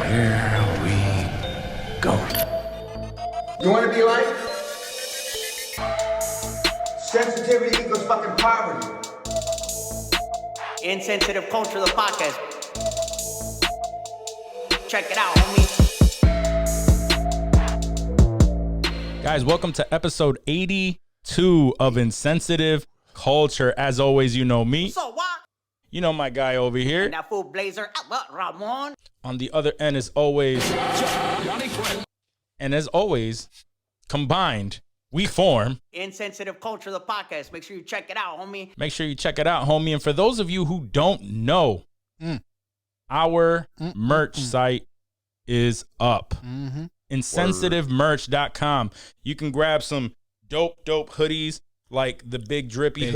Here we go. You want to be like? Sensitivity equals fucking poverty. Insensitive culture, the podcast. Check it out, homie. Guys, welcome to episode 82 of Insensitive Culture. As always, you know me. So what? You know my guy over here. And that fool blazer, Ramon. On the other end, as always, and as always, combined, we form Insensitive culture, the podcast. Make sure you check it out, homie. Make sure you check it out, homie. And for those of you who don't know, our merch site is up. Insensitivemerch.com. You can grab some dope we got the big drippy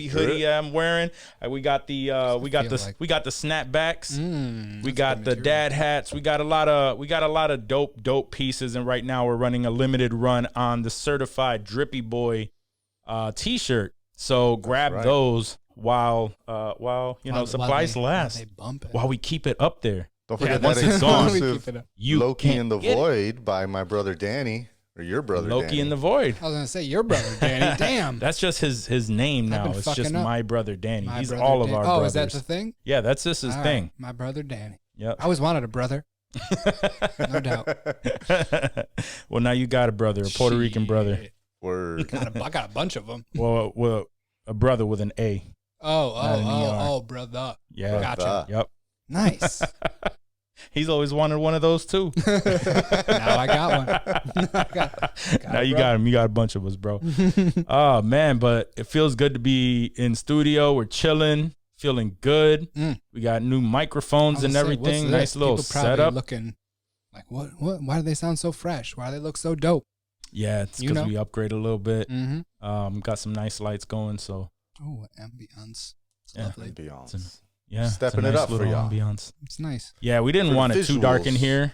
hoodie I'm wearing. We got the snapbacks. We got the dad hats. We got a lot of dope pieces. And right now we're running a limited run on the certified Drippy Boy t-shirt. So grab those while supplies last. While we keep it up there. Don't forget once that it's gone, you Loki can't in the get Void by my brother Danny, or your brother Loki Danny. in the Void. I was gonna say your brother Danny. Damn, That's just his name now. It's just up. my brother Danny. My He's brother all of Dan- our Oh, brothers. is that the thing? Yeah, that's just his All thing. right, my brother Danny. Yep. I always wanted a brother. No doubt. Well, now you got a brother, a Puerto Rican brother. Word. I got a bunch of them. Well, a brother with an A. Oh, brother. Yeah. Gotcha. Yep. Nice. He's always wanted one of those too. Now I got one. Now you got him. You got a bunch of us, bro. Oh man, but it feels good to be in studio. We're chilling, feeling good. We got new microphones and everything. Nice little People probably setup. looking like what? Why do they sound so fresh? Why do they look so dope? Yeah, it's because we upgraded a little bit. Mm-hmm. Got some nice lights going. So Oh, ambiance. It's Yeah. lovely. Beyonce. yeah, Stepping it's a it nice up for little y'all. ambiance. It's nice. Yeah, we didn't For want it too dark in visuals. here.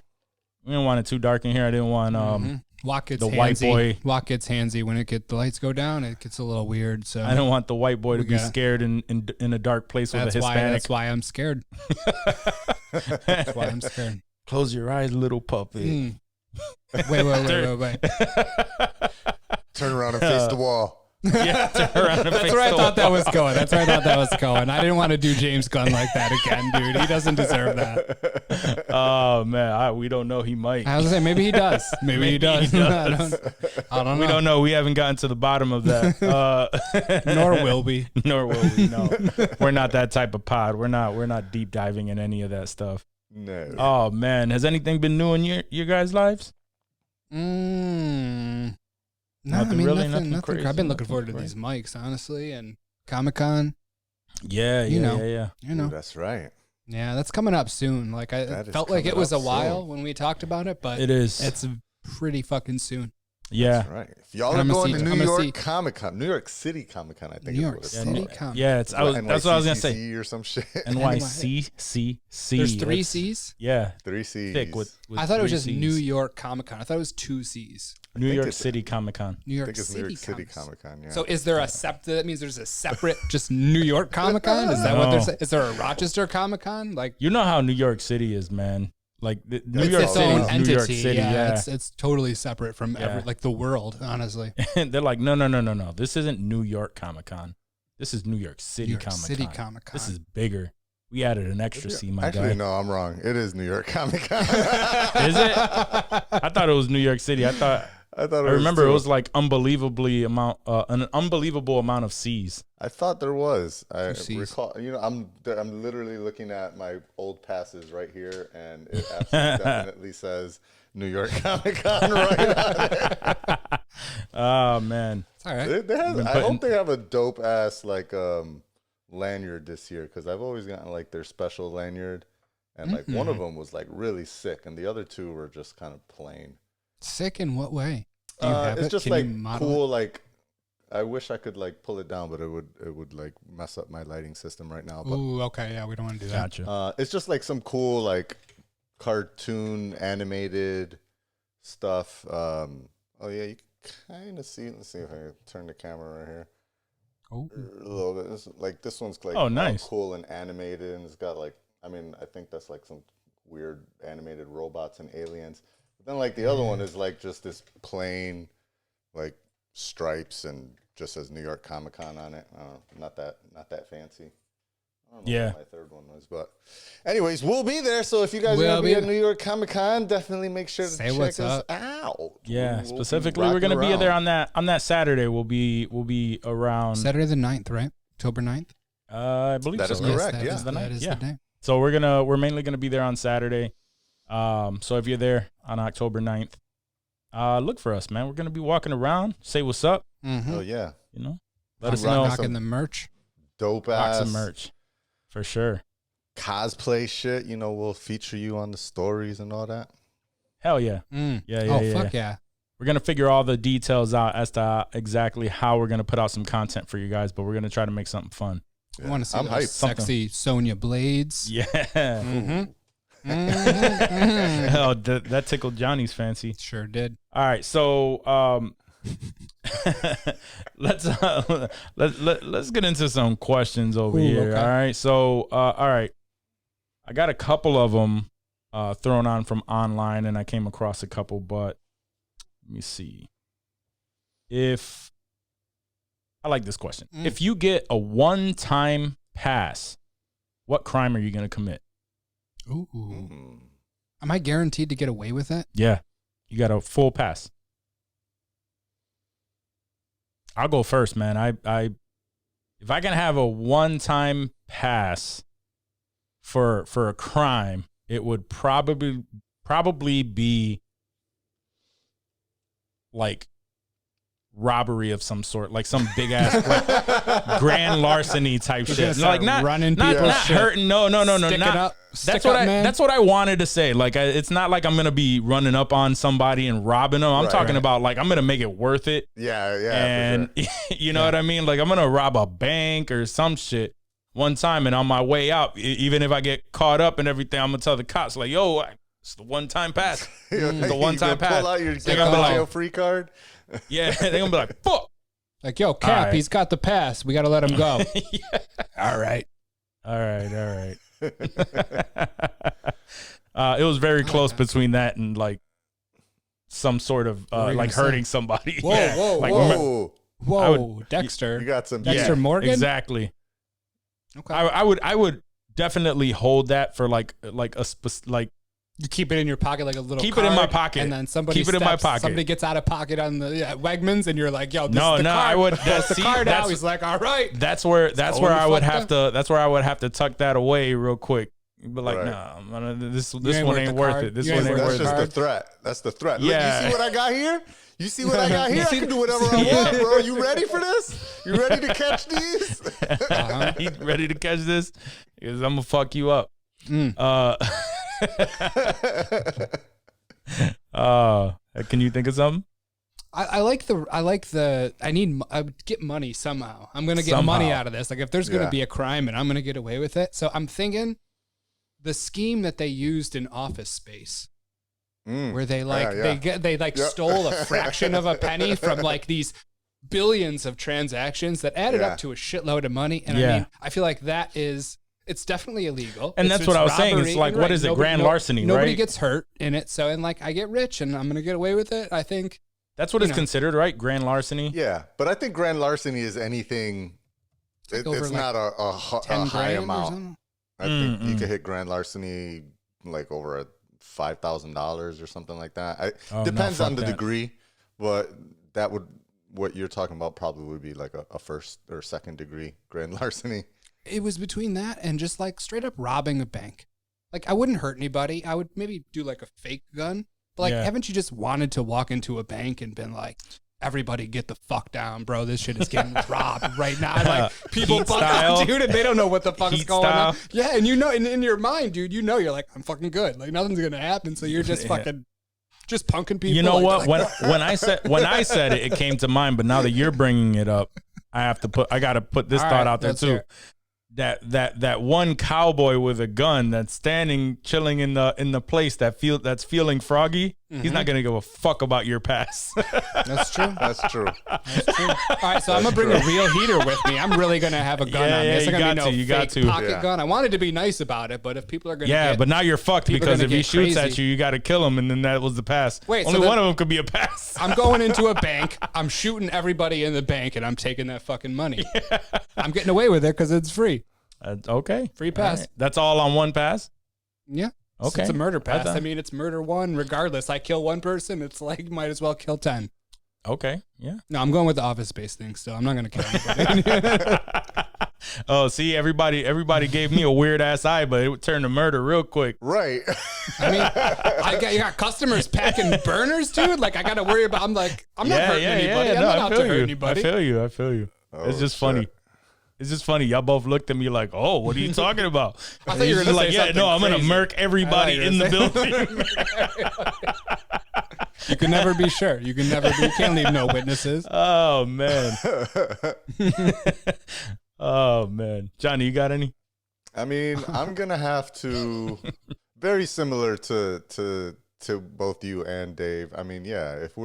We didn't want it too dark in here. I didn't want Watt gets the handsy. white boy. Watt gets handsy when the lights go down. It gets a little weird. So I don't want the white boy to We be gotta- scared in a dark place with a That's Hispanic. why I'm scared. That's why I'm scared. Close your eyes, little puppet. Wait. Turn around and face the wall. Yeah, turn around and That's face where I the thought that wall. was going. I didn't want to do James Gunn like that again, dude. He doesn't deserve that. Oh man, we don't know. He might. I was gonna say maybe he does. Maybe he does. he does. I don't know. We don't know. We haven't gotten to the bottom of that. Nor will we. Nor will we. No, we're not that type of pod. We're not deep diving in any of that stuff. No. Oh man, has anything been new in your guys' lives? No, Nothing I mean, really, nothing nothing crazy, I've been looking nothing forward to crazy. these mics, honestly, and Comic-Con. Yeah, You know. yeah. You know, Ooh, that's right. yeah, that's coming up soon. Like That I is felt like it coming was a up while soon. when we talked about it, but It is. It's pretty fucking soon. Yeah. That's right. If y'all And are I'm gonna going see- to I'm New gonna see- York Comic-Con, New York City Comic-Con, I think New is York what it's City called. Comic. Yeah, it's. That's what I was gonna say. NYCCC or some shit. NYCCC. There's three That's- C's. Yeah, 3 C's. thick with I thought it was three just Cs. New York Comic Con. I thought it was 2 C's. New think York it's- City Comic Con. New I York think it's City, New York City Comics. Comic-Con, yeah. So is there a that means there's a separate just New York Comic Con? Is that what No. they're saying? Is there a Rochester Comic Con? Like You know how New York City is, man. Like New It's York its City own is entity. New York City. Yeah, It's totally separate from Yeah. like the world, honestly. They're like, no. This isn't New York Comic Con. This is New York City New York Comic City Con. Comic Con. This is bigger. We added an extra C, my Actually, guy. no, I'm wrong. It is New York Comic-Con. Is it? I thought it was New York City. I remember it was like an unbelievable amount of C's. I thought there was. I C's. recall. I'm literally looking at my old passes right here, and it absolutely definitely says New York Comic Con right on it. Oh man. It's all right. I hope they have a dope ass like lanyard this year, because I've always gotten like their special lanyard, and like one of them was like really sick, and the other two were just kind of plain. Sick in what way? Do you have It's it? just Can like you model cool. Like I wish I could like pull it down, but it would like mess up my lighting system right now. it? But Ooh, okay, yeah, we don't want to do that. Gotcha. it's just like some cool like cartoon animated stuff. Oh yeah, you can kind of see. Let's see if I can turn the camera right here. Oh, A little bit. This one's like Oh, nice. cool and animated, and it's got like, I mean, I think that's like some weird animated robots and aliens. But then like the other one is like just this plain like stripes and just says New York Comic Con on it. Not that fancy. I don't know what my third one was, but anyways, we'll be there. So if you guys are gonna be at New York Comic Con, definitely make sure to check us out. Yeah, specifically, we're gonna be there on that Saturday. We'll be around Saturday the 9th, right? October 9th? I believe that is correct. Yes, that is the day. So we're mainly gonna be there on Saturday. So if you're there on October 9th, look for us, man. We're gonna be walking around. Say what's up. Mm-hmm. Oh yeah. You know, let us know. Rocking the merch. Dope ass some merch. For sure. Cosplay shit, you know, we'll feature you on the stories and all that. Hell yeah. Yeah. Fuck yeah. We're going to figure all the details out as to exactly how we're going to put out some content for you guys, but we're going to try to make something fun. I want to see those sexy Sonya blades. Yeah. Mm-hmm. Mm-hmm. Hell, that tickled Johnny's fancy. Sure did. All right. So, let's get into some questions over here. Okay. All right. So, all right. I got a couple of them thrown on from online, and I came across a couple, but let me see. I like this question. If you get a one-time pass, what crime are you going to commit? Ooh. Am I guaranteed to get away with it? Yeah. You got a full pass. I'll go first, man. If I can have a one-time pass for a crime, it would probably be like robbery of some sort, like some big ass like grand larceny type shit. Like not hurting. No. That's what I wanted to say. Like it's not like I'm gonna be running up on somebody and robbing them. I'm talking about like I'm gonna make it worth it. Yeah. And you know what I mean? Like I'm gonna rob a bank or some shit one time, and on my way out, even if I get caught up and everything, I'm gonna tell the cops like, "Yo, it's the one-time pass." It's the one-time pass. Pull out your jail-free card. Yeah, they're gonna be like, "Fuck." Like, yo, Cap, he's got the pass. We gotta let him go. Yeah. All right. It was very close between that and like some sort of like hurting somebody. Whoa, Dexter. You got some Dexter Morgan? Exactly. Okay. I would definitely hold that for like you keep it in your pocket like a little keep card, it in my pocket, and then somebody keep it in my pocket. Somebody gets out of pocket on the Wegmans, and you're like, "Yo, this is the card." I would. That's the card now. He's like, "All right." That's where I would have to tuck that away real quick. But like, nah, this one ain't worth it. This one ain't worth it. That's just the threat. That's the threat. Yeah. Look, you see what I got here? You see what I got here? I can do whatever I want, bro. You ready for this? You ready to catch these? You ready to catch this? Because I'm gonna fuck you up. Can you think of something? I get money somehow. I'm gonna get money out of this. Like if there's gonna be a crime and I'm gonna get away with it. So I'm thinking the scheme that they used in Office Space, where they stole a fraction of a penny from like these billions of transactions that added up to a shitload of money. And I mean, I feel like it's definitely illegal. And that's what I was saying. It's like, what is it? Grand larceny, right? Nobody gets hurt in it. So, and like, I get rich and I'm going to get away with it. I think. That's what it's considered, right? Grand larceny? Yeah. But I think grand larceny is anything. It's not a high amount. I think you could hit grand larceny like over $5,000 or something like that. Depends on the degree, but what you're talking about probably would be like a first or second degree grand larceny. It was between that and just like straight up robbing a bank. Like I wouldn't hurt anybody. I would maybe do like a fake gun. But like, haven't you just wanted to walk into a bank and been like, everybody get the fuck down, bro. This shit is getting robbed right now. Like people fuck up, dude, and they don't know what the fuck is going on. Yeah, and you know, in your mind, dude, you know you're like, I'm fucking good. Like nothing's gonna happen. So you're just fucking just punking people. You know like, what? When I said it came to mind, but now that you're bringing it up, I gotta put this thought out there too. That one cowboy with a gun that's standing chilling in the place that's feeling froggy. He's not gonna give a fuck about your pass. That's true. That's true. That's true. All right, so I'm gonna bring a real heater with me. I'm really gonna have a gun on me. It's not gonna be no fake pocket gun. I wanted to be nice about it, but if people are gonna but now you're fucked because if he shoots at you, you got to kill him, and then that was the pass. Wait, only one of them could be a pass. I'm going into a bank. I'm shooting everybody in the bank, and I'm taking that fucking money. Yeah. I'm getting away with it because it's free. Okay, free pass. Right. That's all on one pass. Yeah. Okay. It's a murder pass. I mean, it's murder one regardless. I kill one person, it's like might as well kill 10. Okay. Yeah. No, I'm going with the Office Space thing still. I'm not going to kill anybody. Oh, see, everybody gave me a weird ass eye, but it would turn to murder real quick. Right. I mean, you got customers packing burners, dude. Like, I got to worry about, I'm not hurting anybody. I'm not out to hurt anybody. I feel you. It's just funny. It's just funny. Y'all both looked at me like, "Oh, what are you talking about?" I thought you were gonna like, say something I'm crazy. gonna murk everybody in the building. You can never be sure. You can't leave no witnesses. Oh man. Oh man, Johnny, you got any? I mean, I'm gonna have to, very similar to both you and Dave. I mean, yeah, if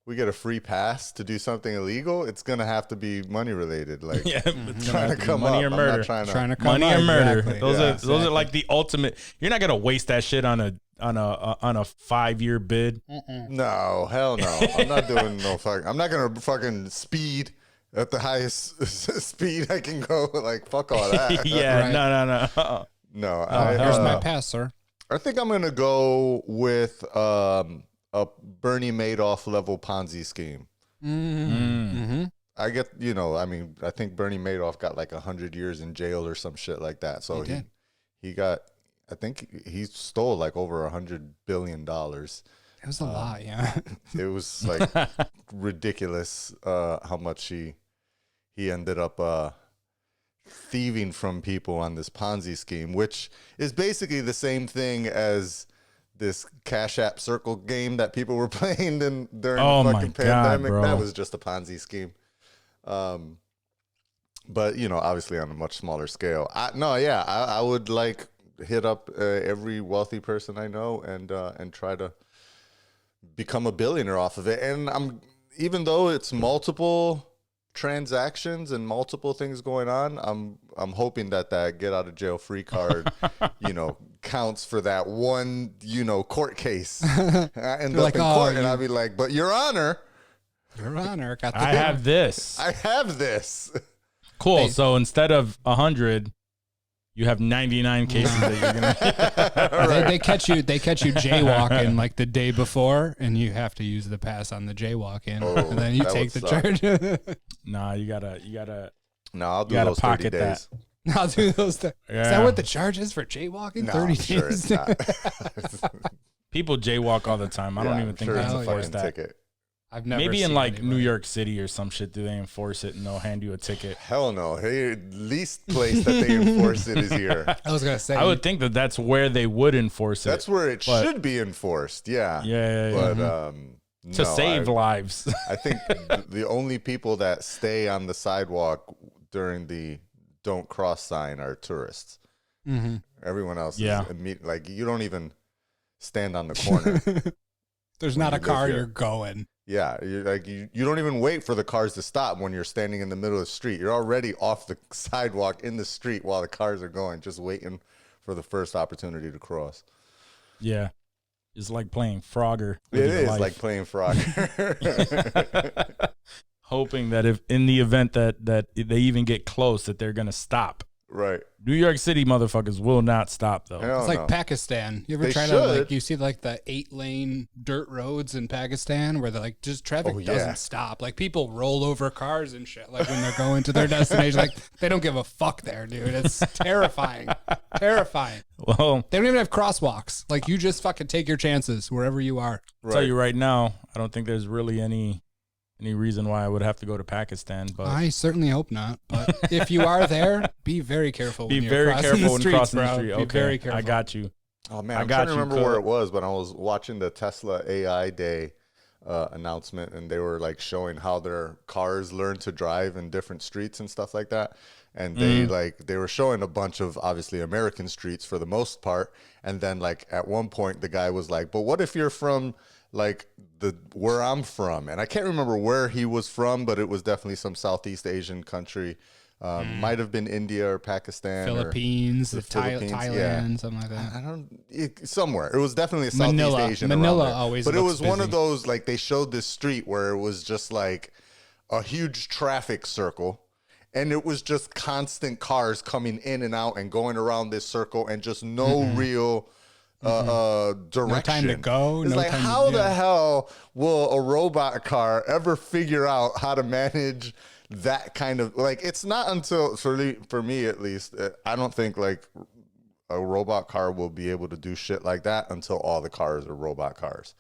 we get a free pass to do something illegal, it's gonna have to be money related. Like trying to come money up. or murder. I'm not trying to come money up. or murder. Exactly. Those are like the ultimate. You're not gonna waste that shit on a 5-year bid. No, hell no. I'm not doing no fucking. I'm not gonna fucking speed at the highest speed I can go. Like fuck all that. Yeah, Right. No. No. Here's my pass, sir. I think I'm gonna go with a Bernie Madoff level Ponzi scheme. Mm-hmm. I get, I mean, I think Bernie Madoff got like 100 years in jail or some shit like that. So he got, I think he stole like over $100 billion. It was a lot, yeah. It was like ridiculous how much he ended up thieving from people on this Ponzi scheme, which is basically the same thing as this Cash App Circle game that people were playing during the fucking pandemic. God, that was just a Ponzi scheme. But obviously on a much smaller scale. I would like hit up every wealthy person I know and try to become a billionaire off of it. And even though it's multiple transactions and multiple things going on, I'm hoping that get out of jail free card, counts for that one, court case. I end up in court and I'll be like, but Your Honor, got I have this. I have this. Cool. So instead of 100, you have 99 cases that you're gonna. Right. They catch you jaywalking like the day before, and you have to use the pass on the jaywalking, and then you take the charge. Nah, you gotta. No, I'll do those 30 days. I'll do those. Is that what the charge is for jaywalking? No, 30 I'm sure days. it's not. People jaywalk all the time. I don't even think they it's a enforce fucking that. ticket. I've never Maybe seen in like anybody. New York City or some shit, do they enforce it and they'll hand you a ticket? Hell no. Hey, least place that they enforce it is here. I was gonna say. I would think that's where they would enforce it. That's where it should be enforced. Yeah. Yeah. But to save lives. I think the only people that stay on the sidewalk during the "Don't Cross" sign are tourists. Mm-hmm. Everyone else, Yeah. is like you don't even stand on the corner. There's not a car. You're going. Yeah, you don't even wait for the cars to stop when you're standing in the middle of the street. You're already off the sidewalk in the street while the cars are going, just waiting for the first opportunity to cross. Yeah. It's like playing Frogger. It is like playing Frogger. Hoping that if in the event that they even get close, that they're going to stop. Right. New York City motherfuckers will not stop, though. Hell It's like no. Pakistan. You ever They try should. to you see like the 8-lane dirt roads in Pakistan where they're just traffic doesn't stop. Like people roll over cars and shit. Like when they're going to their destination, like they don't give a fuck there, dude. It's terrifying. Terrifying. Well, They don't even have crosswalks. Like you just fucking take your chances wherever you are. I'll tell you right now, I don't think there's really any reason why I would have to go to Pakistan. But I certainly hope not. But if you are there, be very careful. be when you're very crossing careful the when streets, crossing the bro. street. Be Okay, very careful. I got you. Oh man, I I'm got trying to you, remember Cook. where it was, but I was watching the Tesla AI Day announcement, and they were like showing how their cars learn to drive in different streets and stuff like that. and they were showing a bunch of obviously American streets for the most part, and then like at one point the guy was like, but what if you're from like where I'm from? And I can't remember where he was from, but it was definitely some Southeast Asian country. Might have been India or Pakistan, Philippines, or Thailand, something like that. I don't somewhere. It was definitely a Southeast Manila. Asian. Manila around there. always but it looks was one of busy. those like they showed this street where it was just like a huge traffic circle, and it was just constant cars coming in and out and going around this circle, and just no real direction. No time to go. It's no like, time how to, the hell will a robot car ever figure out how to manage that kind of, like, it's not until, for me at least, I don't think like a robot car will be able to do shit like that until all the cars are robot cars.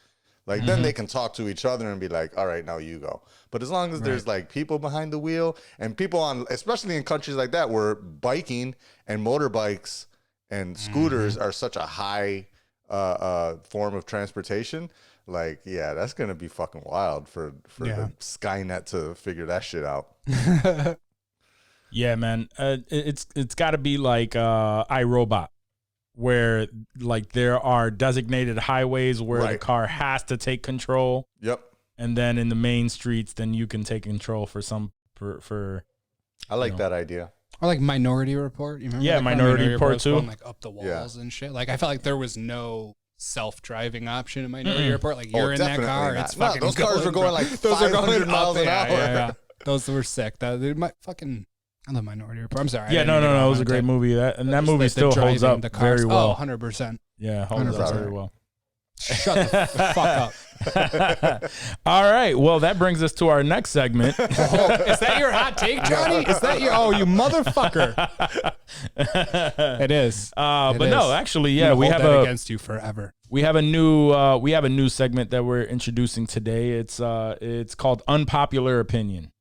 Like, then they can talk to each other and be like, all right, now you go. But as long as there's like people behind the wheel and people on, especially in countries like that where biking and motorbikes and scooters are such a high form of transportation, like, yeah, that's gonna be fucking wild for the Skynet to figure that shit out. Yeah, man. It's got to be like iRobot, where like there are designated highways where the car has to take control. Yep. And then in the main streets, then you can take control for I like that idea. Or like Minority Report. You remember? Yeah, like Minority Report was too. Going, like up the walls and shit. Like I felt like there was no self-driving option in Minority Report. Like you're in that car, not. it's fucking. Those cars are going like those are 500 going miles up, an hour. Yeah. Those were sick. That my fucking. I love Minority Report. I'm sorry. Yeah, no. It was a great movie. That movie still holds up very well. 100%. Yeah, holds up very well. Shut the fuck up. All right. Well, that brings us to our next segment. Is that your hot take, Johnny? Is that your? Oh, you motherfucker! It is. But is. no, actually, yeah, we have against you forever. We have a new segment that we're introducing today. It's called Unpopular Opinion,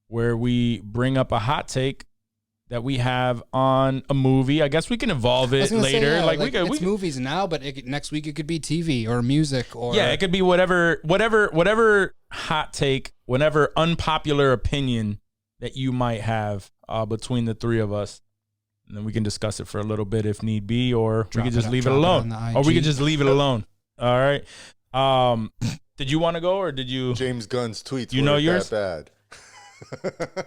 where we bring up a hot take that we have on a movie. I guess we can evolve it later. It's movies now, but next week it could be TV or music or it could be whatever hot take, whatever unpopular opinion that you might have between the three of us, and then we can discuss it for a little bit if need be, or we could just leave it alone, or we could just leave it alone. All right. Did you want to go or did you? James Gunn's tweets. You know yours? That bad.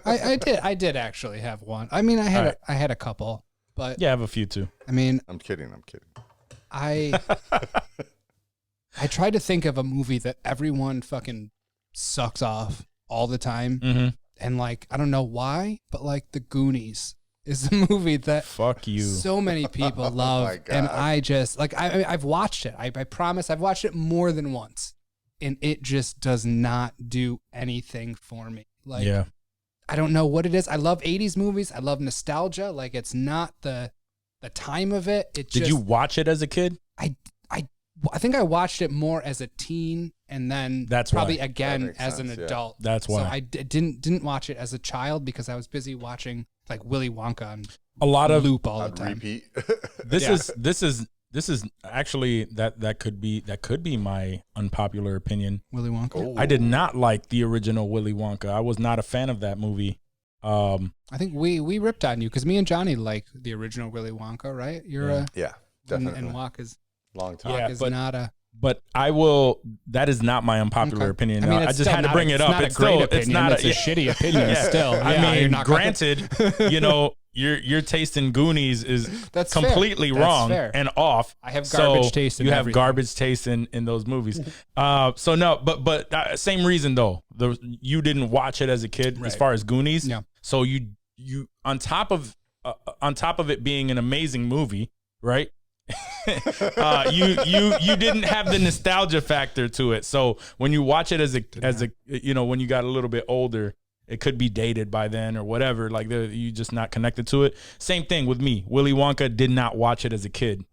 I did actually have one. I mean, I had a couple, but yeah, I have a few too. I mean, I'm kidding. I tried to think of a movie that everyone fucking sucks off all the time, and like I don't know why, but like The Goonies is a movie that fuck you so many people love, and I just like I've watched it. I promise I've watched it more than once, and it just does not do anything for me. Like, I don't know what it is. I love 80s movies. I love nostalgia. Like, it's not the time of it. Did you watch it as a kid? I think I watched it more as a teen, and then probably again as an adult. That's why. So I didn't watch it as a child because I was busy watching like Willy Wonka on a lot of loop all the time. Repeat. This is actually that could be my unpopular opinion. Willy Wonka. Oh. I did not like the original Willy Wonka. I was not a fan of that movie. I think we ripped on you because me and Johnny like the original Willy Wonka, right? You're definitely. And Wonka is long time. Yeah, is not a. But I will. That is not my unpopular opinion. I mean, I just had to bring it it's up. Not it's a great still, opinion. it's not it's a shitty opinion. Yeah. Still, I yeah, mean, you're not granted, you know, your taste in Goonies is That's completely fair. wrong That's fair. and off. I have garbage taste in you have everything. garbage taste in those movies. So no, but same reason though. You didn't watch it as a kid, as far as Goonies. Yeah. So you on top of it being an amazing movie, right? You didn't have the nostalgia factor to it. So when you watch it as a you know, when you got a little bit older, it could be dated by then or whatever. Like you just not connected to it. Same thing with me. Willy Wonka, did not watch it as a kid.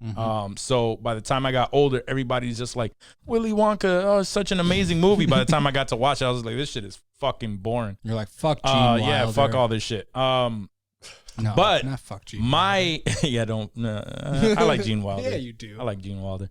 So by the time I got older, everybody's just like, Willy Wonka, oh, it's such an amazing movie. By the time I got to watch it, I was like, this shit is fucking boring. You're like, fuck Gene Wilder. Yeah, fuck all this shit. No, but not fuck Gene I like Gene Wilder. Yeah, you do. I like Gene Wilder.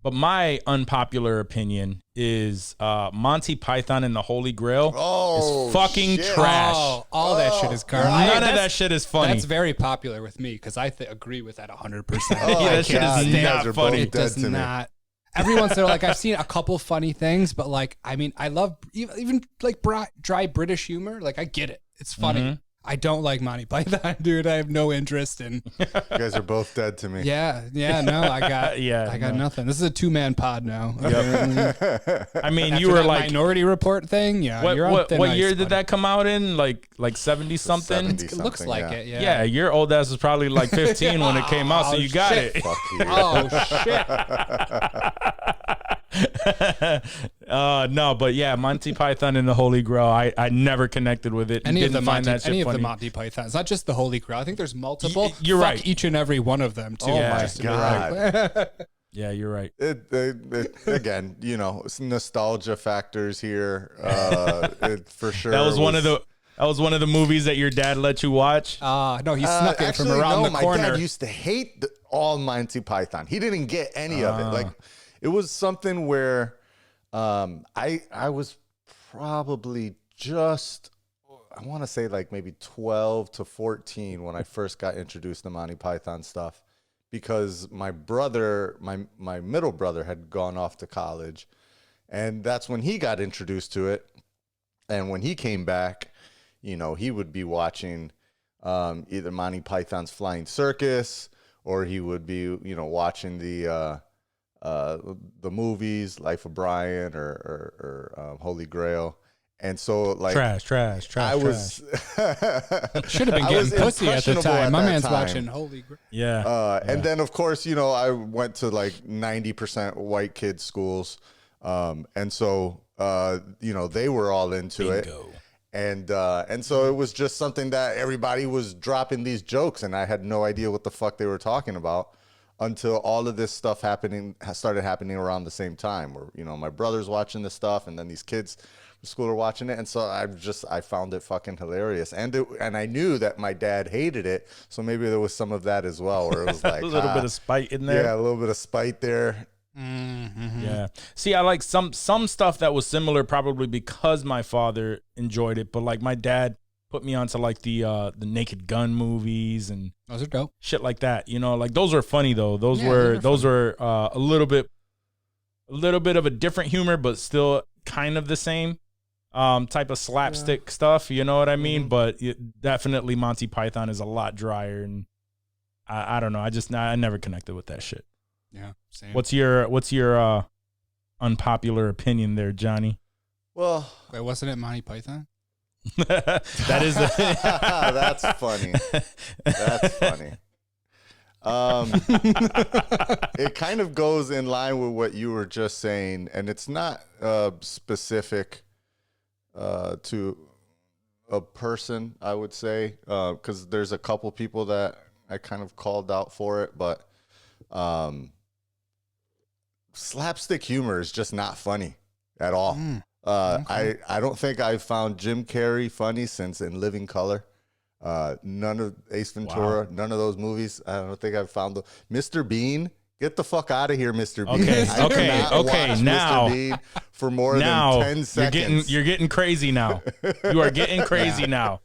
But my unpopular opinion is Monty Python and the Holy Grail is fucking shit. trash. Oh, all that shit is garbage. None of that shit is funny. That's very popular with me because I agree with that 100%. Yeah, that shit is you not guys are funny. both It dead does to me. not. Every once in a while, like I've seen a couple funny things, but like I mean, I love even like dry British humor. Like I get it, it's funny. Mm-hmm. I don't like Monty Python, dude. I have no interest in. You guys are both dead to me. Yeah, no, I got No. nothing. This is a 2-man pod now. I mean, After you were that like, Minority Report thing. Yeah, you're on what thin ice, year did buddy. that come out in? Like 70 something? 70 It looks something, like yeah. it. Yeah. Yeah, your old ass was probably like 15 when it came out, so you got shit. it. Fuck you. Oh shit! No, but yeah, Monty Python and the Holy Grail, I never connected with it. Any of the find that shit any of funny. the Monty Pythons, not just the Holy Grail. I think there's multiple. You're Fuck right. Each and every one of them too. Oh my just to be God. like- Yeah, you're right. Again, you know, it's nostalgia factors here. It for sure. That was one of the movies that your dad let you watch. No, he snuck it from Actually, around no, the corner. My dad used to hate all Monty Python. He didn't get any of it. Like, it was something where I was probably just, I want to say like maybe 12 to 14 when I first got introduced to Monty Python stuff, because my brother, my middle brother, had gone off to college, and that's when he got introduced to it. And when he came back, you know, he would be watching either Monty Python's Flying Circus, or he would be, you know, watching the movies Life of Brian or Holy Grail. And so, like, Trash. I was Should have been I was getting pussy at the impressionable time. at My that man's time. watching Holy Grail. Yeah. And then, of course, you know, I went to like 90% white kids schools. And so, you know, they were all into it. And so it was just something that everybody was dropping these jokes, and I had no idea what the fuck they were talking about until all of this stuff started happening around the same time, where, you know, my brother's watching this stuff, and then these kids from school are watching it. And so I found it fucking hilarious. And I knew that my dad hated it. So maybe there was some of that as well, where it was like a little bit of spite in there. Yeah, a little bit of spite there. Yeah. See, I like some stuff that was similar, probably because my father enjoyed it, but like my dad put me onto like the Naked Gun movies and Those are dope. shit like that. You know, like those were funny though. Those Yeah, were those a little bit of a different humor, but still kind of the same type of slapstick stuff. You know what I mean? But definitely Monty Python is a lot drier, and I don't know. I never connected with that shit. Yeah, same. What's your unpopular opinion there, Johnny? Well, Wait, wasn't it Monty Python? That is that's funny. That's funny. It kind of goes in line with what you were just saying, and it's not specific to a person, I would say, because there's a couple people that I kind of called out for it, but slapstick humor is just not funny at all. I don't think I've found Jim Carrey funny since In Living Color. None of Ace Ventura, none of those movies. I don't think I've found Mr. Bean. Get the fuck out of here, Mr. Bean. Okay, I did not okay, watch now- Mr. Bean for more now than 10 seconds. you're getting crazy now. You are getting crazy now.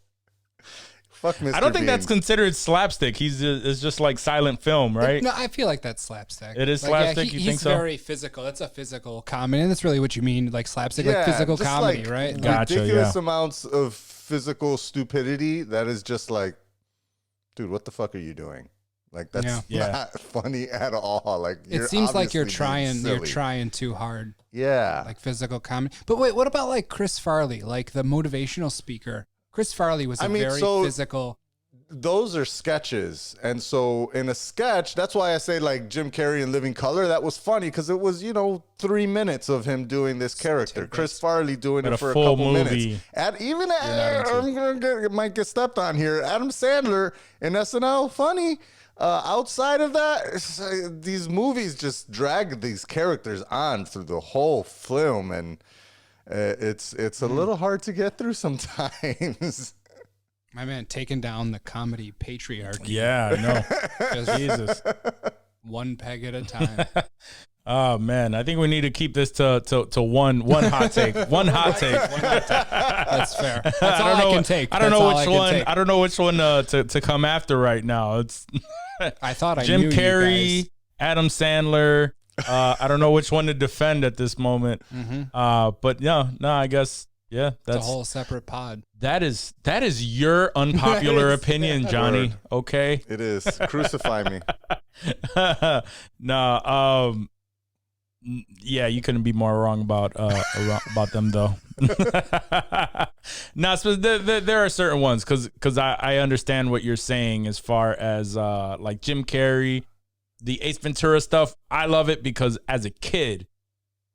Fuck Mr. I don't think Bean. that's considered slapstick. It's just like silent film, right? No, I feel like that's slapstick. It is Like, slapstick? Yeah, You think he's so? very physical. That's a physical comedy, and that's really what you mean, like slapstick, Yeah, like physical just comedy, like right? Gotcha, ridiculous yeah. amounts of physical stupidity that is just like, dude, what the fuck are you doing? Like, that's Yeah. not funny at all. Like, It seems like you're obviously being silly. trying too hard, Yeah. like physical comedy. But wait, what about like Chris Farley, like the motivational speaker? Chris Farley was a very physical. Those are sketches. And so in a sketch, that's why I say like Jim Carrey in Living Color, that was funny because it was, 3 minutes of him doing this character. Chris Farley doing But it a for a full couple movie. minutes. Might get stepped on here. Adam Sandler in SNL, funny. Outside of that, these movies just drag these characters on through the whole film, and it's a little hard to get through sometimes. My man taking down the comedy patriarchy. Yeah, I know. Just Jesus. one peg at a time. Oh man, I think we need to keep this to one hot take. One hot take. That's fair. That's all I can take. I don't know which one. I don't know which one to come after right now. It's I thought I Jim knew Carrey, you guys. Adam Sandler. I don't know which one to defend at this moment. But no, I guess that's It's a whole separate pod. That is your unpopular opinion, Johnny. Word. Okay, It is. Crucify me. no. Yeah, you couldn't be more wrong about them though. No, so there are certain ones because I understand what you're saying as far as like Jim Carrey, the Ace Ventura stuff. I love it because as a kid,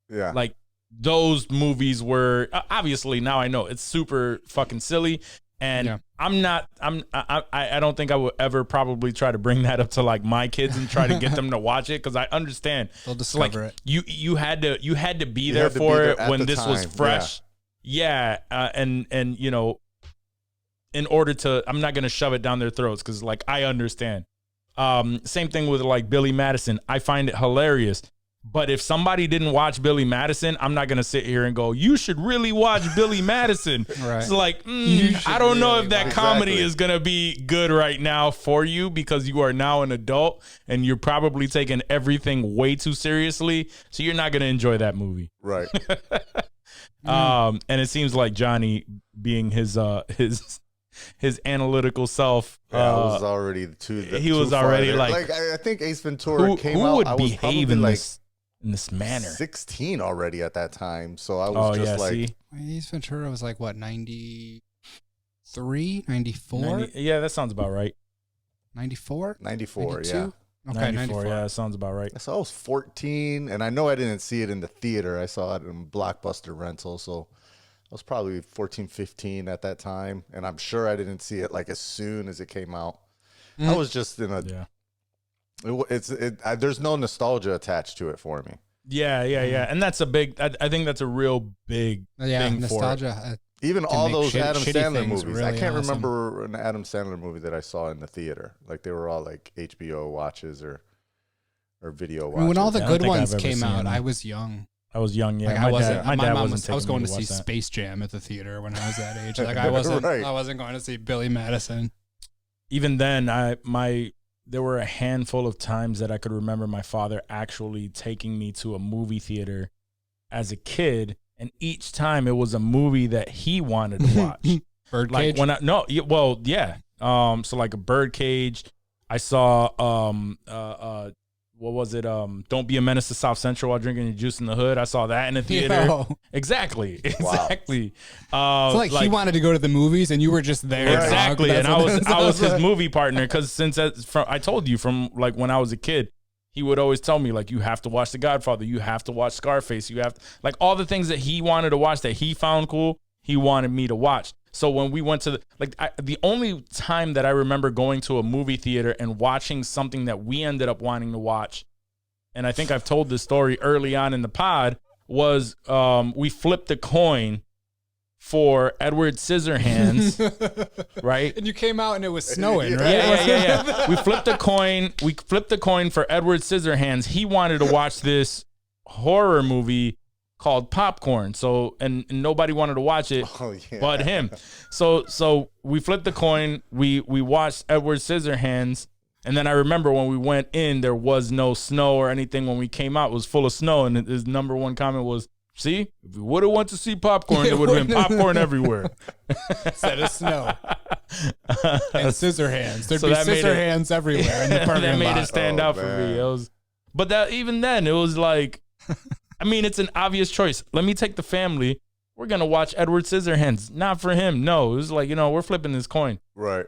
Yeah. like those movies were obviously, now I know it's super fucking silly. And I don't think I would ever probably try to bring that up to like my kids and try to get them to watch it because I understand They'll discover it. You had to be there for it when this was fresh. Yeah, and you know, in order to, I'm not gonna shove it down their throats because like I understand. Same thing with like Billy Madison. I find it hilarious. But if somebody didn't watch Billy Madison, I'm not going to sit here and go, you should really watch Billy Madison. Right. It's like, I don't know if that comedy is going to be good right now for you because you are now an adult and you're probably taking everything way too seriously. So you're not going to enjoy that movie. Right. And it seems like Johnny being his analytical self. I was already he was already there. like I think Ace Ventura came who out. would I was behave probably in this manner? 16 already at that time. So I was see? Ace Ventura was like, what, 93, 94? 90, yeah, that sounds about right. 94? 94, 92? yeah. Okay, 94, yeah, that sounds about right. So I was 14, and I know I didn't see it in the theater. I saw it in Blockbuster rental, so I was probably 14, 15 at that time, and I'm sure I didn't see it like as soon as it came out. I was just in a... Yeah. There's no nostalgia attached to it for me. Yeah. And that's a big, I think that's a real big thing nostalgia. for it. Even all those Adam Sandler movies. Really I can't awesome. remember an Adam Sandler movie that I saw in the theater. Like they were all like HBO watches or video watches. When all the I don't good think I've ones ever came seen out, them. I was young. I was young, yeah. Like my dad mom wasn't I was taking going me to see watch that. Space Jam at the theater when I was that age. Like I wasn't Right. I wasn't going to see Billy Madison. Even then, there were a handful of times that I could remember my father actually taking me to a movie theater as a kid, and each time it was a movie that he wanted to watch. Birdcage? So like a Birdcage. I saw what was it? Don't Be a Menace to South Central While Drinking Your Juice in the Hood. I saw that in the theater. Yo. Exactly. So like he wanted to go to the movies and you were just there. Exactly. Dog. And I was his movie partner because I told you from like when I was a kid, he would always tell me like, you have to watch The Godfather. You have to watch Scarface. You have to, like all the things that he wanted to watch that he found cool, he wanted me to watch. So when we went to the only time that I remember going to a movie theater and watching something that we ended up wanting to watch, and I think I've told this story early on in the pod, was we flipped a coin for Edward Scissorhands, right? And you came out and it was snowing, right? Yeah. We flipped a coin. We flipped the coin for Edward Scissorhands. He wanted to watch this horror movie called Popcorn. So and nobody wanted to watch it but him. So we flipped the coin. We watched Edward Scissorhands. And then I remember when we went in, there was no snow or anything. When we came out, it was full of snow. And his number one comment was, see, if we would have went to see Popcorn, there would have been popcorn everywhere. Instead of snow. And Scissorhands. There'd So be that made Scissorhands everywhere in the parking that made lot. it stand out for me. But even then, it was like, I mean, it's an obvious choice. Let me take the family. We're going to watch Edward Scissorhands. Not for him. No, it was like, we're flipping this coin. Right.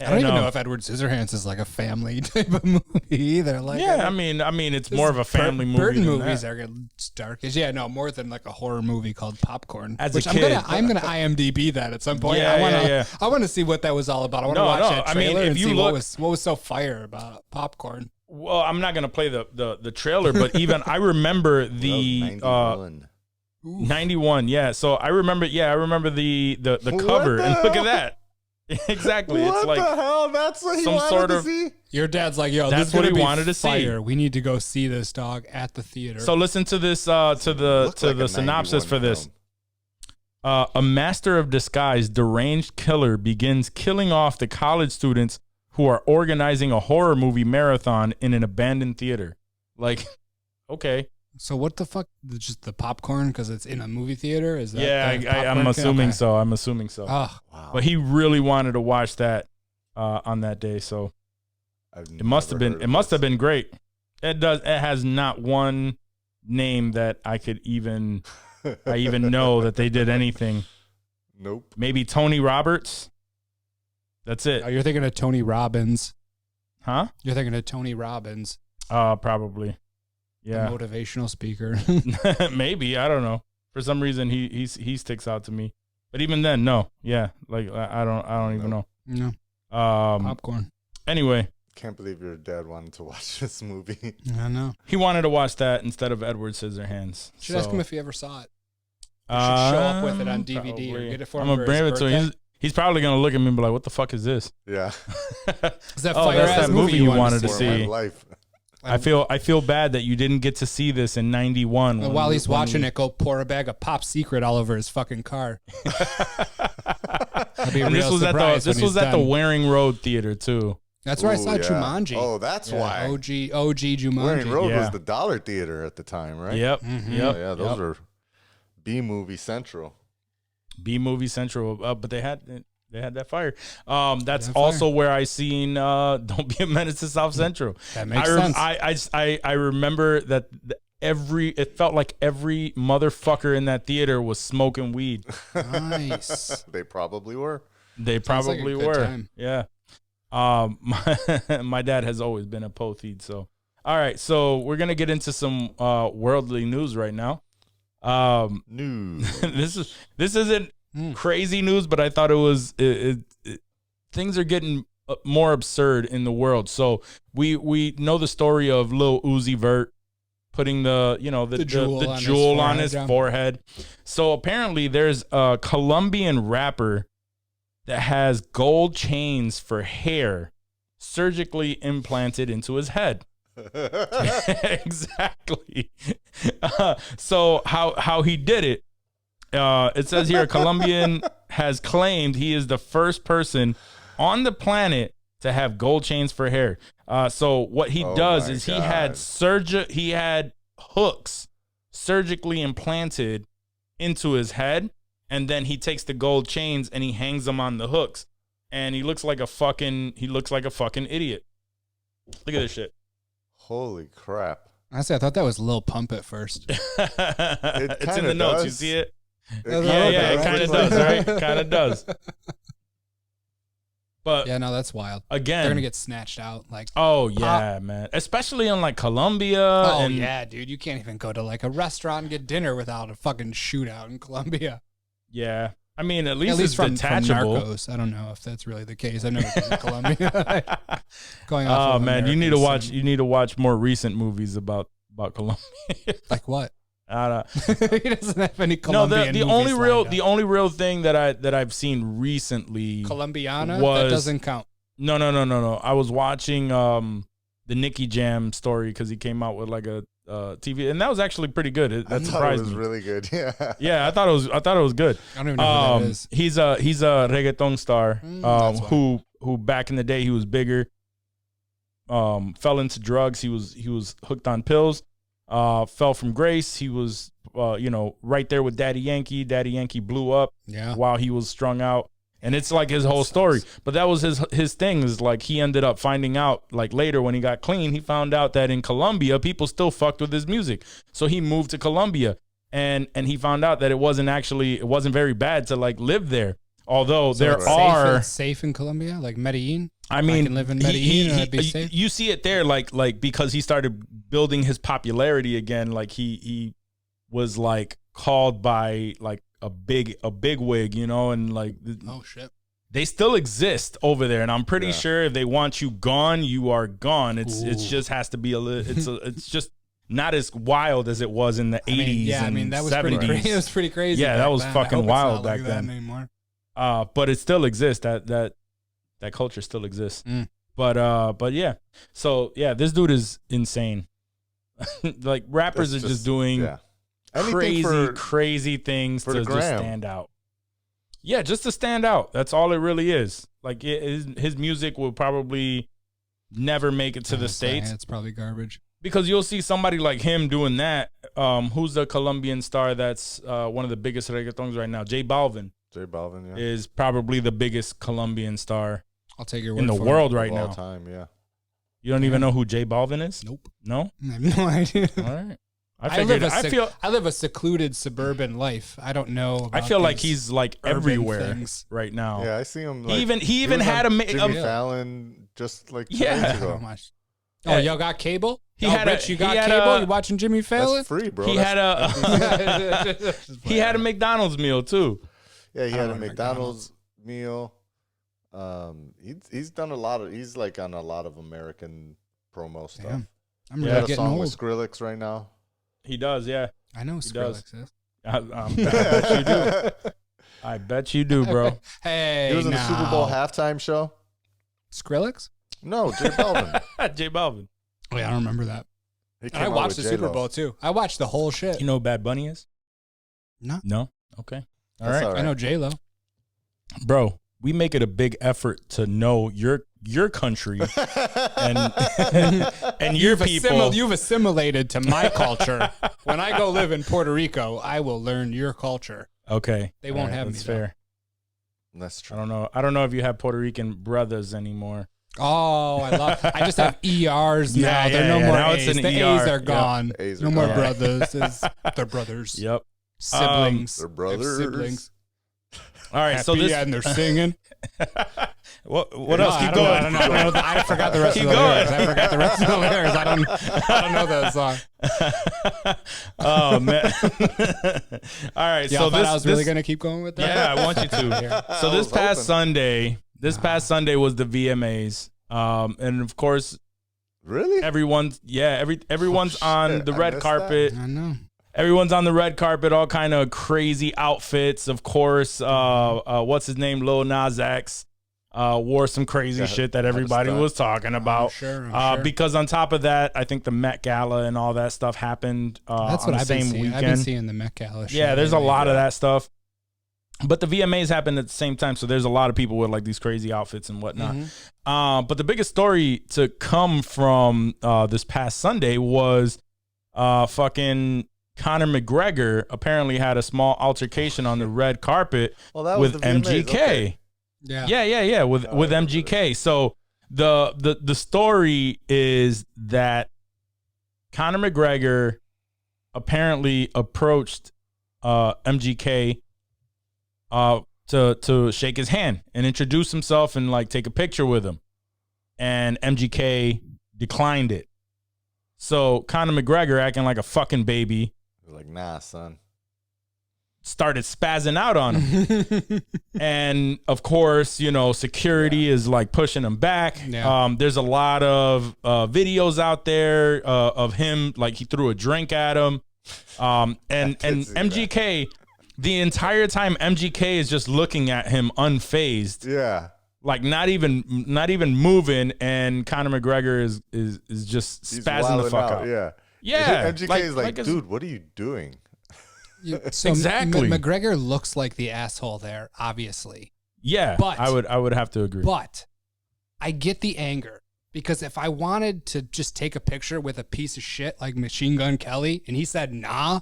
I don't even know if Edward Scissorhands is like a family type of movie either. Like, I mean, it's more of a family movie. Burton than movies that. are darkish. Yeah, no, more than like a horror movie called Popcorn. As which a kid, I'm gonna IMDb that at some point. Yeah, I want to see what that was all about. I want to watch that I mean, trailer if and you see look- what was so fire about Popcorn. Well, I'm not going to play the trailer, but even I remember the 91. Yeah. So I remember the cover and look at that. Exactly. What It's like the hell? That's what he some wanted sort to of- see? Your dad's like, yo, That's this is what gonna he be wanted to see. fire. We need to go see this, dog, at the theater. So listen to this to Looked like the a synopsis 91 for this. film. A master of disguise deranged killer begins killing off the college students who are organizing a horror movie marathon in an abandoned theater. Like, okay. So what the fuck? Just the popcorn because it's in a movie theater? Is that Yeah, the I'm popcorn? assuming Okay. so. I'm assuming so. Oh, Wow. But he really wanted to watch that on that day, so it must have been great. It has not one name that I even know that they did anything. Nope. Maybe Tony Roberts. That's it. Oh, you're thinking of Tony Robbins. Huh? You're thinking of Tony Robbins, Probably. Yeah. the motivational speaker. Maybe, I don't know. For some reason he sticks out to me. But even then, no. Yeah. Like I don't even know. No, Um popcorn. anyway, Can't believe your dad wanted to watch this movie. I know. he wanted to watch that instead of Edward Scissorhands. Should ask him if he ever saw it. You should show up with it on DVD or get it for him. I'm for gonna bring his it to him. birthday. He's probably gonna look at me and be like, "What the fuck is this?" Yeah. Is that Oh, fire that's ass that movie you wanted to For see. my life. I feel bad that you didn't get to see this in '91. And while he's watching it, go pour a bag of Pop Secret all over his fucking car. I'd be And real this was at surprised the when he's the done. Waring Road Theater too. That's where I saw Ooh, yeah. Jumanji. Oh, that's why. OG Jumanji. Waring Road Yeah. was the dollar theater at the time, right? Yep, Mm-hmm. yep, Yeah, those were B-movie central. B Movie Central. But they had that fire. That's That also where I seen Don't Be a Menace to South Central. That makes sense. I remember that it felt like every motherfucker in that theater was smoking weed. Nice. They probably were. They Sounds like a probably good were. time. Yeah. My dad has always been a Potheed. So, all right. So we're gonna get into some worldly news right now. News. this isn't crazy news, but I thought it was. Things are getting more absurd in the world. So we know the story of Lil Uzi Vert putting the jewel on his forehead. So apparently there's a Colombian rapper that has gold chains for hair surgically implanted into his head. Exactly. So how he did it, it says here, Colombian has claimed he is the first person on the planet to have gold chains for hair. So what he does is he had hooks surgically implanted into his head, and then he takes the gold chains and he hangs them on the hooks, and he looks like a fucking idiot. Look at this shit. Holy crap. Honestly, I thought that was Lil Pump at first. It's in the notes. You see it? It Yeah, it does. kind of does, right? Kind of does. But Yeah, no, that's wild. again, They're gonna get snatched out. Like, oh yeah, man. Especially in like Colombia. oh and yeah, dude, you can't even go to like a restaurant and get dinner without a fucking shootout in Colombia. yeah. I mean, at least, it's from detachable. Narcos. I don't know if that's really the case. I've never been to Colombia. Going off. Oh of man, you need to American watch. cinema. You need to watch more recent movies about Colombia. Like what? I don't- He doesn't have any no, Colombian. the movies only lined up. real thing that I've seen recently. Colombiana. was- That doesn't count. No. I was watching the Nicky Jam story because he came out with like a TV, and that was actually pretty good. I That thought it surprised was me. really good. Yeah. Yeah, I thought it was good. I don't even know who that is. He's a reggaeton star that's why. who back in the day he was bigger. Fell into drugs. He was hooked on pills. Fell from grace. He was right there with Daddy Yankee. Daddy Yankee blew up Yeah. while he was strung out. And it's like his whole story. But that was his thing, is like he ended up finding out, like later when he got clean, he found out that in Colombia people still fucked with his music. So he moved to Colombia, and he found out that it wasn't very bad to like live there. Although So there it's are safe in Colombia, like Medellin. I mean, can live in Medellin and I'd be safe. you see it there, like because he started building his popularity again. Like he was like called by like a big wig, and like Oh shit. they still exist over there. And I'm pretty Yeah. sure if they want you gone, you are gone. It Ooh. just has to be it's just not as wild as it was in the 80s I and mean that was 70s. pretty crazy. It was pretty crazy. Yeah, that back was then. fucking I hope it's wild not like back that then. anymore. But it still exists. That culture still exists. But yeah. So yeah, this dude is insane. Like rappers are just doing crazy things to just stand out. Yeah, just to stand out. That's all it really is. Like his music will probably never make it to the States. It's probably garbage. Because you'll see somebody like him doing that. Who's the Colombian star that's one of the biggest reggaetons right now? J Balvin. J Balvin, yeah. Is probably the biggest Colombian star I'll take your word in the for world it. right Of all now. time, yeah. You don't even know who J Balvin is? Nope. No? I have no idea. All right. I live a secluded suburban life. I don't know. About I feel like he's like everywhere things. right now. Yeah, I see him. Like, He even had a Jimmy Fallon just like 2 days ago. Oh, y'all got cable? He had Rich, you got he had cable? You watching Jimmy Fallon? That's free, bro. He had a McDonald's meal too. Yeah, he had a McDonald's meal. He's done a lot of. He's like on a lot of American promo stuff. Damn. I'm He really had a getting song old. with Skrillex right now. He does, yeah. I know Skrillex is. I bet you do. I bet you do, bro. Hey, He was in the Super Bowl halftime show. Skrillex? No, J Balvin. J Balvin. Oh, yeah, I don't remember that. He And I came out watched with the Super J-Lo. Bowl, too. I watched the whole shit. You know who Bad Bunny is? No. No? Okay. All That's right. I know J-Lo. Bro, we make it a big effort to know your country and your people. You've assimilated to my culture. When I go live in Puerto Rico, I will learn your culture. Okay. They won't have me, That's though. fair. That's true. I don't know if you have Puerto Rican brothers anymore. Oh, I just have ERs now. There are no more now A's. it's an the ER. A's are gone. The A's are no more gone. brothers. They're brothers. Yep. Siblings. They're brothers. Siblings. All right, Happy, so this and they're singing. what No, else? Keep I going. don't know. I forgot the rest Keep of the going. lyrics. I forgot the rest of the lyrics. I don't know that song. Oh man. All right, Yeah, so I thought this I was really gonna keep going with that. Yeah, I want you to. So this past Sunday was the VMAs. And of course, Really? everyone's on the I red missed carpet. I know. Everyone's on the red carpet, all kind of crazy outfits. Of course, what's his name? Lil Nas X wore some crazy shit that everybody was talking about. Sure. Because on top of that, I think the Met Gala and all that stuff happened That's on what the I've been same seeing. weekend. I've been seeing the Met Gala shit. Yeah, there's a lately. lot of that stuff. But the VMAs happened at the same time, so there's a lot of people with like these crazy outfits and whatnot. But the biggest story to come from this past Sunday was fucking Conor McGregor apparently had a small altercation on the red carpet Well, that was with the VMAs, MGK. okay. Yeah. With MGK. So the story is that Conor McGregor apparently approached MGK to shake his hand and introduce himself and like take a picture with him, and MGK declined it. So Conor McGregor, acting like a fucking baby, Like, nah, son. started spazzing out on him. And of course, security is like pushing him back. Yeah. There's a lot of videos out there of him, like he threw a drink at him. And see MGK, the entire time MGK is just looking at him unfazed, Yeah. like not even moving, and Conor McGregor is just He's spazzing the wilding fuck out. Yeah. Yeah, MGK is like, it's- dude, what are you doing? So Exactly. McGregor looks like the asshole there, obviously. Yeah, But- I would have to agree. But I get the anger because if I wanted to just take a picture with a piece of shit like Machine Gun Kelly and he said nah,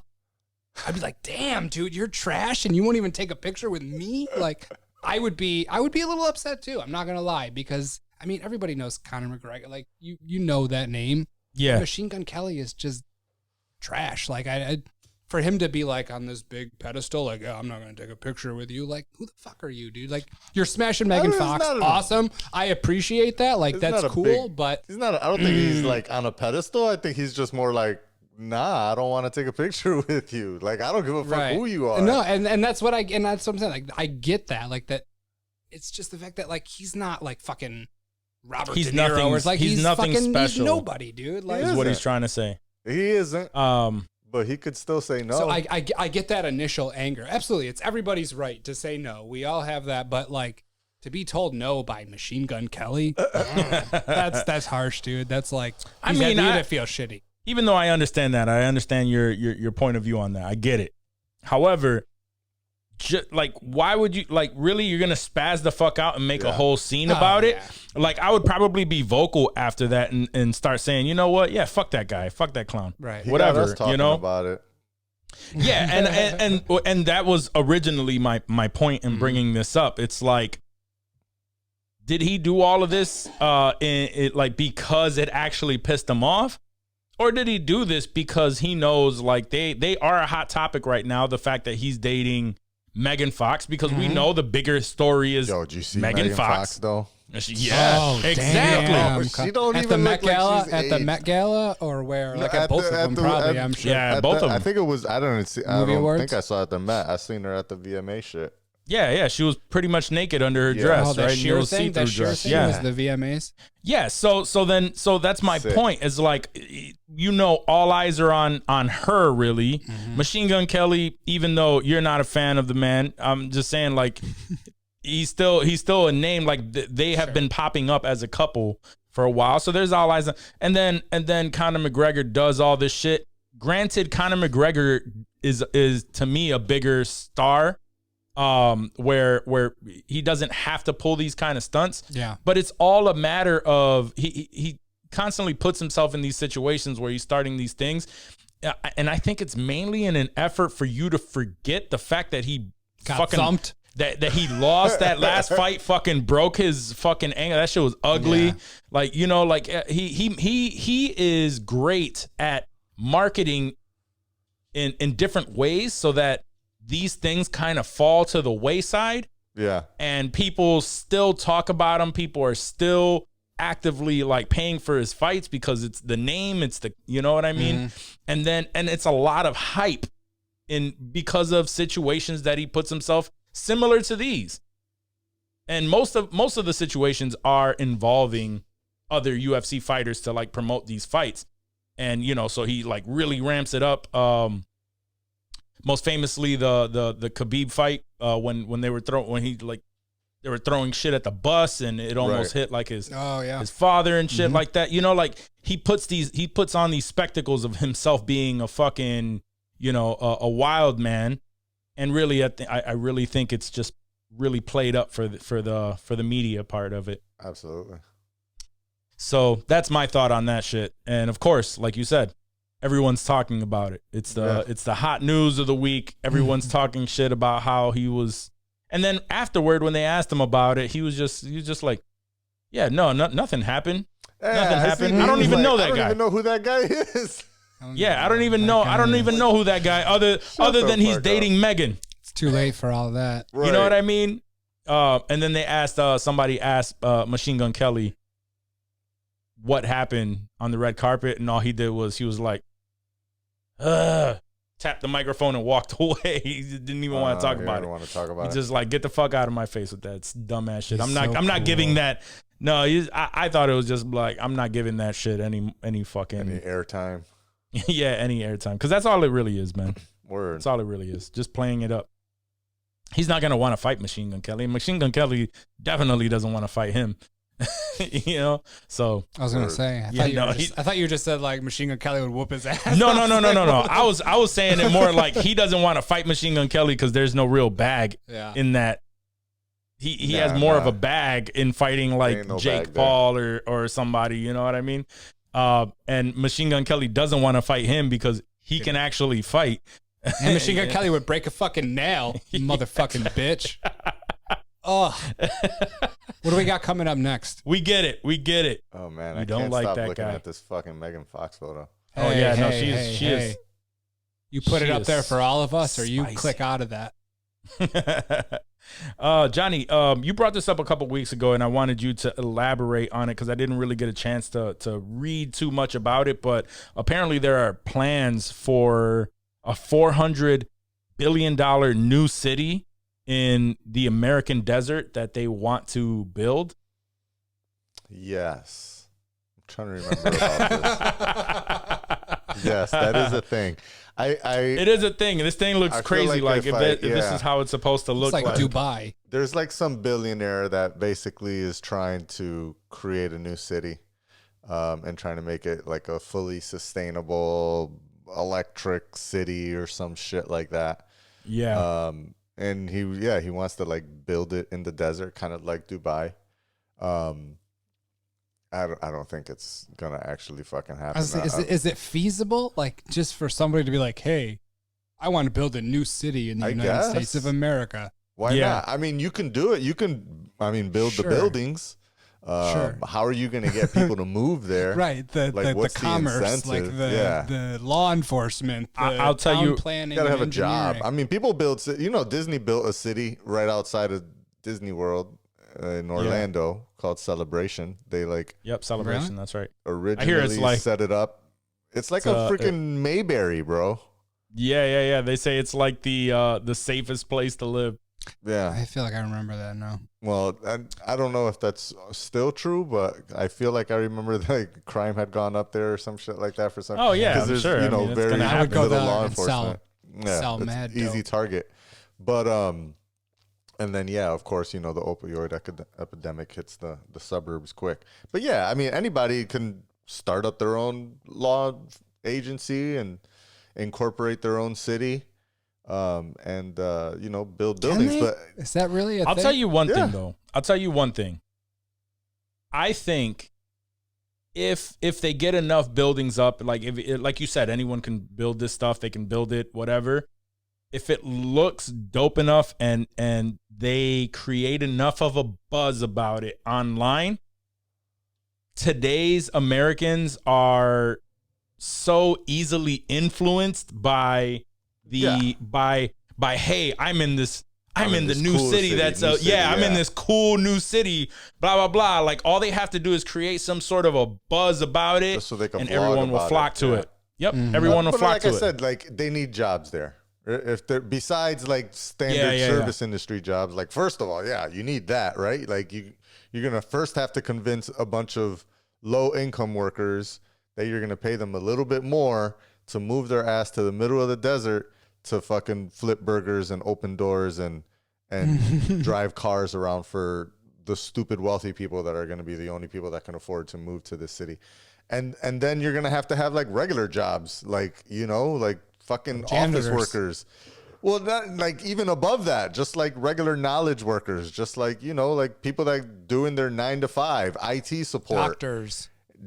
I'd be like, damn, dude, you're trash and you won't even take a picture with me. Like, I would be a little upset too. I'm not gonna lie, because I mean everybody knows Conor McGregor. Like you know that name. Yeah, Machine Gun Kelly is just trash. Like I for him to be like on this big pedestal, like, oh, I'm not gonna take a picture with you. Like, who the fuck are you, dude? Like, you're smashing Megan He's Fox. not a- Awesome. I appreciate that. Like, He's that's not a cool. big- But He's not. I don't think he's like on a pedestal. I think he's just more like, nah, I don't want to take a picture with you. Like, I don't give a fuck who you are. No, and that's what that's what I'm saying. Like, I get that. Like that. It's just the fact that like he's not like fucking Robert He's De Niro. nothing- Or it's like he's nothing fucking, special. He's nobody, dude. Like, is what he's isn't. trying to say. He isn't. But he could still say no. So I get that initial anger. Absolutely. It's everybody's right to say no. We all have that. But like to be told no by Machine Gun Kelly, that's harsh, dude. That's like, I feel shitty. Even though I understand that, I understand your point of view on that. I get it. However, like, why would you, like, really, you're gonna spaz the fuck out and make a whole scene about it? Like, I would probably be vocal after that and start saying, you know what? Yeah, fuck that guy, fuck that clown, right? Whatever, us talking about it. Yeah, and that was originally my point in bringing this up. It's like, did he do all of this like because it actually pissed him off? Or did he do this because he knows, like, they are a hot topic right now, the fact that he's dating Megan Fox, because we know the bigger story is Yo, did you see Megan Fox though? Yeah, exactly. Damn. She don't at even the look Met Gala, like she's at the aged. Met Gala, or where? Like at both of them, probably. I'm sure. Yeah, both of them. I think it was. I don't Movie awards? think I saw it at the Met. I seen her at the VMA shit. Yeah, she was pretty much naked under her dress, Oh, that right? sheer It was thing, that see-through sheer dress. thing Yeah, was the VMAs. yeah. So that's my Sick. point. Is like, you know, all eyes are on her. Really, Machine Gun Kelly. Even though you're not a fan of the man, I'm just saying, like, he's still a name. Like, they have been popping up as a couple for a while. So there's all eyes on. And then Conor McGregor does all this shit. Granted, Conor McGregor is to me a bigger star. Where he doesn't have to pull these kind of stunts. Yeah. But it's all a matter of he constantly puts himself in these situations where he's starting these things. And I think it's mainly in an effort for you to forget the fact that he Got fucking thumped. That he lost that last fight, fucking broke his fucking ankle. That shit was ugly. Yeah. Like, you know, like he is great at marketing in different ways so that these things kind of fall to the wayside. Yeah. And people still talk about him. People are still actively like paying for his fights because it's the name, it's the, you know what I mean? And it's a lot of hype because of situations that he puts himself similar to these. And most of the situations are involving other UFC fighters to like promote these fights. And, you know, so he like really ramps it up. Most famously, the Khabib fight when they were throwing shit at the bus and it almost hit like his father and shit like that. You know, like he puts on these spectacles of himself being a fucking, you know, a wild man, and really I really think it's just really played up for the media part of it. Absolutely. So that's my thought on that shit. And of course, like you said, everyone's talking about it. It's the hot news of the week. Everyone's talking shit about how he was. And then afterward, when they asked him about it, he was just like, yeah, nothing happened. Nothing happened. I don't even know that guy. I don't even know who that guy is. Yeah, I don't even know. I don't even know who that guy other than he's dating Megan. It's too late for all that. Right. You know what I mean? And then they asked somebody asked Machine Gun Kelly what happened on the red carpet, and all he did was he was like, tapped the microphone and walked away. He didn't even want to talk about it. Want to talk about He's it. just like, get the fuck out of my face with that dumbass shit. He's I'm so not cool. giving that. No, I thought it was just like, I'm not giving that shit any fucking Any airtime. yeah, any airtime, because that's all it really is, man. Word. That's all it really is. Just playing it up. He's not gonna want to fight Machine Gun Kelly. Machine Gun Kelly definitely doesn't want to fight him. You know, so I was gonna say. I thought you just said like Machine Gun Kelly would whoop his ass. no. I was saying it more like he doesn't want to fight Machine Gun Kelly because there's no real bag in that. He has more of a bag in fighting like no Jake Paul or somebody. You know what I mean? And Machine Gun Kelly doesn't want to fight him because he can actually fight. And Machine Gun Kelly would break a fucking nail, you motherfucking bitch. Oh, what do we got coming up next? We get it. Oh man, You I don't can't like stop that looking guy. at this fucking Megan Fox photo. Oh yeah, no, she is. You put she it up is there for all of us, or you spicy. click out of that. Jonni, you brought this up a couple weeks ago, and I wanted you to elaborate on it because I didn't really get a chance to read too much about it. But apparently, there are plans for a $400 billion new city in the American desert that they want to build. Yes. I'm trying to remember about this. Yes, that is a thing. It is a thing. This thing looks I feel crazy. like If this is how it's supposed to look It's like Dubai. There's like some billionaire that basically is trying to create a new city, and trying to make it like a fully sustainable electric city or some shit like that. Yeah. And he wants to like build it in the desert, kind of like Dubai. I don't think it's gonna actually fucking happen. Is it feasible? Like, just for somebody to be like, "Hey, I want to build a new city in the United States of America." Why not? I mean, you can do it. You can, build the buildings. Sure. How are you going to get people to move there? Right. The commerce, like the law enforcement. I'll tell you, planning. You got to have a job. engineering. I mean, people build. Disney built a city right outside of Disney World in Orlando called Celebration. They Celebration. Really? That's right. Originally I hear it's like set it up. It's like a freaking Mayberry, bro. Yeah. They say it's like the safest place to live. Yeah. I feel like I remember that now. Well, I don't know if that's still true, but I feel like I remember like crime had gone up there or some shit like that for some. Oh yeah, because I'm there's sure. very I would go little there law and enforcement. sell it's mad easy dope. target, but and then of course the opioid epidemic hits the suburbs quick. But yeah, I mean anybody can start up their own law agency and incorporate their own city. And build buildings. But is that really a I'll thing? tell you one thing though. I'll tell you one thing. I think if they get enough buildings up, like like you said, anyone can build this stuff. They can build it, whatever. If it looks dope enough and they create enough of a buzz about it online, today's Americans are so easily influenced by hey, I'm in the new cool city that's I'm in this cool new city, blah blah blah. Like all they have to do is create some sort of a buzz about it, just so they can and vlog everyone will about flock it. to it. Yep, everyone will but flock like to I it. said, like they need jobs there. If they're besides like standard service industry jobs, like first of all, you need that, right? Like you're gonna first have to convince a bunch of low income workers that you're gonna pay them a little bit more to move their ass to the middle of the desert to fucking flip burgers and open doors and drive cars around for the stupid wealthy people that are going to be the only people that can afford to move to this city. And then you're going to have like regular jobs, like fucking Janitors. office workers. Well, not like even above that, just like regular knowledge workers, just like like people that doing their 9 to 5 IT support.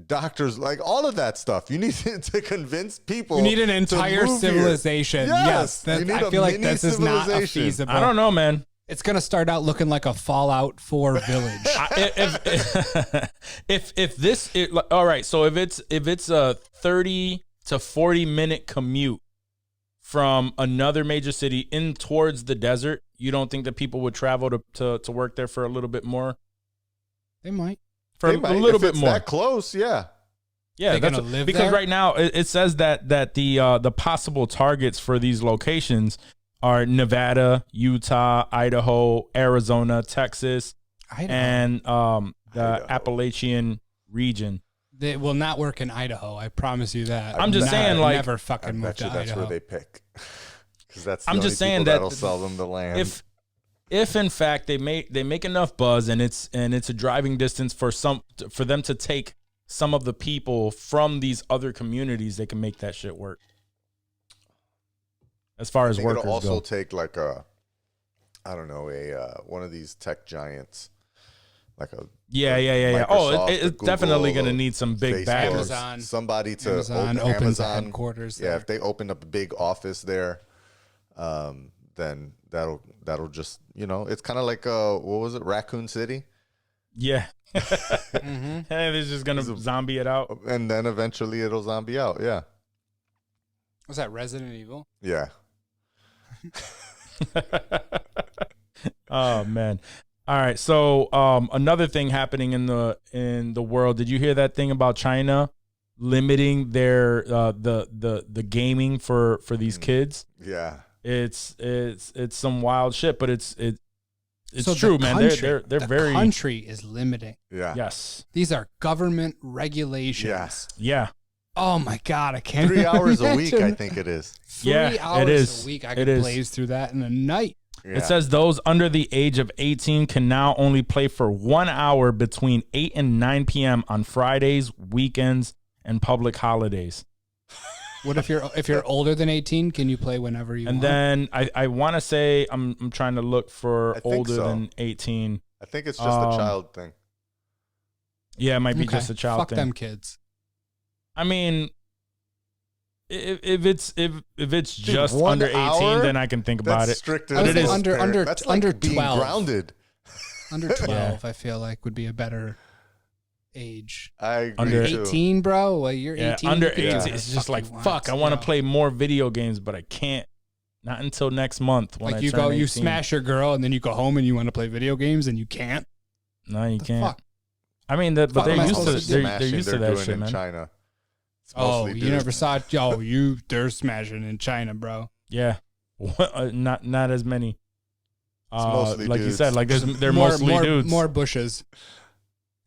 Doctors, like all of that stuff. You need to convince people. You need an entire civilization. Yes, you need I feel like this is not a feasible. I don't know, man. It's gonna start out looking like a Fallout 4 village. All right. So if it's a 30 to 40 minute commute from another major city in towards the desert, you don't think that people would travel to work there for a little bit more? They might. For a little bit more. That close, yeah. Yeah, They're gonna live because there? right now it says that the possible targets for these locations are Nevada, Utah, Idaho, Arizona, Texas, and the Appalachian region. They will not work in Idaho. I promise you that. I'm just saying, like, never fucking move to that's Idaho. where they pick, because that's the I'm only just saying people that that'll sell them the land. If in fact they make enough buzz and it's a driving distance for them to take some of the people from these other communities, they can make that shit work. As far as workers it'll also go. take like one of these tech giants, like a yeah. Oh, Microsoft, it's Google, definitely gonna need some big Facebook, backers. somebody to Amazon open opens a Amazon headquarters Yeah, there. if they open up a big office there, then that'll just it's kind of like what was it, Raccoon City? Yeah. Hey, they're just gonna zombie it out. And then eventually it'll zombie out. Yeah. Was that Resident Evil? Yeah. Oh man. All right. So another thing happening in the world. Did you hear that thing about China limiting their the gaming for these kids? Yeah. It's some wild shit, but it's So true, the man. country- They're the very country is limiting. Yeah. yes. These are government regulations. Yeah. Yeah. Oh my God, I can't. 3 hours a week, I imagine. think it is. 3 Yeah, hours it is. a week. I It could is. blaze through that in a night. Yeah. It says those under the age of 18 can now only play for 1 hour between 8 and 9 p.m. on Fridays, weekends, and public holidays. What if you're older than 18? Can you play whenever you And want? then I want to say I'm trying to look for I think older so. than 18. I think it's just a child thing. Yeah, it might be Okay, just a child fuck thing. them kids. I mean, if it's just 1 under 18, hour? then I can think about That's it. strict But it is as under- parent. under- That's like under being 12. grounded. Under 12, I feel like would be a better age. I agree Under too. 18, bro. Well, you're Yeah, 18. under you can do 18, whatever it's the just fuck like you fuck. I want to yo. play more video games, but I can't. Not until next month when Like I you turn go, 18. you smash your girl, and then you go home and you want to play video games, and you can't. No, you The can't. fuck? I mean, but Fuck they're am I used to supposed to they're, do? they're used to that doing shit, in man. China. It's Oh, mostly you dudes. never saw it. They're smashing in China, bro. Yeah, not as many. mostly like you dudes. said, like they're mostly dudes. More bushes.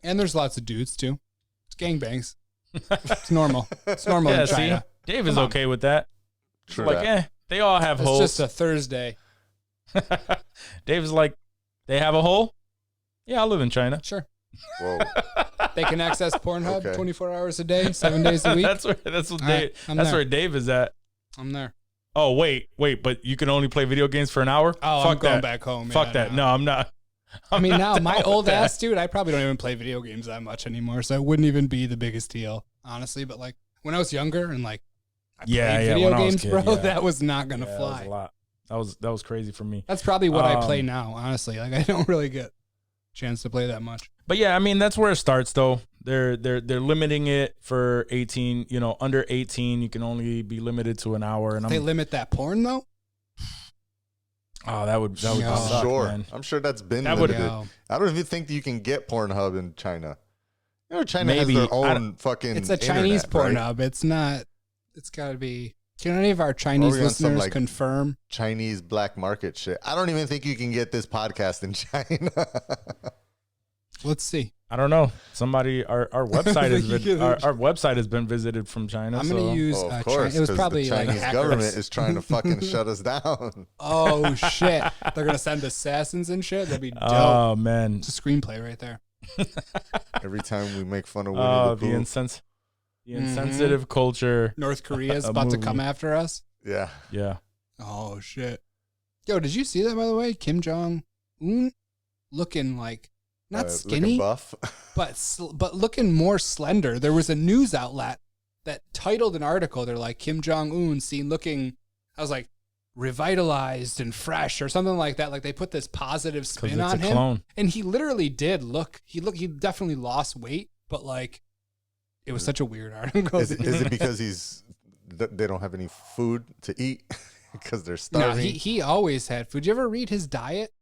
And there's lots of dudes, too. It's gangbangs. It's normal. It's normal Yeah, in see, China. Dave is Come on. okay with that. True like, that. they all have It's holes. just a Thursday. Dave is like, they have a hole. Yeah, I live in China. Sure. Whoa. They can access Pornhub Okay. 24 hours a day, 7 days a week. That's what All Dave. right, I'm That's there. where Dave is at. I'm there. Oh wait, but you can only play video games for an hour. Oh, Fuck I'm going that. back home. Fuck yeah, that. No, I'm not. I mean, now down my with old that. ass dude, I probably don't even play video games that much anymore, so it wouldn't even be the biggest deal, honestly. But like when I was younger and like I Yeah, played yeah, video when I was games, kid, bro, yeah. that was not gonna Yeah, that was fly. a lot. That was crazy for me. That's probably what I play Um, now, honestly. Like I don't really get a chance to play that much. But yeah, I mean that's where it starts though. They're limiting it for 18. You know, under 18, you can only be limited to an hour. And They limit that porn though. that would Yeah. I'm suck, sure. man. I'm sure that's been That would- limited. Yeah. I don't even think that you can get Pornhub in China. You know, China Maybe. has their I own fucking. It's a Chinese internet, porn right? hub. It's not. It's got to be. Can any of our Chinese we on some, listeners like- confirm? Chinese black market shit. I don't even think you can get this podcast in China. Let's see. I don't know. Somebody our website has You been can- our website has been visited from China. I'm gonna so. use. Oh, of course, it was 'cause probably the Chinese like government hackers. is trying to fucking shut us down. Oh shit! They're gonna send assassins and shit. That'd be dope. Oh man. It's a screenplay right there. Every time we make fun of Winnie Oh, the Pooh. the insensitive culture. North Korea's A about to movie. come after us. Yeah. Yeah. Oh shit! Yo, did you see that by the way? Kim Jong Un looking like not Looking skinny, buff. but looking more slender. There was a news outlet that titled an article. They're like Kim Jong Un seen looking. I was like revitalized and fresh or something like that. Like they put this positive Because spin it's on a him, clone. and he literally did look. He definitely lost weight, but like it was such a weird article. Is it because they don't have any food to eat because they're No, starving? he always had food. Did you ever read his diet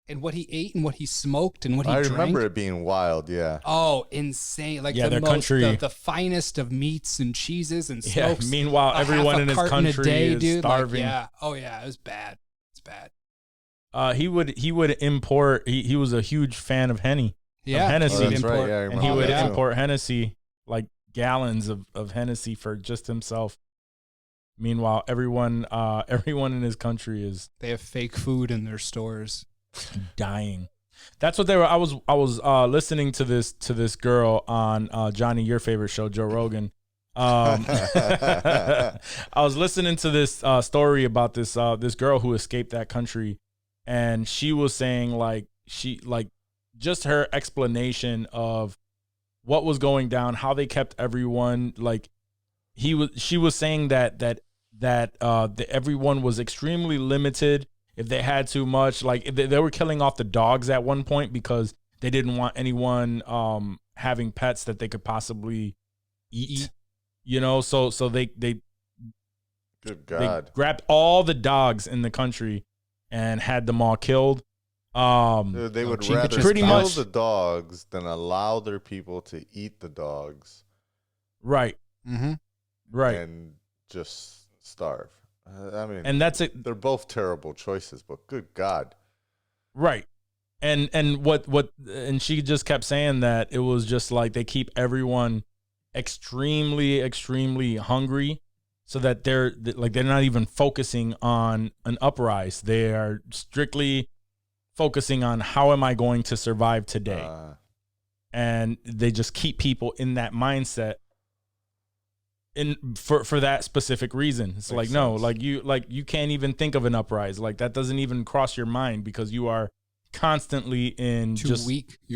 and what he ate and what he smoked and what he I drank? remember it being wild. Yeah. Oh, insane! Like Yeah, the their most, country- the finest of meats and cheeses and Yeah. smokes. Meanwhile, a everyone half a in his carton a country day, is dude. Like, starving. yeah. Oh yeah, it was bad. It's bad. He would import. He was a huge fan of Henny. Yeah. Hennessy. Oh, he'd that's right. import- Yeah, I And remember he would that too. import Hennessy, like gallons of Hennessy for just himself. Meanwhile, everyone in his country is They have fake food in their stores. dying. That's what they were. I was listening to this girl on Jonni, your favorite show, Joe Rogan. I was listening to this story about this girl who escaped that country, and she was saying just her explanation of what was going down, how they kept everyone like she was saying that everyone was extremely limited. If they had too much, like they were killing off the dogs at one point because they didn't want anyone having pets that they could possibly eat. You know, so they Good they God. grabbed all the dogs in the country and had them all killed. Dude, they would cheap rather bitches pretty kill much- the dogs than allow their people to eat the dogs Right, Mm-hmm. right, and just starve. I mean, and that's it. they're both terrible choices, but good God. Right. And what and she just kept saying that it was just like they keep everyone extremely, extremely hungry, so that they're not even focusing on an uprise. They are strictly focusing on how am I going to survive today, and they just keep people in that mindset. For that specific reason. It's like, no, you can't even think of an uprise. Like, that doesn't even cross your mind, because you are constantly in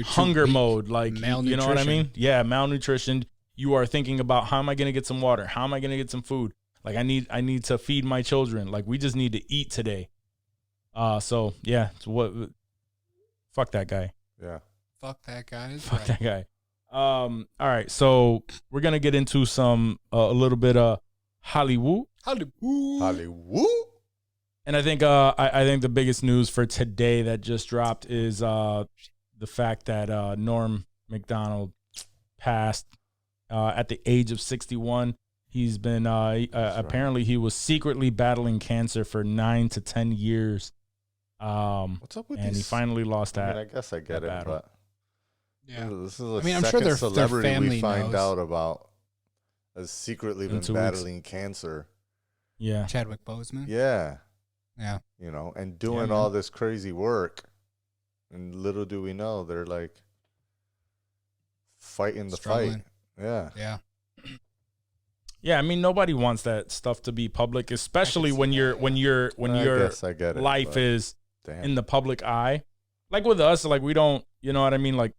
hunger mode. Like, you know what I mean? Yeah, malnutrition. You are thinking about, how am I going to get some water? How am I going to get some food? Like, I need to feed my children. Like, we just need to eat today. So yeah, fuck that guy. Yeah. Fuck that guy. Fuck that guy. All right, so we're gonna get into some a little bit of Hollywood. Hollywood. And I think I think the biggest news for today that just dropped is the fact that Norm McDonald passed at the age of 61. He's been apparently he was secretly battling cancer for 9 to 10 years. What's up with these? And he finally lost that. I mean, I guess I get it, battle. but Yeah. this is a I'm sure their celebrity family we find knows. out about has secretly In been 2 weeks. battling cancer. Yeah. Chadwick Boseman. Yeah. Yeah. You know, and doing man. all this crazy work. And little do we know, they're like fighting the Struggling. fight. Yeah. Yeah. Yeah, I mean, nobody wants that stuff to be public, especially when your guess I get it, life but is damn. in the public eye. Like with us, like we don't, you know what I mean? Like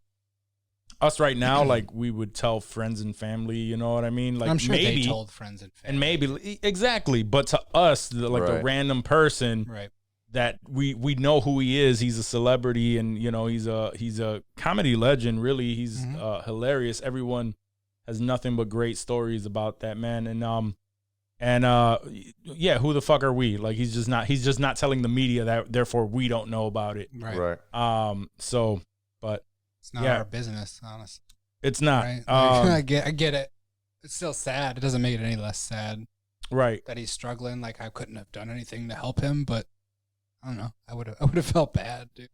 us right now, like we would tell friends and family, you know what I mean? Like I'm sure maybe, they told friends and family. and maybe exactly, but to us, the Right. random person Right. that we know who he is. He's a celebrity, and you know he's a comedy legend. Really, he's hilarious. Everyone has nothing but great stories about that man. And yeah, who the fuck are we? Like he's just not telling the media that, therefore we don't know about it. Right. Right. So, but It's not yeah. our business, honestly. it's not Right. I get it. It's still sad. It doesn't make it any less sad right. that he's struggling. Like I couldn't have done anything to help him, but I don't know. I would have felt bad, dude.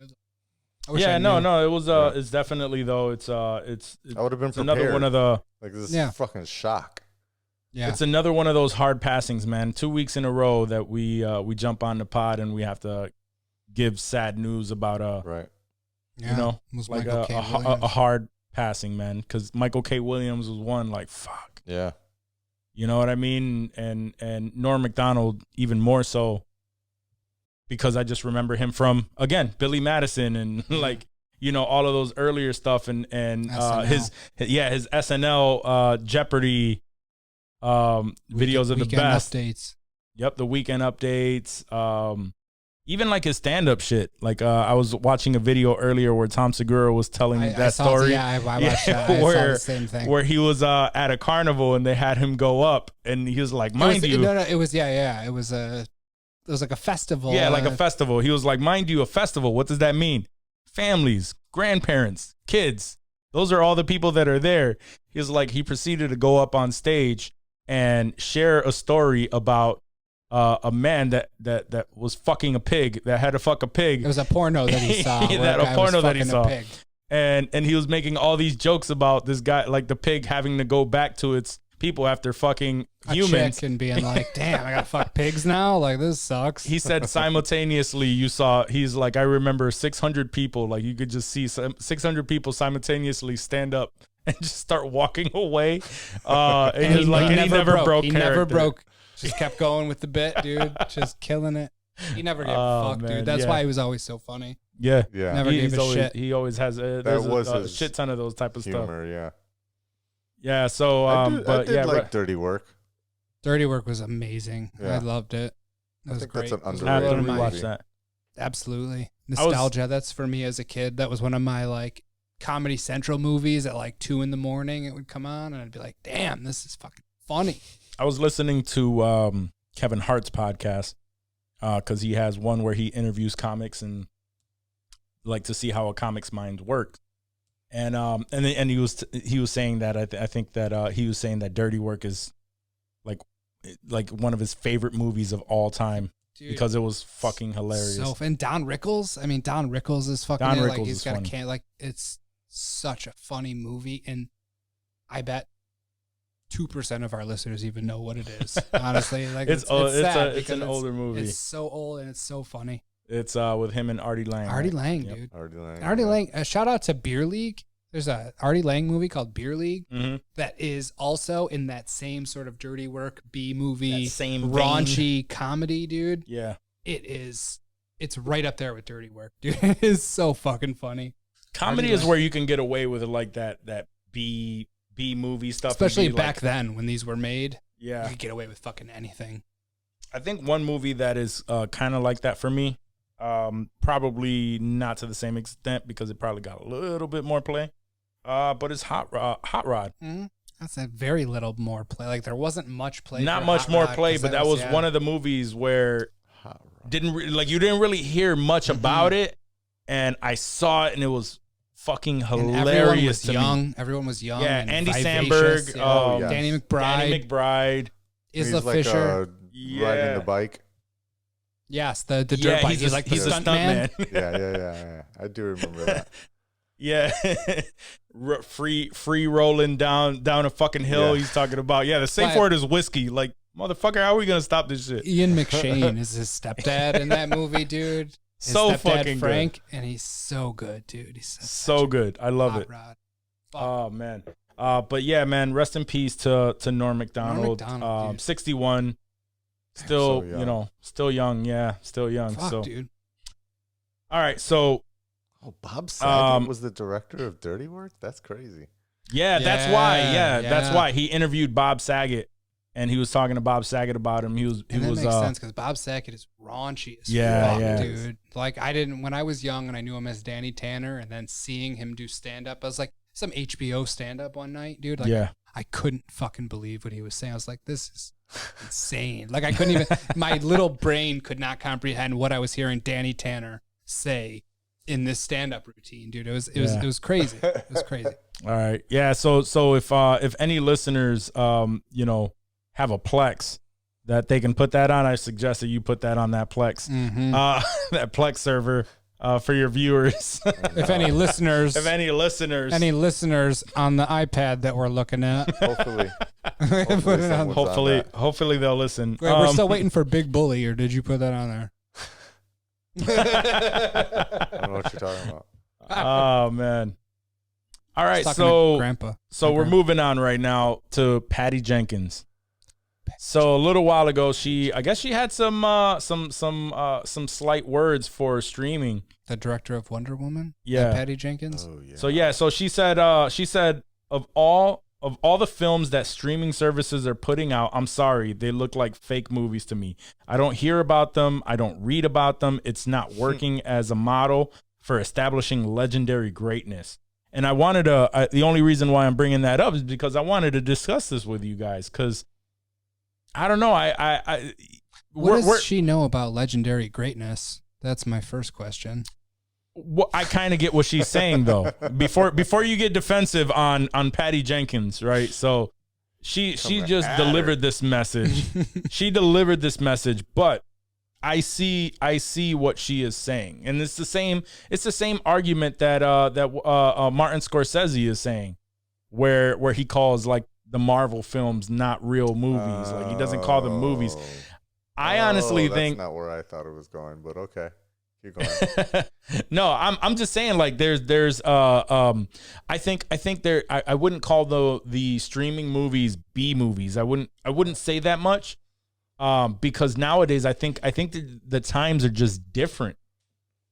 I wish I Yeah, knew. no, it was it's definitely though. It's I would have been it's prepared. another one of the Like this Yeah. is fucking shock. Yeah. It's another one of those hard passings, man. 2 weeks in a row that we jump on the pod and we have to give sad news about Right. Yeah. you know, It was like Michael K. a Williams. hard passing, man. Because Michael K. Williams was one, like fuck, Yeah. you know what I mean? And Norm McDonald even more so, because I just remember him from, again, Billy Madison and like, you know, all of those earlier stuff and SNL. his SNL Jeopardy videos of the Weekend best. updates. Yep, the weekend updates. Even like his stand-up shit. Like I was watching a video earlier where Tom Segura was telling I that saw- story. Yeah, I watched that. I saw the same thing. Where he was at a carnival and they had him go up and he was like, mind you. No, it was It was like a festival. Yeah, like a festival. He was like, mind you, a festival. What does that mean? Families, grandparents, kids. Those are all the people that are there. He was like, he proceeded to go up on stage and share a story about a man that was fucking a pig, that had to fuck a pig. It was a porno that he saw. where That a a guy porno was that he fucking a saw. pig. And he was making all these jokes about this guy, like the pig having to go back to its people after fucking A humans. chick and being like, damn, I gotta fuck pigs now? Like, this sucks. He said simultaneously, he's like, I remember 600 people, like you could just see 600 people simsimultaneously stand up and just start walking away. And he never broke He character. never broke. Just kept going with the bit, dude. Just killing it. He never gave a fuck, man, dude. That's yeah. why he was always so funny. Yeah. Yeah. Never gave a shit. He always has there's a his shit ton of those type of stuff. Humor, yeah. Yeah. So, I but did yeah, like Dirty Work. Dirty Work was amazing. Yeah. I loved it. It was think great. that's an It was I have to one of my- movie. rewatch that. Absolutely. was- Nostalgia. That's for me as a kid. That was one of my like Comedy Central movies at like 2 a.m. It would come on and I'd be like, damn, this is fucking funny. I was listening to Kevin Hart's podcast because he has one where he interviews comics and like to see how a comic's mind works. And he was saying that I think that he was saying that Dirty Work is like one of his favorite movies of all time. Dude, Because it was fucking hilarious. and Don Rickles. I mean, Don Rickles is fucking Don it. Rickles Like, he's is got funny. a can. Like, it's such a funny movie. And I bet 2% of our listeners even know what it is. Honestly, like It's sad it's an because older movie. It's so old and it's so funny. It's with him and Artie Lang. Artie right? Lang, Yep. dude. Artie Lang. Shout out to Beer League. There's a Artie Lang movie called Beer League that is also in that same sort of dirty work B movie, That same raunchy comedy, dude. Yeah. It's right up there with dirty work, dude. It is so fucking funny. Comedy Artie is Lang. where you can get away with like that B movie stuff. and Especially be back like, then when these were made. You Yeah. could get away with fucking anything. I think one movie that is kind of like that for me, probably not to the same extent because it probably got a little bit more play, but it's Hot Rod. That's a very little more play. Like there wasn't much play. Not for much Hot more Rod, play, 'cause but that was one of the movies where Hot Rod. you didn't really hear much about it, and I saw it and it was fucking and hilarious. everyone was to young. me. Everyone was young. Yeah, and Andy vivacious, Samberg, yeah. yes. Danny McBride, Danny McBride. Isla He's like, Fisher. riding the bike. Yes, the dirt Yeah, bike. He's like the stunt man. Yeah. I do remember that. Yeah, free rolling down a fucking hill. Yeah. He's talking about the safe Why- word is whiskey. Like motherfucker, how are we gonna stop this shit? Ian McShane is his stepdad in that movie, dude. His So stepdad, fucking Frank, and he's so good, dude. He's So good, I love Hot it. Rod. Fuck. Oh man, but yeah, man. Rest in peace to Norm McDonald. McDonald, dude. 61. Still, So young. still young. Yeah, still young. Fuck, so, dude. all right. So, Oh, Bob Saget was the director of Dirty Work? That's crazy. yeah, that's why. Yeah, That's yeah. why he interviewed Bob Saget, and he was talking to Bob Saget about him. He was And that makes sense because Bob Saget is raunchy as Yeah, fuck, yeah. dude. Like when I was young and I knew him as Danny Tanner, and then seeing him do stand up, I was like some HBO stand up one night, dude. Like Yeah. I couldn't fucking believe what he was saying. I was like, this is insane. Like I couldn't even my little brain could not comprehend what I was hearing Danny Tanner say in this stand up routine, dude. It was crazy. It was crazy. All right. Yeah. So if any listeners have a Plex that they can put that on, I suggest that you put that on that Plex, Mhm. that Plex server for your viewers. If any listeners Any listeners on the iPad that we're looking at, Hopefully. put it on. someone's on hopefully they'll listen. Wait, we're still waiting for Big Bully, or did you put that on there? I don't know what you're talking about. Oh man. All right. Talking to So Grandpa. we're moving on right now to Patty Jenkins. So a little while ago, I guess she had some slight words for streaming. The director of Wonder Woman. Yeah. Patty Jenkins. Oh, yeah. So she said of all the films that streaming services are putting out, I'm sorry, they look like fake movies to me. I don't hear about them. I don't read about them. It's not working as a model for establishing legendary greatness. And I wanted the only reason why I'm bringing that up is because I wanted to discuss this with you guys because I don't know. What does she know about legendary greatness? That's my first question. I kind of get what she's saying though. Before you get defensive on Patty Jenkins, right? So she just delivered this message. She delivered this message, but I see what she is saying, and it's the same argument that Martin Scorsese is saying, where he calls like the Marvel films not real movies. Like he doesn't call them movies. I honestly think that's not where I thought it was going, but okay. Keep going. No, I'm just saying like there's I think there I wouldn't call the streaming movies B movies. I wouldn't say that much. Because nowadays I think the times are just different.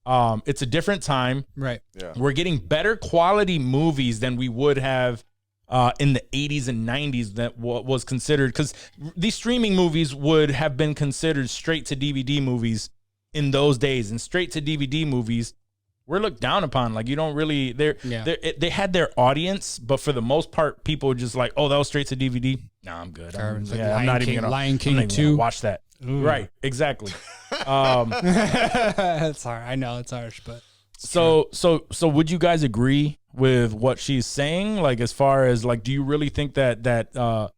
It's a different time. Right. Yeah. We're getting better quality movies than we would have in the 80s and 90s that was considered, because these streaming movies would have been considered straight to DVD movies in those days, and straight to DVD movies were looked down upon. Like you don't really they had their audience, but for the most part, people were just like, oh, that was straight to DVD. No, I'm good. I'm not even gonna Lion King 2. watch that. Ooh. Right, exactly. It's hard. I know it's harsh, but So would you guys agree with what she's saying? Like, as far as like, do you really think that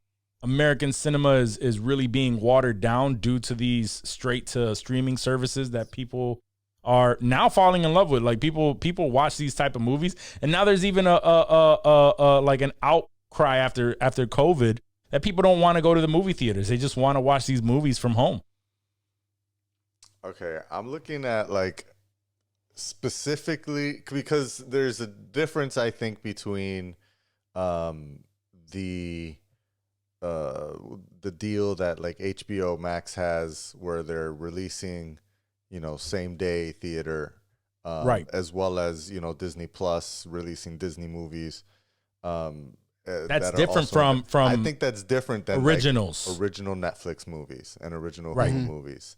American cinema is really being watered down due to these straight to streaming services that people are now falling in love with? Like people watch these type of movies, and now there's even a like an outcry after COVID that people don't want to go to the movie theaters. They just want to watch these movies from home. Okay, I'm looking at like specifically because there's a difference, I think, between the deal that like HBO Max has where they're releasing, same day theater, right, as well as Disney Plus releasing Disney movies. That's different from I think that's different than originals, like original Netflix movies and original right. Hulu movies.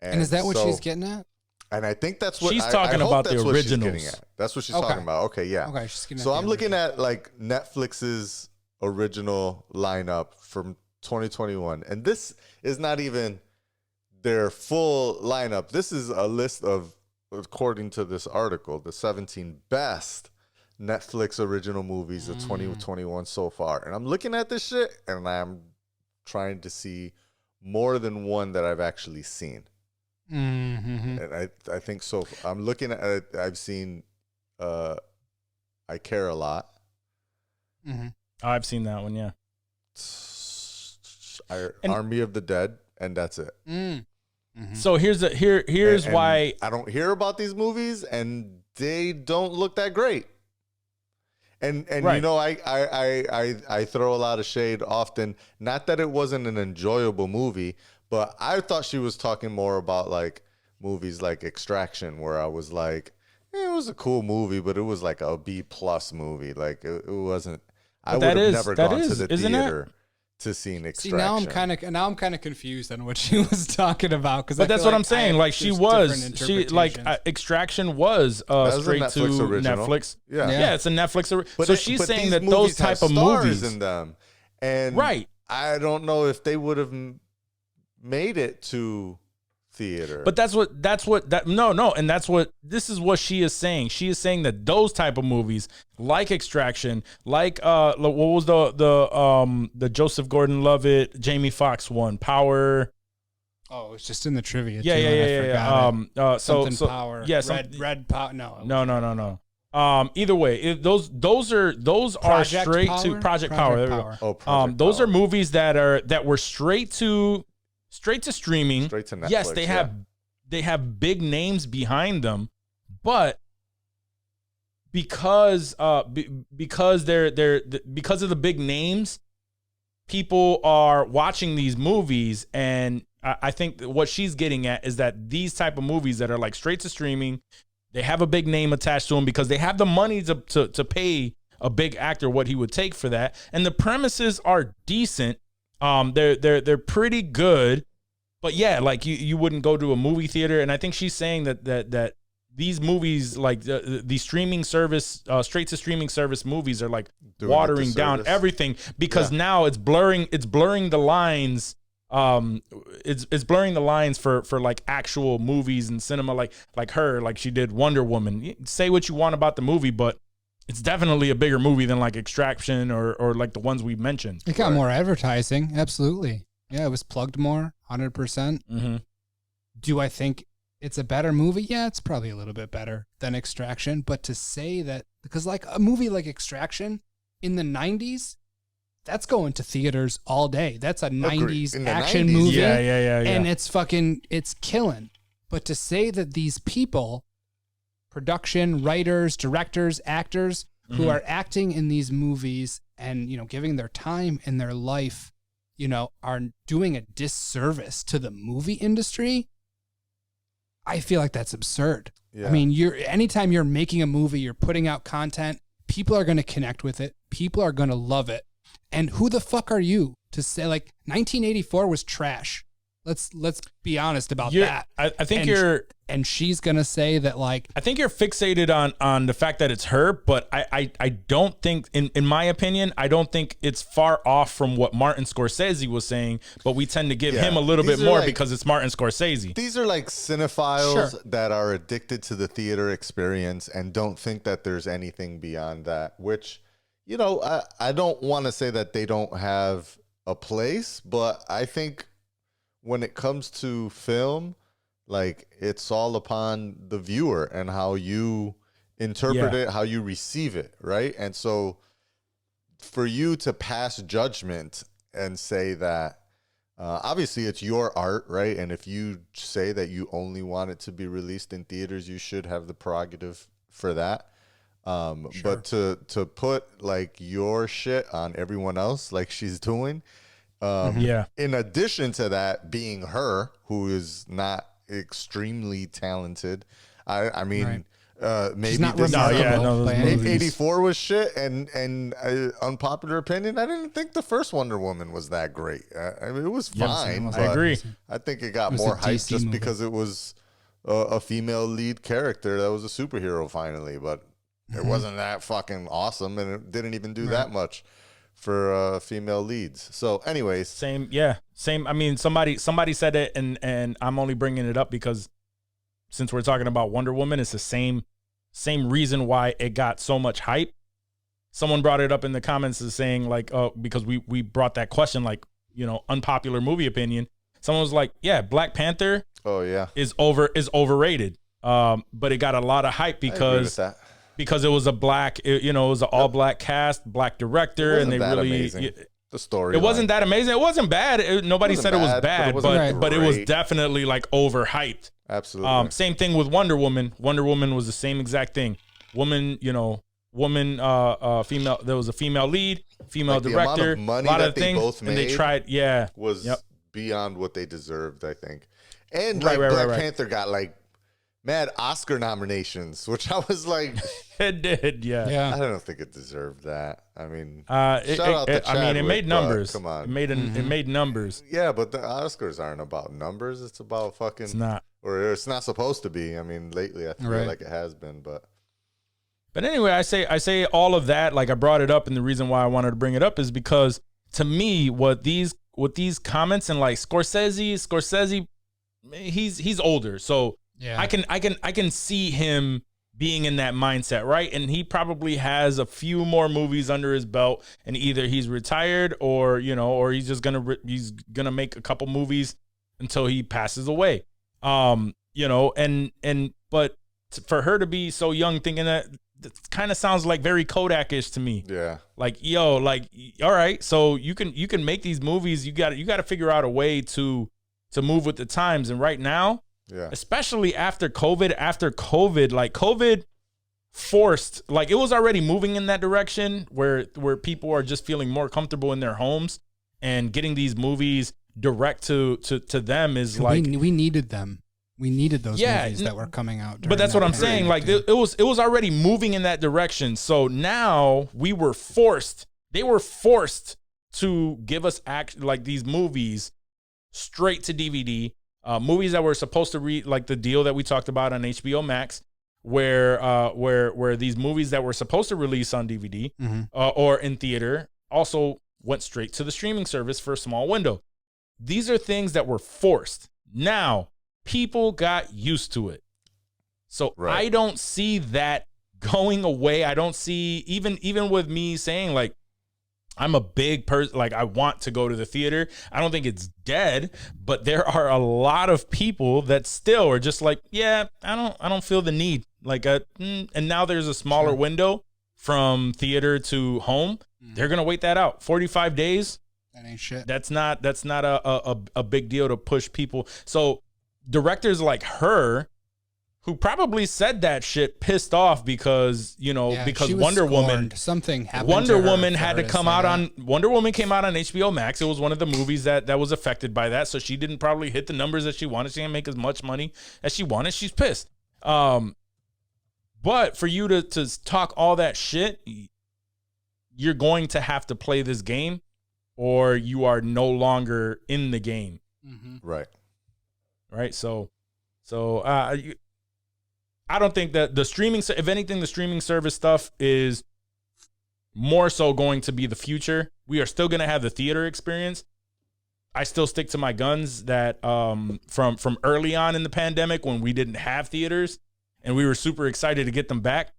And is that what she's getting at? And I think that's what she's talking about. The originals. That's what she's talking about. Okay, yeah. Okay, she's getting so at I'm looking at like Netflix's original lineup from 2021, and this is not even their full lineup. This is a list of, according to this article, the 17 best Netflix original movies of 2021 so far. And I'm looking at this shit, and I'm trying to see more than one that I've actually seen. Mm-hmm. And I think so. I'm looking at it. I've seen I Care a Lot. Mm-hmm. Oh, I've seen that one, yeah. Army of the Dead, and that's it. Mm-hmm. So here's why I don't hear about these movies, and they don't look that great. And right. I throw a lot of shade often. Not that it wasn't an enjoyable movie, but I thought she was talking more about like movies like Extraction, where I was like, it was a cool movie, but it was like a B+ movie. Like it wasn't. I would have never gone to the theater to see an Extraction. See, now I'm kind of confused on what she was talking about, because but that's what I'm saying. Like she Extraction was straight to Netflix. Yeah, it's a Netflix. So she's saying that those type of movies in them, and right. I don't know if they would have made it to theater. But this is what she is saying. She is saying that those type of movies, like Extraction, like what was the Joseph Gordon-Levitt, Jamie Foxx one, Power. Oh, it's just in the trivia. Yeah. Something Power. Yeah, Red Power. No. Either way, those are straight Power? to Project Power. There we go. Oh, Project those Power. are movies that were straight to streaming. Straight to Netflix. Yes, they have big names behind them, but because of the big names, people are watching these movies, and I think what she's getting at is that these type of movies that are like straight to streaming, they have a big name attached to them because they have the money to pay a big actor what he would take for that, and the premises are decent. They're pretty good, but yeah, like you wouldn't go to a movie theater. And I think she's saying that these movies, like the streaming service, straight to streaming service movies, are like watering down everything because now it's blurring the lines. It's blurring the lines for like actual movies and cinema, like her, like she did Wonder Woman. Say what you want about the movie, but it's definitely a bigger movie than like Extraction or like the ones we mentioned. It got more advertising. Absolutely. Yeah, it was plugged more, 100%. Mm-hmm. Do I think it's a better movie? Yeah, it's probably a little bit better than Extraction. But to say that, because like a movie like Extraction in the 90s, that's going to theaters all day. That's a 90s action movie. Yeah. And it's killing. But to say that these people, production, writers, directors, actors who are acting in these movies and, giving their time and their life, are doing a disservice to the movie industry, I feel like that's absurd. Yeah. I mean, anytime you're making a movie, you're putting out content, people are going to connect with it. People are going to love it. And who the fuck are you to say like 1984 was trash? Let's be honest about that. I think and she's gonna say that like I think you're fixated on the fact that it's her, but I don't think in my opinion, I don't think it's far off from what Martin Scorsese was saying, but we tend to give him a little bit more because it's Martin Scorsese. These are like cinephiles that are addicted to the theater experience and don't think that there's anything beyond that, which, I don't want to say that they don't have a place, but I think when it comes to film, like it's all upon the viewer and how you interpret it, how you receive it, right? And so for you to pass judgment and say that obviously it's your art, right? And if you say that you only want it to be released in theaters, you should have the prerogative for that. But to put like your shit on everyone else, like she's doing, in addition to that being her, who is not extremely talented, I mean, maybe not this remarkable by any means. 84 was shit, and unpopular opinion, I didn't think the first Wonder Woman was that great. I mean, it was fine. I agree. I think it got was more a hype DC just movie. because it was a female lead character that was a superhero finally, but it wasn't that fucking awesome, and it didn't even do that much for female leads. So anyways, Same. I mean, somebody said it, and I'm only bringing it up because since we're talking about Wonder Woman, it's the same reason why it got so much hype. Someone brought it up in the comments as saying like, oh, because we brought that question, like, you know, unpopular movie opinion. Someone was like, yeah, Black Panther is overrated. But it got a lot of hype I agree with because it was a black, it was an all black cast, black director, and they really amazing. The story. It wasn't that amazing. It wasn't bad. Nobody said it was bad, but it was definitely like overhyped. Absolutely. Same thing with Wonder Woman. Wonder Woman was the same exact thing. Female. There was a female lead, female Like the director, amount of money a lot that of they things, both and they made tried. Was beyond what they deserved, I think. And Right, like right, Black right. Panther got like mad Oscar nominations, which I was like, It did, I Yeah. don't think it deserved that. I mean, It Chadwick, made but numbers. Come on. It made numbers. Yeah, but the Oscars aren't about numbers. It's about fucking. It's not. Or it's not supposed to be. I mean, lately I feel Right. like it has been, but But anyway, I say all of that. Like I brought it up, and the reason why I wanted to bring it up is because to me, what these comments and like Scorsese, he's older, so Yeah. I can see him being in that mindset, right? And he probably has a few more movies under his belt, and either he's retired or he's just gonna make a couple movies until he passes away. But for her to be so young, thinking that kind of sounds like very Kodak-ish to me. yeah. Like, all right, so you can make these movies. You got to figure out a way to move with the times. And right now, Yeah. especially after COVID, like COVID forced, like it was already moving in that direction where people are just feeling more comfortable in their homes, and getting these movies direct to them is like, we needed them. We need those Yeah, movies that were coming out. but that's what I'm saying. Like it it was already moving in that direction. So now they were forced to give us like these movies straight to DVD, movies that were supposed to read like the deal that we talked about on HBO Max, where these movies that were supposed to release on DVD or in theater also went straight to the streaming service for a small window. These are things that were forced. Now, people got used to it. So Right. I don't see that going away. I don't see, even with me saying like, I'm a big person, like I want to go to the theater. I don't think it's dead, but there are a lot of people that still are just like, yeah, I don't feel the need. Like, and now there's a smaller window from theater to home. They're gonna wait that out. 45 days. That ain't shit. That's not a big deal to push people. So directors like her, who probably said that shit pissed off because because she was Wonder Woman. scorned. Something happened. Wonder to her Woman for had her to come say out that. on Wonder Woman came out on HBO Max. It was one of the movies that was affected by that. So she didn't probably hit the numbers that she wanted. She didn't make as much money as she wanted. She's pissed. But for you to talk all that shit, you're going to have to play this game, or you are no longer in the game. Right. Right. So I don't think that the streaming, if anything, the streaming service stuff is more so going to be the future. We are still going to have the theater experience. I still stick to my guns that from early on in the pandemic when we didn't have theaters and we were super excited to get them back.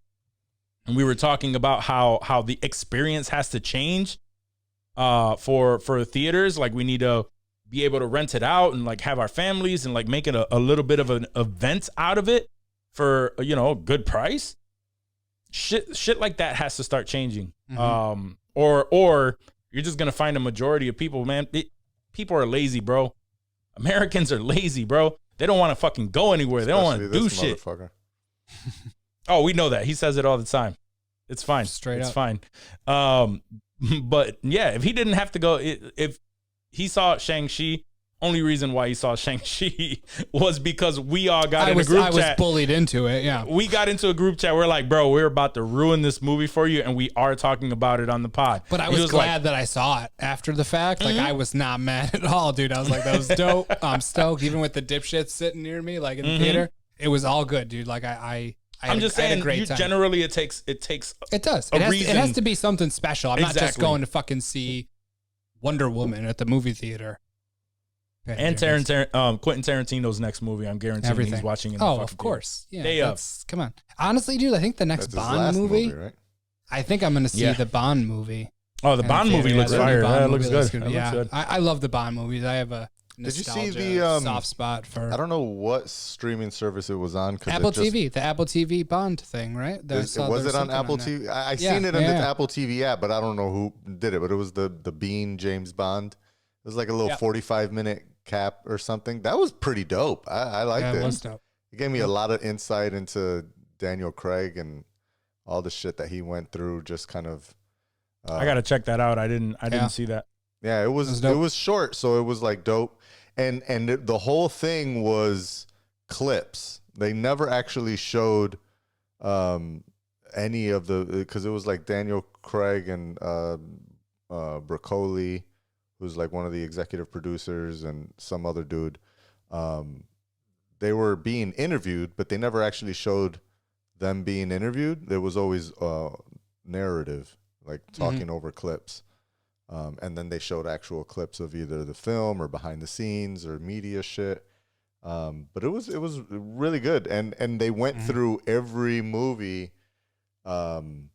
And we were talking about how the experience has to change for theaters. Like we need to be able to rent it out and like have our families and like make it a little bit of an event out of it for, a good price. Shit like that has to start changing. Or you're just gonna find a majority of people, man. People are lazy, bro. Americans are lazy, bro. They don't want to fucking go anywhere. They don't want to do shit. Oh, we know that. He says it all the time. It's fine. Straight it's up. fine. But yeah, if he didn't have to go, if he saw Shang-Chi, only reason why he saw Shang-Chi was because we all got in a group chat. I was bullied into it, yeah. We got into a group chat. We're like, bro, we're about to ruin this movie for you, and we are talking about it on the pod. But I was glad that I saw it after the fact. Like, I was not mad at all, dude. I was like, that was dope. I'm stoked. Even with the dipshits sitting near me, like in the theater, it was all good, dude. Like, I'm just saying, generally, it does. It has to be something special. I'm not just going to fucking see Wonder Woman at the movie theater. And Quentin Tarantino's next movie, I'm guaranteeing he's watching it. Oh, of course. Yeah, come on. Honestly, dude, I think the next That's Bond movie, right? I think I'm going to see the Bond movie. Oh, the Bond movie looks fire. That looks good. Yeah, looks good. I love the Bond movies. I have a nostalgia, Did you see the soft spot for? I don't know what streaming service it was on. Apple TV, the Apple TV Bond thing, right? Was it on Apple TV? I seen it in the Apple TV app, but I don't know who did it. But it was the Bean James Bond. It was like a little 45-minute cap or something. That was pretty dope. I liked it. It was dope. It gave me a lot of insight into Daniel Craig and all the shit that he went through. Just kind of. I gotta check that out. I didn't see that. Yeah, it was short, so it was like dope, and the whole thing was clips. They never actually showed any of the, because it was like Daniel Craig and Broccoli, who's like one of the executive producers, and some other dude. They were being interviewed, but they never actually showed them being interviewed. There was always narrative, like talking over clips. And then they showed actual clips of either the film or behind the scenes or media shit. But it was really good. And they went through every movie from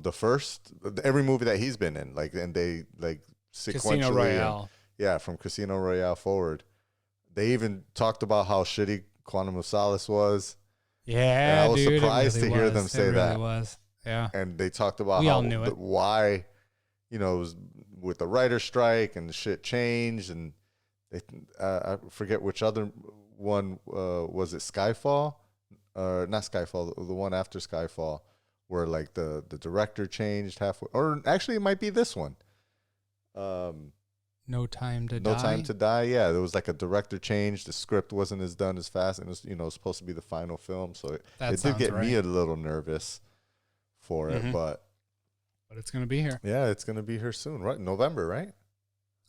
the first, every movie that he's been in, like, and they like sequentially, Casino Royale. From Casino Royale forward. They even talked about how shitty Quantum of Solace was. Yeah, and I was dude, surprised it really to hear was. them say it really that. Was. Yeah. And they talked about We all knew it. why, it was with the writer's strike and the shit changed, and they, I forget which other one was it, Skyfall, or not Skyfall, the one after Skyfall, where like the director changed halfway, or actually it might be this one. No Time to Die. No Time to Die. Yeah, there was like a director change. The script wasn't as done as fast, and it was supposed to be the final film, so it did get me a little nervous for it, but it's gonna be here. Yeah, it's gonna be here soon, right? November, right?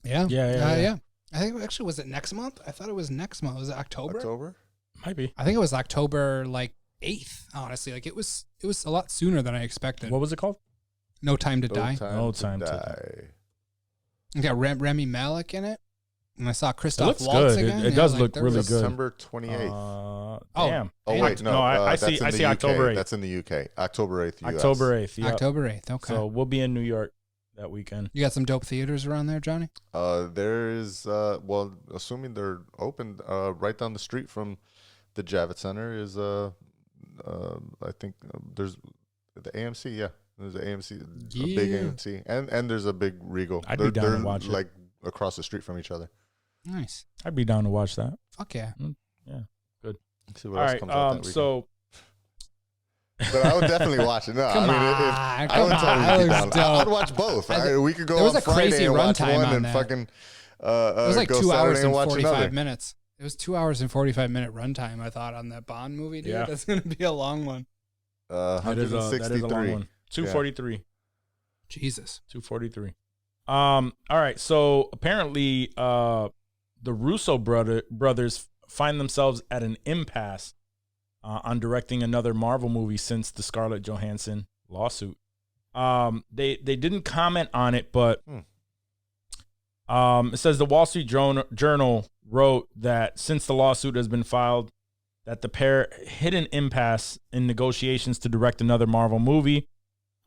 Yeah. Yeah. I think actually, was it next month? I thought it was next month. Was it October? October? Might be. I think it was October like 8th. Honestly, like it was a lot sooner than I expected. What was it called? No Time to Die. No Time to Die. It got Remy Malek in it, and I saw Christoph looks Waltz good. again. It does look really good. September 28th. Damn. Oh wait, no. I see October 8th. That's in the UK. October 8th. US. October 8th. Yeah. October 8th. Okay. So we'll be in New York that weekend. You got some dope theaters around there, Johnny? There is, well, assuming they're open, right down the street from the Javits Center is, I think there's the AMC. Yeah, there's an AMC, a big AMC, and there's a big Regal. I'd be down to watch it. Like across the street from each other. Nice. I'd be down to watch that. Fuck yeah. Yeah, good. See what else comes out that so. But I would definitely watch it. No, Come I mean, on, I would totally be down. dope. I'd watch both. We could go There was on a Friday crazy and watch runtime one on and that. fucking It was like go 2 hours Saturday and watch 45 another. minutes. It was 2 hours and 45-minute runtime, I thought, on that Bond movie, dude. Yeah. That's going to be a long one. That is a long one. 243. Jesus. 243. All right. So apparently, the Russo brothers find themselves at an impasse on directing another Marvel movie since the Scarlett Johansson lawsuit. They didn't comment on it, but it says the Wall Street Journal wrote that since the lawsuit has been filed, that the pair hit an impasse in negotiations to direct another Marvel movie,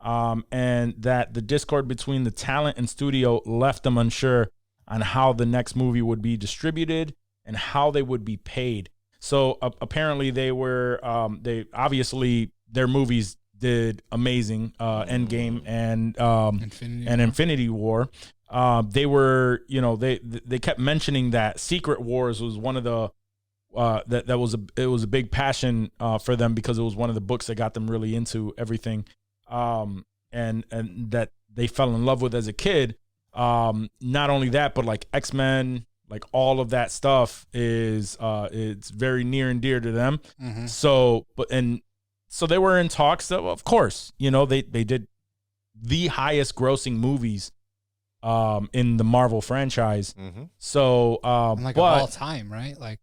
and that the discord between the talent and studio left them unsure on how the next movie would be distributed and how they would be paid. So apparently they were, they obviously their movies did amazing. Endgame and Infinity War. They were, they kept mentioning that Secret Wars was one of the it was a big passion for them because it was one of the books that got them really into everything, and that they fell in love with as a kid. Not only that, but like X-Men, like all of that stuff is it's very near and dear to them. Mm-hmm. So they were in talks that, of course, they did the highest grossing movies in the Marvel franchise. Mm-hmm. So of all time, right? Like,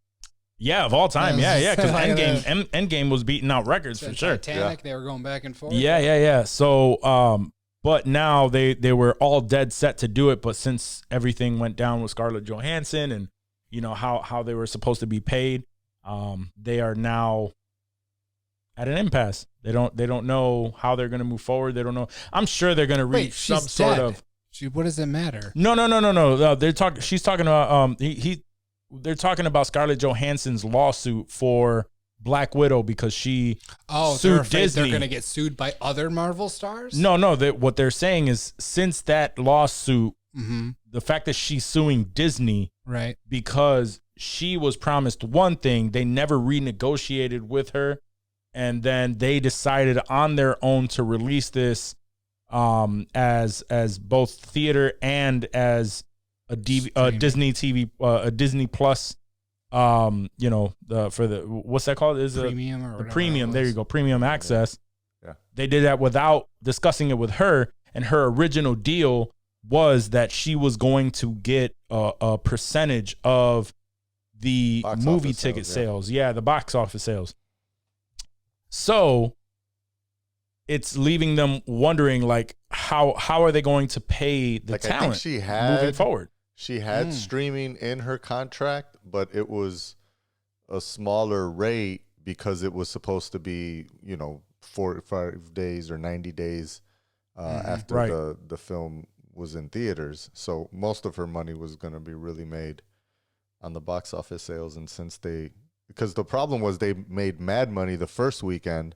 yeah, of all time. Yeah. Because Like Endgame was beating out records for sure. Titanic, they were going back and forth. Yeah. So, but now they were all dead set to do it. But since everything went down with Scarlett Johansson and how they were supposed to be paid, they are now at an impasse. They don't know how they're going to move forward. They don't know. I'm sure they're going to reach some sort of. What does it matter? No. They're talking. She's talking about They're talking about Scarlett Johansson's lawsuit for Black Widow because she sued Disney. They're going to get sued by other Marvel stars? No. What they're saying is since that lawsuit, mm-hmm. the fact that she's suing Disney, right? Because she was promised one thing, they never renegotiated with her, and then they decided on their own to release this as both theater and as a Disney TV, a Disney Plus, for the what's that called? Is premium or the premium? There you go, premium access. Yeah. They did that without discussing it with her, and her original deal was that she was going to get a percentage of the movie ticket sales. Yeah, the box office sales. So it's leaving them wondering, like, how are they going to pay the talent moving forward? She had streaming in her contract, but it was a smaller rate because it was supposed to be, 45 days or 90 days after the film was in theaters. So most of her money was going to be really made on the box office sales. And because the problem was they made mad money the first weekend,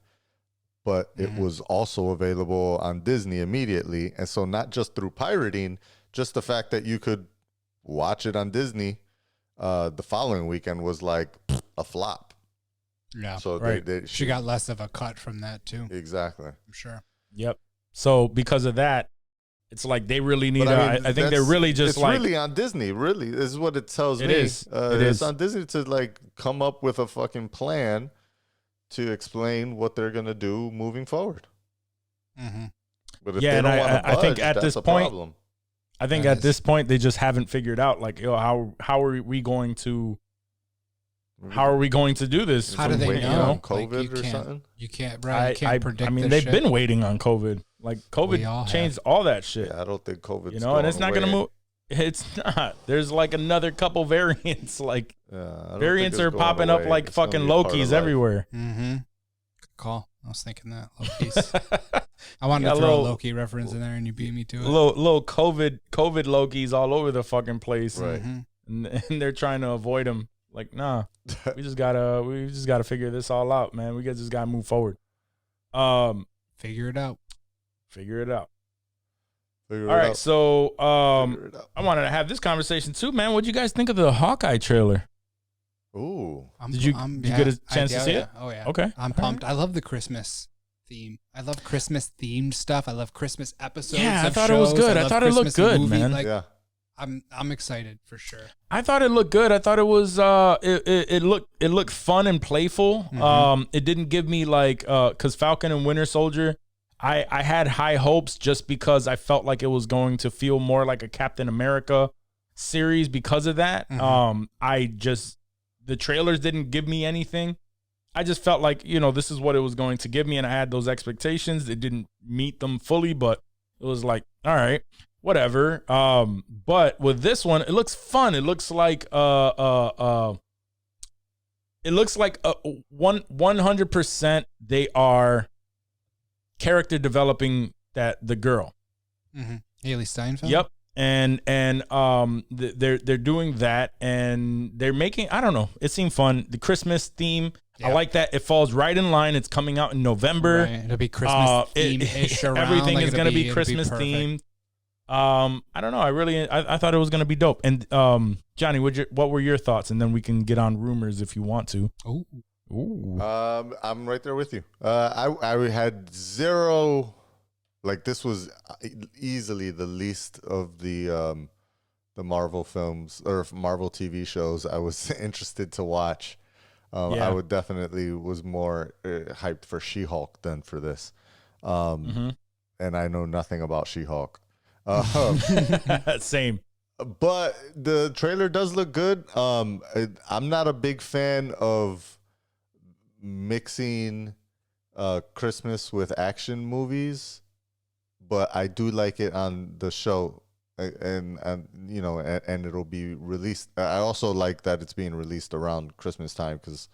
but it was also available on Disney immediately. And so not just through pirating, just the fact that you could watch it on Disney the following weekend was like a flop. Yeah. So she got less of a cut from that too. Exactly. I'm sure. Yep. So because of that, it's like they really need. I think they're really just it's really on Disney. Really, this is what it tells me. It is. It's on Disney to like come up with a fucking plan to explain what they're gonna do moving forward. Mm-hmm. But if they don't want to budge, I think at this point, problem. I think at this point they just haven't figured out like, how are we going to do this? How do they know? COVID or something? You can't predict. I mean, they've been waiting on COVID. Like COVID changed all that shit. Yeah, I don't think COVID. And it's not going to move. It's not. There's like another couple variants. Like variants are popping up like fucking Lokis everywhere. Mm-hmm. Good call. I was thinking that Loki's. I wanted to throw a Loki reference in there, and you beat me to it. Little COVID Lokis all over the fucking place, right? And they're trying to avoid them. Like, nah, we just gotta figure this all out, man. We just gotta move forward. Figure it out. All right, so I wanted to have this conversation too, man. What'd you guys think of the Hawkeye trailer? Ooh, did you get a chance to see it? Oh yeah. Okay, I'm pumped. I love the Christmas theme. I love Christmas themed stuff. I love Christmas episodes. Yeah, I thought it was good. I thought it looked good, man. Yeah. I'm excited for sure. I thought it looked good. I thought it was it looked fun and playful. Mm-hmm. It didn't give me like because Falcon and Winter Soldier, I had high hopes just because I felt like it was going to feel more like a Captain America series because of that. Mm-hmm. The trailers didn't give me anything. I just felt like, this is what it was going to give me, and I had those expectations. It didn't meet them fully, but it was like, all right, whatever. But with this one, it looks fun. It looks like 100% they are character developing the girl. Mm-hmm. Haley Steinfeld. Yep. they're doing that, and they're making, I don't know, it seemed fun. The Christmas theme, I like that. It falls right in line. It's coming out in November. Right. It'll be Christmas themed-ish around. Everything like is going to be Christmas themed. I don't know. I thought it was going to be dope. And Johnny, what were your thoughts? And then we can get on rumors if you want to. Ooh. I'm right there with you. I had zero. Like, this was easily the least of the Marvel films or Marvel TV shows I was interested to watch. I would definitely was more hyped for She-Hulk than for this. And I know nothing about She-Hulk. Same. But the trailer does look good. I'm not a big fan of mixing Christmas with action movies, but I do like it on the show, and you know, and it'll be released. I also like that it's being released around Christmas time because,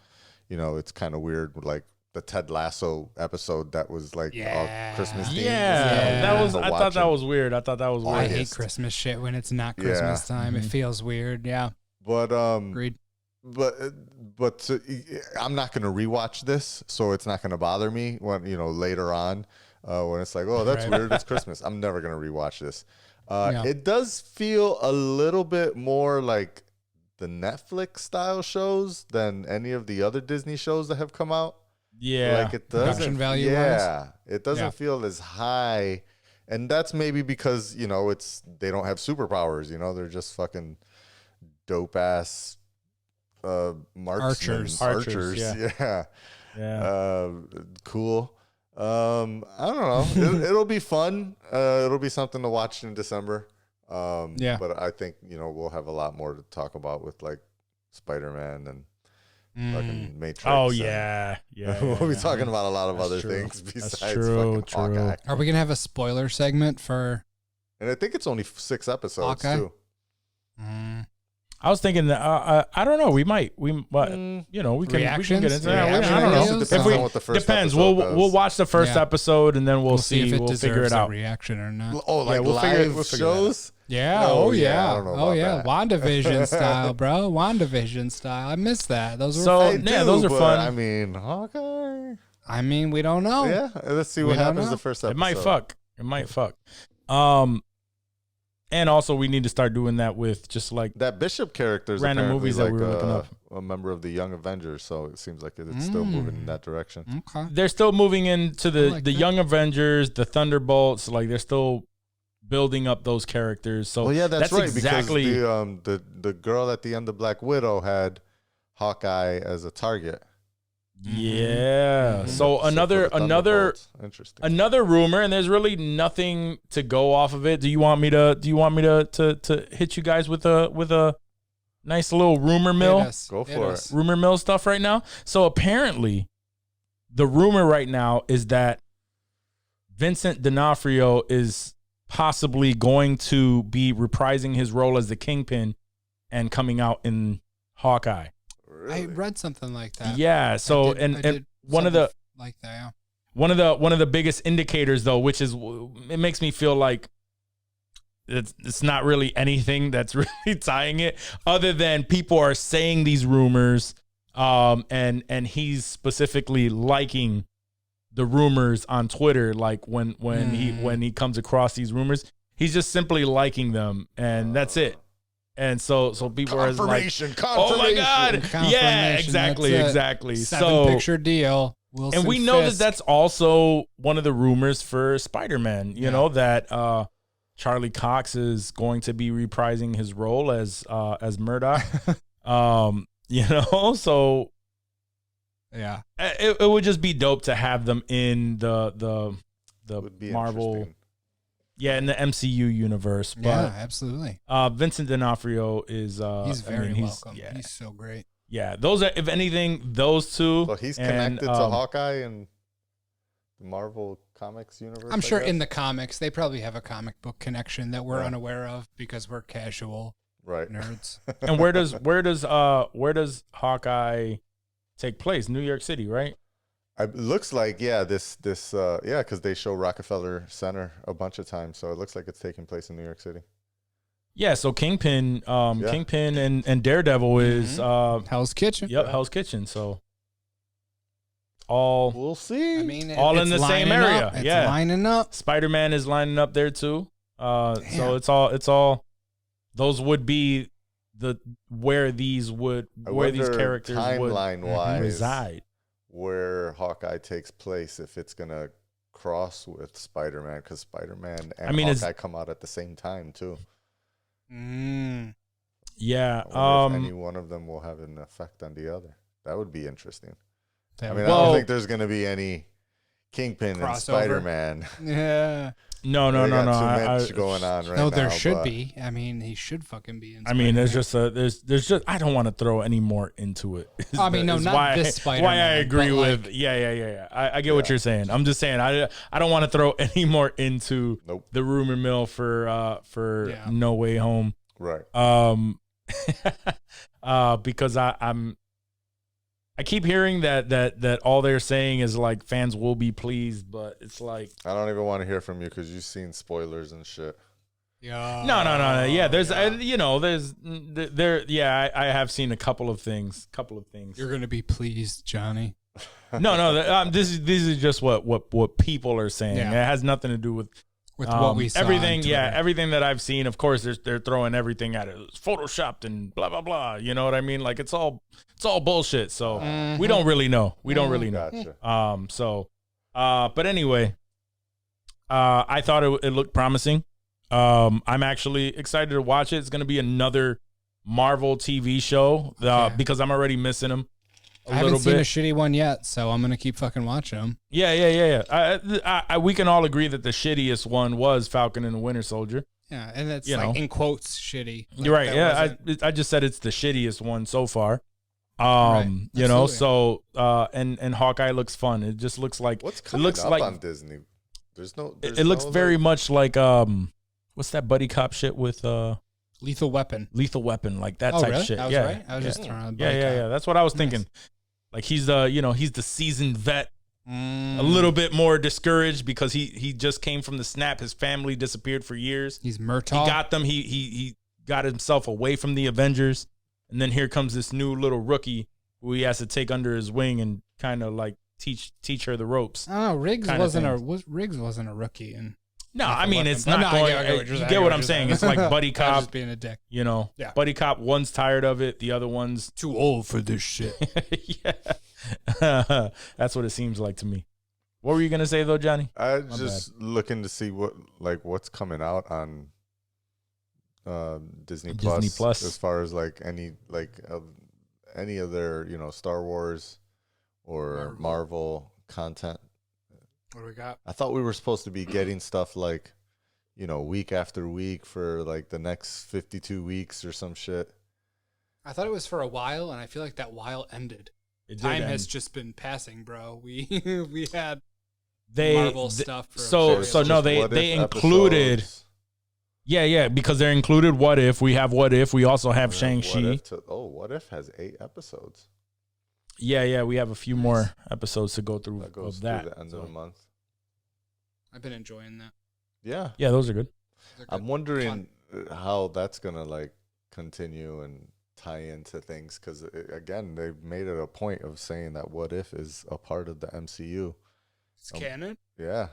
you know, it's kind of weird, like the Ted Lasso episode that was like all Christmas themed. I thought that was weird. I I hate Christmas shit when it's not Christmas time. It feels weird. Yeah. But Agreed. But I'm not gonna rewatch this, so it's not gonna bother me when, you know, later on when it's like, oh, that's weird. It's Christmas. I'm never gonna rewatch this. It does feel a little bit more like the Netflix style shows than any of the other Disney shows that have come out. Yeah, like it doesn't. Production value It doesn't feel as high, and that's maybe because, you know, they don't have superpowers. You know, they're just fucking dope ass archers. Yeah. Cool. I don't know. It'll be fun. It'll be something to watch in December. But I think, you know, we'll have a lot more to talk about with like Spider-Man and fucking Matrix. Oh yeah. We'll be talking about a lot of other things besides fucking Hawkeye. Are we gonna have a spoiler segment for? And I think it's only 6 episodes Hawkeye? too. I was thinking that I don't know. We can Reactions? get into Reactions? that. I don't know. It depends on what the first Depends. episode We'll does. watch the first episode and then we'll see. if it We'll deserves figure it a out. reaction or not. Oh, like we'll live figure that shows? Yeah. No, Oh yeah. I don't know Oh about yeah. that. WandaVision style, bro. WandaVision style. I missed that. Those were. So fun. those are but, fun. I mean, Hawkeye. I mean, we don't know. Yeah, let's see We what don't happens know. the first episode. It might fuck. And also we need to start doing that with just like That Bishop character is random apparently movies that like we were looking up. a member of the Young Avengers, so it seems like it's still moving in that direction. Okay. they're still moving into I like the that. Young Avengers, the Thunderbolts. Like they're still building up those characters. So Well, yeah, that's right. exactly Because the girl at the end of Black Widow had Hawkeye as a target. Yeah. So for the another Thunderbolts. Interesting. another rumor, and there's really nothing to go off of it. Do you want me to hit you guys with a nice little rumor mill? Go for it. Rumor mill stuff right now. So apparently, the rumor right now is that Vincent D'Onofrio is possibly going to be reprising his role as the Kingpin and coming out in Hawkeye. I read something like that. Yeah. So I did one of the something like that. Yeah. one of the biggest indicators though, which is it makes me feel like it's not really anything that's really tying it, other than people are saying these rumors, and he's specifically liking the rumors on Twitter. Like when he comes across these rumors, he's just simply liking them, and that's it. And so people are like, Confirmation. "Oh my god, yeah, Confirmation, exactly." Seven picture deal. Wilson And we know Fisk. that's also one of the rumors for Spider-Man. You know that Charlie Cox is going to be reprising his role as Murdoch. You know, so Yeah. it would just be dope to have them in the Would be Marvel, interesting. in the MCU universe. Yeah, But absolutely. Vincent D'Onofrio is He's very welcome. Yeah, He's so great. yeah. Those are, if anything, those two. So he's and, connected to Hawkeye and the Marvel Comics universe. I'm I sure guess? in the comics they probably have a comic book connection that we're unaware of because we're casual right. nerds. And where does Hawkeye take place? New York City, right? It looks like because they show Rockefeller Center a bunch of times, so it looks like it's taking place in New York City. Yeah, so Kingpin and Daredevil is Hell's Kitchen. Yep, Hell's Kitchen. So all We'll see. I mean, all in it's the same lining area. up. It's Yeah. lining up. Spider-Man is lining up there too. So it's all those would be where these characters timeline would wise reside. where Hawkeye takes place, if it's gonna cross with Spider-Man, because Spider-Man and Hawkeye come out at the same time too. Yeah. I wonder if any one of them will have an effect on the other. That would be interesting. I don't think there's gonna be any Kingpin and Spider-Man. Yeah. No. Too much going on right now. No, there should be. I mean, he should fucking be in. I mean, there's just I don't want to throw any more into it. I mean, no, not this Spider-Man. Why I agree with like, yeah. I get what you're saying. I'm just saying I don't want to throw any more into the rumor mill for No Way Home. Right. Because I keep hearing that all they're saying is like fans will be pleased, but it's like I don't even want to hear from you because you've seen spoilers and shit. Yeah. No. Yeah, there's I have seen a couple of things. You're gonna be pleased, Johnny. No. This is just what people are saying. Yeah. It has nothing to do with what we saw. Everything. Yeah, everything that I've seen. Of course, they're throwing everything at it. It's photoshopped and blah blah blah. You know what I mean? Like it's all bullshit. So we don't really know. We don't really know. Gotcha. But anyway, I thought it looked promising. I'm actually excited to watch it. It's going to be another Marvel TV show because I'm already missing them. I haven't seen a shitty one yet, so I'm gonna keep fucking watching them. Yeah. We can all agree that the shittiest one was Falcon and the Winter Soldier. Yeah, and that's like in quotes shitty. Like, you're right. Yeah, I just said it's the shittiest one so far. Right. You know, so and Hawkeye looks fun. It just looks like what's coming up on Disney. It looks very much like what's that buddy cop shit with Lethal Weapon, like that type really? shit. I was right. I was just throwing. Yeah. That's what I was thinking. Like he's the seasoned vet, a little bit more discouraged because he just came from the snap. His family disappeared for years. He's Murtaugh. He got them. He got himself away from the Avengers, and then here comes this new little rookie who he has to take under his wing and kind of like teach her the ropes. I don't know. Riggs wasn't a rookie, and no, I mean it's not going. You get what I'm saying? It's like buddy cop. Just being a dick. You know, yeah. Buddy cop. One's tired of it. The other one's too old for this shit. Yeah, that's what it seems like to me. What were you gonna say though, Johnny? I was just looking to see what's coming out on Disney Plus as far as like any of their Star Wars or Marvel content. What do we got? I thought we were supposed to be getting stuff like, week after week for like the next 52 weeks or some shit. I thought it was for a while, and I feel like that while ended. Time has just been passing, bro. We had Marvel stuff. They included. Yeah, because they're included. What If? We have What If. We also have Shang-Chi. What If has 8 episodes. Yeah, we have a few more episodes to go through that goes of that. Through the end of the month. I've been enjoying that. Yeah, those are good. I'm wondering how that's gonna like continue and tie into things because again, they've made it a point of saying that What If is a part of the MCU. It's canon. Yeah.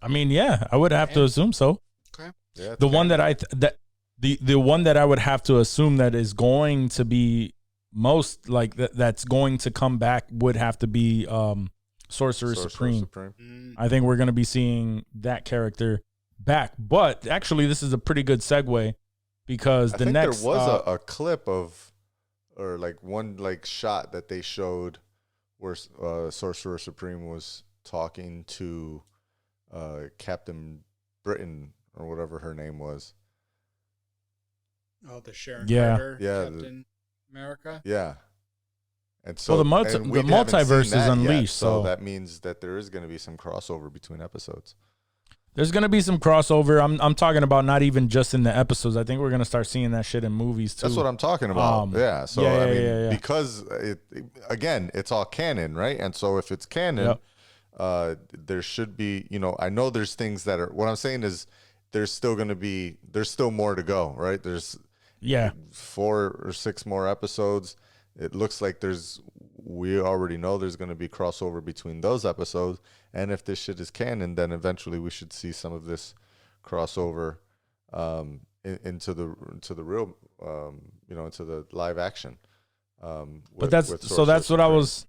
I mean, yeah, I would have to assume so. Okay. Yeah, the one that the one that I would have to assume that is going to be most like that's going to come back would have to be Sorcerer Supreme. I think we're going to be seeing that character back. But actually, this is a pretty good segue because there was a clip of or like one like shot that they showed where Sorcerer Supreme was talking to Captain Britain or whatever her name was. Oh, the Sharon yeah. Carter, Captain America. Yeah. And so the multiverse is unleashed. Yet, so so that means that there is going to be some crossover between episodes. There's going to be some crossover. I'm talking about not even just in the episodes. I think we're going to start seeing that shit in movies too. That's what I'm talking about. Yeah. So because it's all canon, right? And so if it's canon, there should be, I know there's things that are, what I'm saying is there's still more to go, right? There's 4 or 6 more episodes. It looks like we already know there's going to be crossover between those episodes. And if this shit is canon, then eventually we should see some of this crossover into the real, into the live action. But that's what I was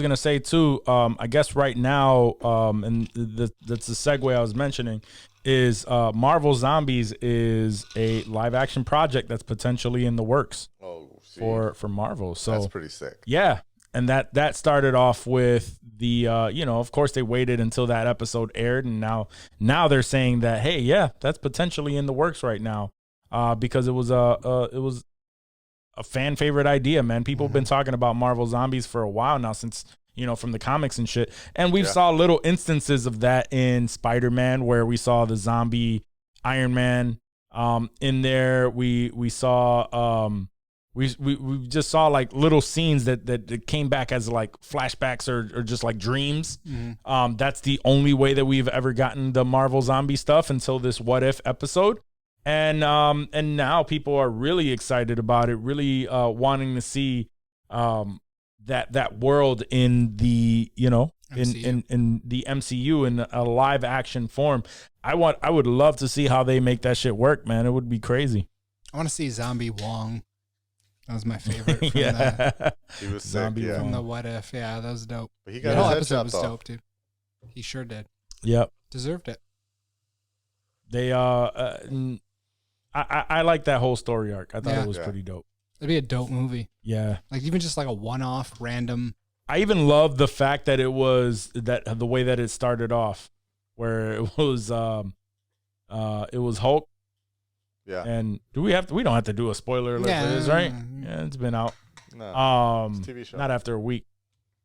gonna say too. I guess right now, and that's the segue I was mentioning, is Marvel Zombies is a live action project that's potentially in the works for Marvel. So that's pretty sick. Yeah, and that started off with the of course they waited until that episode aired, and now they're saying that, hey, yeah, that's potentially in the works right now, because it was a fan favorite idea, man. People have been talking about Marvel Zombies for a while now, since from the comics and shit. And we've saw little instances of that in Spider-Man, where we saw the zombie Iron Man in there. We saw we just saw like little scenes that came back as like flashbacks or just like dreams. That's the only way that we've ever gotten the Marvel Zombie stuff until this What If episode. And now people are really excited about it, really wanting to see that world in the in the MCU in a live action form. I would love to see how they make that shit work, man. It would be crazy. I want to see Zombie Wong. That was my favorite from that. He was Zombie sick, From the What If. Yeah, that was dope. But he got the whole his head episode was chopped dope, off. dude. He sure did. Yep. Deserved it. They I like that whole story arc. I thought it was pretty dope. It'd be a dope movie. Yeah. Like even just like a one-off random. I even love the fact that it was the way that it started off, where it was Hulk. Yeah. And we don't have to do a spoiler alert for this, right? Yeah, it's been out. No. It's a TV show. Not after a week.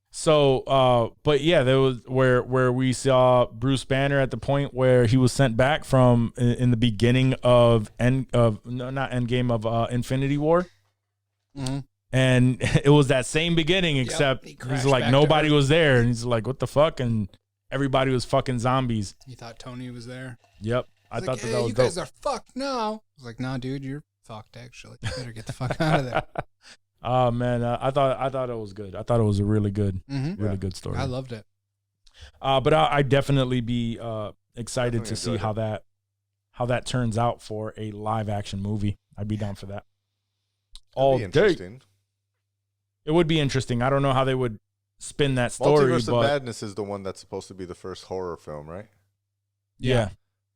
So, but yeah, there was where we saw Bruce Banner at the point where he was sent back from in the beginning of Infinity War. Mm-hmm. And it was that same beginning, except he's like, nobody was there. And he's like, what the fuck? And everybody was fucking zombies. You thought Tony was there? Yep. I thought that was you dope. guys are fucked now. I was like, nah, dude, you're fucked, actually. You better get the fuck out of there. Oh, man. I thought it was good. I thought it was a really good, good story. I loved it. But I'd definitely be excited to see enjoyed how that turns out for a live action movie. I'd be down for that. That'd be interesting. It would be interesting. I don't know how they would spin that story. Multiverse but of Madness is the one that's supposed to be the first horror film, right? Yeah.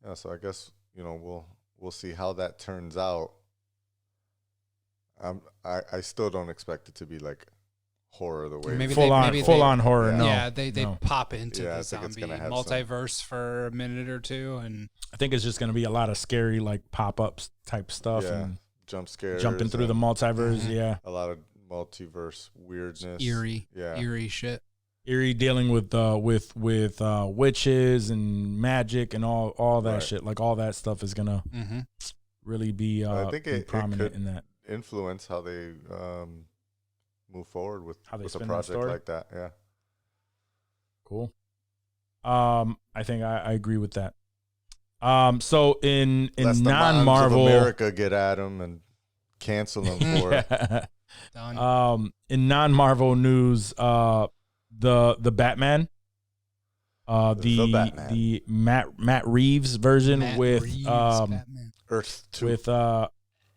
Yeah. So I guess we'll see how that turns out. I still don't expect it to a like horror the way full on horror. Yeah. No. Yeah, they pop into the I think it's zombie gonna have multiverse for a minute or two, and I think it's just going to be a lot of scary like pop-ups type stuff and jump scares, jumping through the multiverse. Yeah, a lot of multiverse weirdness, eerie shit. Eerie dealing with witches and magic and all that shit. Like all that stuff is gonna really be I think be prominent in that. Influence how they move forward with a spin project story? like that. Yeah, cool. I think I agree with that. So in non-Marvel, America get at him and cancel him for it. In non-Marvel news, the Batman, the Matt Reeves version with Earth 2. with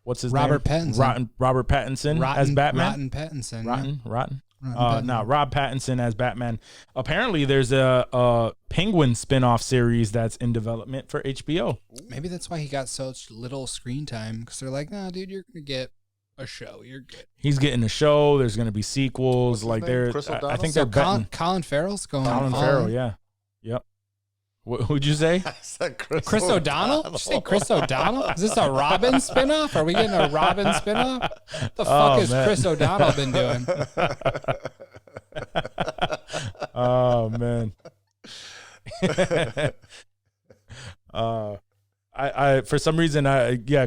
what's his Robert name? Pattinson. Robert Pattinson as Batman. Rotten Pattinson. Rotten. Pattinson. No, Rob Pattinson as Batman. Apparently, there's a Penguin spin-off series that's in development for HBO. Maybe that's why he got such little screen time, because they're like, nah, dude, you're gonna get a show. You're good. He's getting a show. There's gonna be sequels. What's his name? Chris I O'Donnell? think they're betting. Colin Farrell's going. Colin all Farrell, in. yeah. Yep. Who'd you say? I said Chris O'Donnell? Did you say Chris O'Donnell? Is this a Robin spinoff? Are we getting a Robin spinoff? What the fuck has Chris O'Donnell been doing? Oh man. I for some reason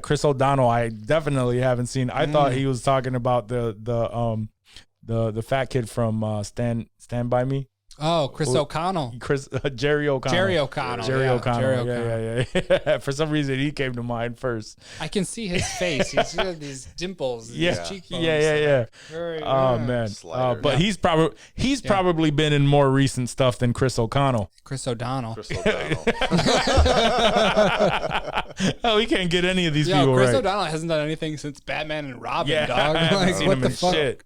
Chris O'Donnell I definitely haven't seen. I thought he was talking about the fat kid from Stand By Me. Oh, Chris O'Connell. Jerry O'Connell. Jerry O'Connell. Jerry yeah, O'Connell. Jerry O'Connell. Yeah. For some reason, he came to mind first. I can see his face. He's got these dimples. Yeah. These cheekbones. Yeah. Very Oh nice. man. Sliders. But he's probably been in more recent stuff than Chris O'Connell. Chris O'Donnell. Chris O'Donnell. Oh, we can't get any of these Yo, people Chris right. O'Donnell hasn't done anything since Batman and Robin, Yeah, dog. I haven't Like, seen what him the in fuck? shit.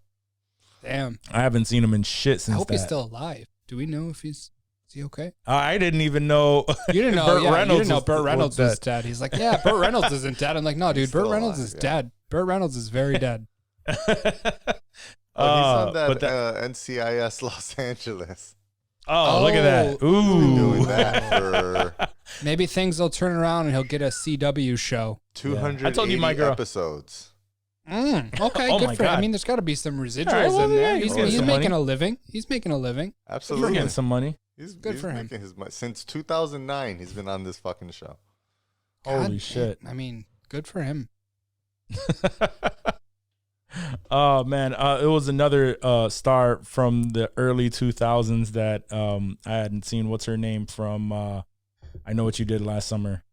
Damn. I haven't seen him in shit since I hope that. he's still alive. Do we know if is he okay? I didn't even know. You didn't know. Burt Yeah, Reynolds you didn't know was- Burt Reynolds was was dead. He's like, yeah, Burt Reynolds isn't dead. I'm like, no, dude, He's Burt still Reynolds alive, is yeah. dead. Burt Reynolds is very dead. Oh, he's on but that NCIS Los Angeles. look at that. Oh. Ooh. Doing that for Maybe things will turn around and he'll get a CW show. 280 I told you, my girl. episodes. Okay, Oh good my for him. I God. mean, there's got to be some residuals All right, well, in there. yeah, He's, he's getting he's some making money. a living. He's making a living. We're Absolutely. getting some money. He's Good for him. making his money. Since 2009, he's been on this fucking show. Holy God, shit. I mean, good for him. Oh man, it was another star from the early 2000s that I hadn't seen. What's her name from I Know What You Did Last Summer?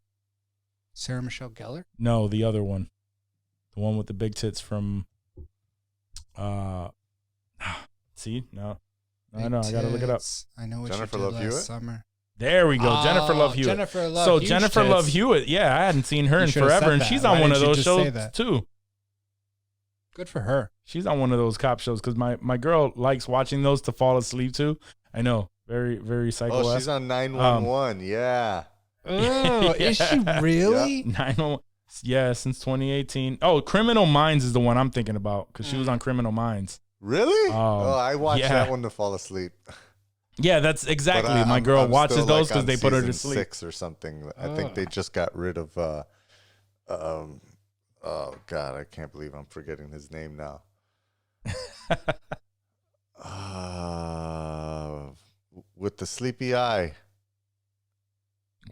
Sarah Michelle Gellar. No, the other one. The one with the big tits from see? No. I know, I got to look it up. Tits. I know what Jennifer you did Love last Hewitt? summer. There we go. Jennifer Oh, Love Hewitt. Jennifer Love So Huge Jennifer Love tits. Hewitt, yeah, I hadn't seen her You in should have forever, said and that. she's Why on one of didn't you those just say shows that? too. Good for her. She's on one of those cop shows because my girl likes watching those to fall asleep to. I know, very very psycho. Oh, she's on 911. Yeah. Oh, is she really? 911. Yeah, since 2018. Oh, Criminal Minds is the one I'm thinking about because she was on Criminal Minds. Really? I watched yeah. that one to fall asleep. Yeah, that's exactly. But my girl I'm watches still, those like, because on they put her to season sleep. 6 or something. I think they just got rid of. Oh God, I can't believe I'm forgetting his name now. With the sleepy eye.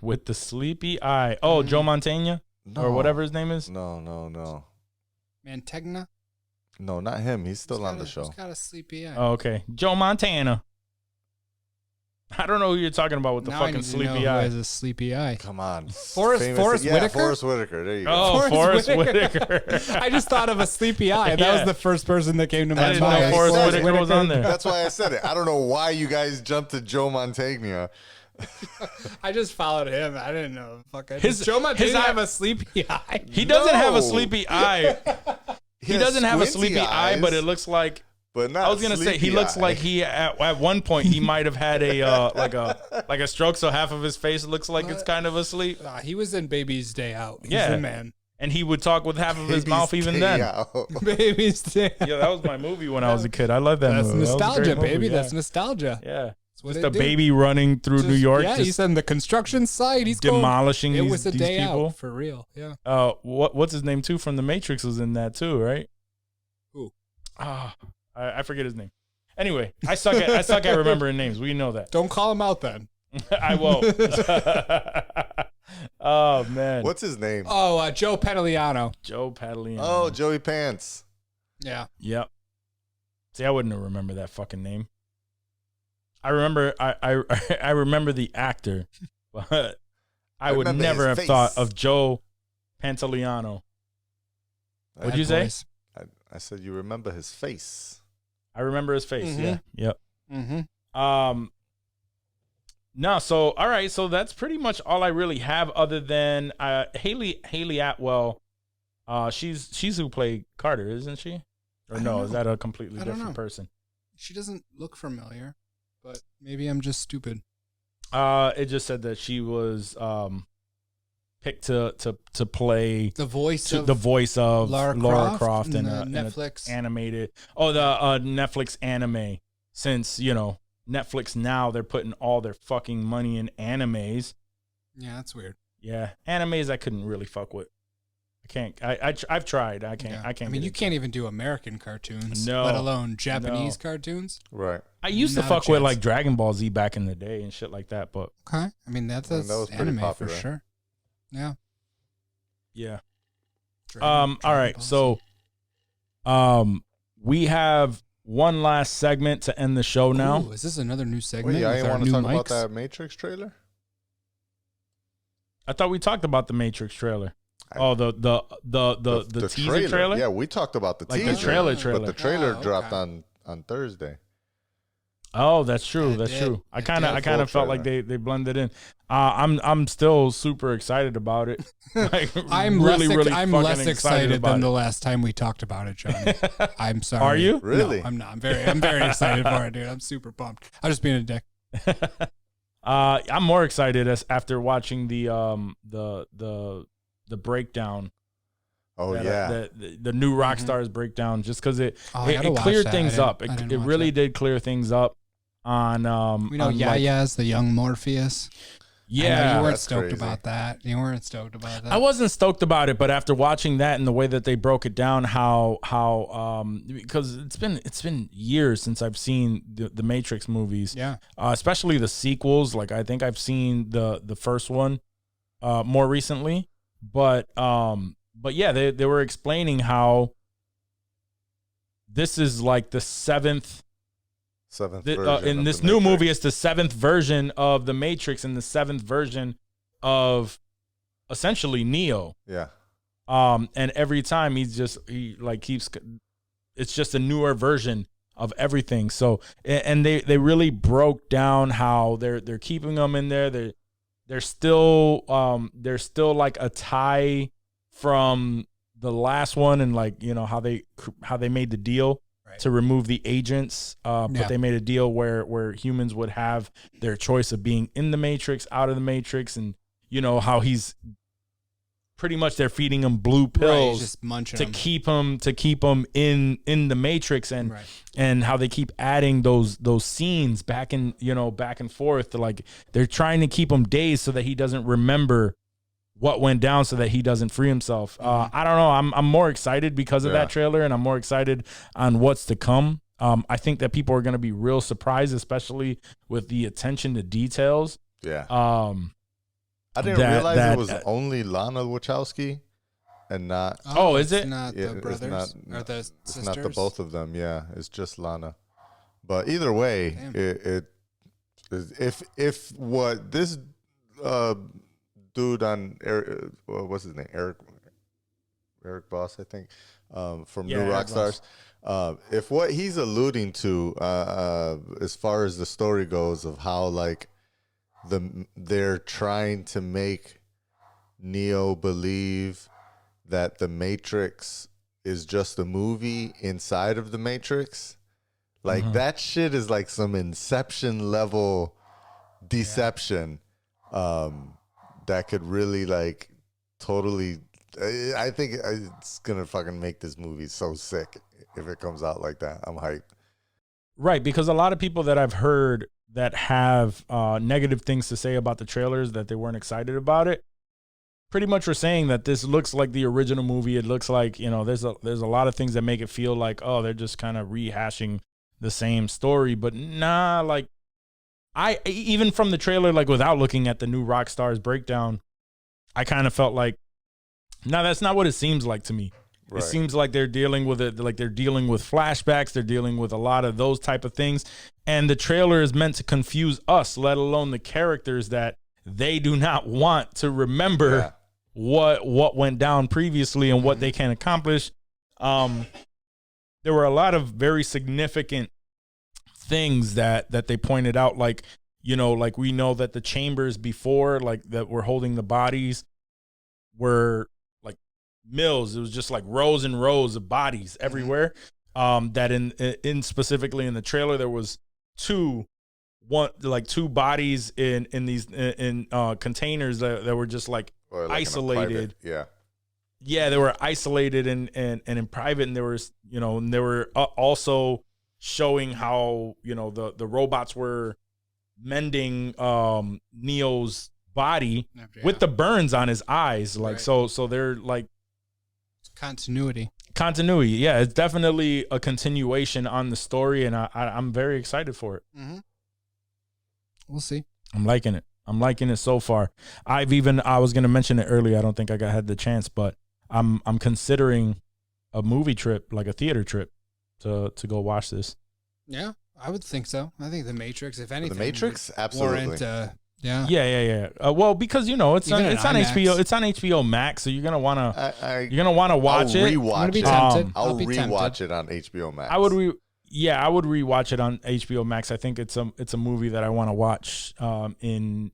With the sleepy eye. Oh, Joe Montana or whatever his name is. No. Mantegna? No, not him. He's still on the Who's show. got a sleepy eye? Oh, okay, Joe Montana. I don't know who you're talking about with the Now I fucking need to know sleepy who eye. has a sleepy eye. Come on. Forrest Yeah, Whitaker? Forrest Whitaker. There you go. Oh, Forrest Whitaker. I just thought of a sleepy eye. That Yeah. was the first person that came to my I didn't mind. know Forrest Forrest Whitaker was on there. That's why I said it. I don't know why you guys jumped to Joe Montagna. I just followed him. I didn't know. Fuck. His- Does Joe Montana his eye- have a sleepy eye? He doesn't have a No. sleepy eye. He has doesn't have a squinty sleepy eye, but eyes, it looks like. But not I was gonna say he sleepy looks eye. like he at one point he might have had a like a stroke, so half of his face looks like it's kind of asleep, He was in Baby's Day Out. He's Yeah. the man. and he would talk with half of his Baby's mouth even day then. out. Baby's Day Out. Yeah, that was my movie when I was a kid. I love that That's movie. That was a great nostalgia, movie, baby. yeah. That's nostalgia. Yeah, That's what just they a do. baby running through New York, Yeah, just he's on the construction site. He's going- demolishing It these, was a these day people. out for real. Yeah. What's his name too from The Matrix was in that too, right? Who? I forget his name. Anyway, I suck at remembering names. We know that. Don't call him out then. I won't. Oh man, What's his name? Oh, Joe Pantoliano. Joe Pantoliano? Oh, Joey Pants. Yeah. Yep. See, I wouldn't have remembered that fucking name. I remember I remember the actor, but I would remember never his have thought face. of Joe Pantoliano. What'd you Bad say? boys. I said you remember his face. I remember his face. Mhm. Yeah. Yep. Mm-hmm. No, so all right, so that's pretty much all I really have other than Haley Atwell. She's who played Carter, isn't she? Or I no, don't is know. that a completely I don't different know. person? She doesn't look familiar, but maybe I'm just stupid. It just said that she was picked to play The voice of the voice of Lara Croft in in a the Netflix. animated. Oh, the Netflix anime. Since Netflix now they're putting all their fucking money in animes. Yeah, that's weird. Yeah, animes I couldn't really fuck with. I can't. I've tried. I can't. Yeah. I can't. I mean, get you into can't even do American cartoons, No. let alone Japanese No. cartoons. Right. I used to Not a fuck with chance. like Dragon Ball Z back in the day and shit like that, but Okay, I mean that that was pretty anime popular. for sure. Yeah. yeah. Dragon All right. Ball Z. So, we have one last segment to end the show now. Ooh, is this another new segment? Wait, I with our want to new talk about mics? that Matrix trailer. I thought we talked about the Matrix trailer. The teaser trailer? Yeah, we talked about the Like teaser. the trailer. But the trailer Oh, dropped okay. on Thursday. Oh, that's true. It That's did. true. I It kind did. of felt like they blended in. I'm still super excited about it. Like, I'm really I'm fucking less excited about than it. the last time we talked about it, Johnny. I'm sorry. Are you? Really? No, I'm not. I'm very excited for it, dude. I'm super pumped. I'm just being a dick. I'm more excited after watching the breakdown. Oh that, yeah. the new Rockstars breakdown, just because it I gotta watch cleared that. things up. I didn't It watch really that. did clear things up on We know on, like, Yaya's the young Morpheus. I know yeah. you weren't That's stoked crazy. about that. You weren't stoked about that. I wasn't stoked about it, but after watching that and the way that they broke it down, how because it's been years since I've seen the Matrix movies, Yeah. especially the sequels. Like I think I've seen the first one more recently, but yeah, they were explaining how this is like the seventh. Seventh In version this of the new Matrix. movie, it's the seventh version of the Matrix and the seventh version of essentially Neo. Yeah. And every time he keeps, it's just a newer version of everything. So, and they really broke down how they're keeping them in there. They're still like a tie from the last one, and like, you know, how they made the deal to remove the agents, but Yeah. they made a deal where humans would have their choice of being in the Matrix, out of the Matrix, and you know how he's pretty much they're feeding him blue Right, pills he's just munching to them. keep him in the Matrix, and Right. and how they keep adding those scenes back and forth, to like they're trying to keep him dazed so that he doesn't remember what went down, so that he doesn't free himself. I don't know. I'm more excited because of that trailer, and I'm more excited on what's to come. I think that people are going to be real surprised, especially with the attention to details. Yeah. I I didn't realize it was only Lana Wachowski and not. Oh, is it's it? not Yeah, the it's brothers not- or the It's sisters? not the both of them. Yeah, it's just Lana. But either way, Damn. it if what this dude on what's his name, Eric Boss, I think, from Yeah, New Eric Rockstars. If what he's alluding to, as far as the story goes, of how like they're trying to make Neo believe that the Matrix is just a movie inside of the Matrix, like that shit is like some Inception level deception. That could really like totally. I think it's gonna fucking make this movie so sick if it comes out like that. I'm hyped. Right, because a lot of people that I've heard that have negative things to say about the trailers, that they weren't excited about it, pretty much were saying that this looks like the original movie. It looks like, you know, there's a lot of things that make it feel like, oh, they're just kind of rehashing the same story. But nah, like I even from the trailer, like without looking at the new Rockstars breakdown, I kind of felt like, no, that's not what it seems like to me. Right. It seems like they're dealing with it, like they're dealing with flashbacks. They're dealing with a lot of those type of things. And the trailer is meant to confuse us, let alone the characters that they do not want to remember what went down previously and what they can accomplish. There were a lot of very significant things that they pointed out, like, you know, like we know that the chambers before, like that were holding the bodies, were like mills. It was just like rows and rows of bodies everywhere. That in specifically in the trailer, there was two bodies in these containers that were just like Or like in a isolated. private, Yeah, they were isolated and in private, and there was, you know, and they were also showing how, you know, the robots were mending Neo's body with the burns on his eyes, like Right. so they're like Continuity. Yeah, it's definitely a continuation on the story, and I'm very excited for it. Mm-hmm. We'll see. I'm liking it so far. I was going to mention it earlier. I don't think I had the chance, but I'm considering a movie trip, like a theater trip, to go watch this. Yeah, I would think so. I think The Matrix, if anything, The Matrix, would absolutely. warrant, yeah. Yeah. Well, because it's on Even an IMAX. HBO. It's on HBO Max, so you're gonna wanna watch I'll it. rewatch I'm gonna be it. tempted. I'll be rewatch tempted. it on HBO Max. I would rewatch it on HBO Max. I think it's a movie that I want to watch. In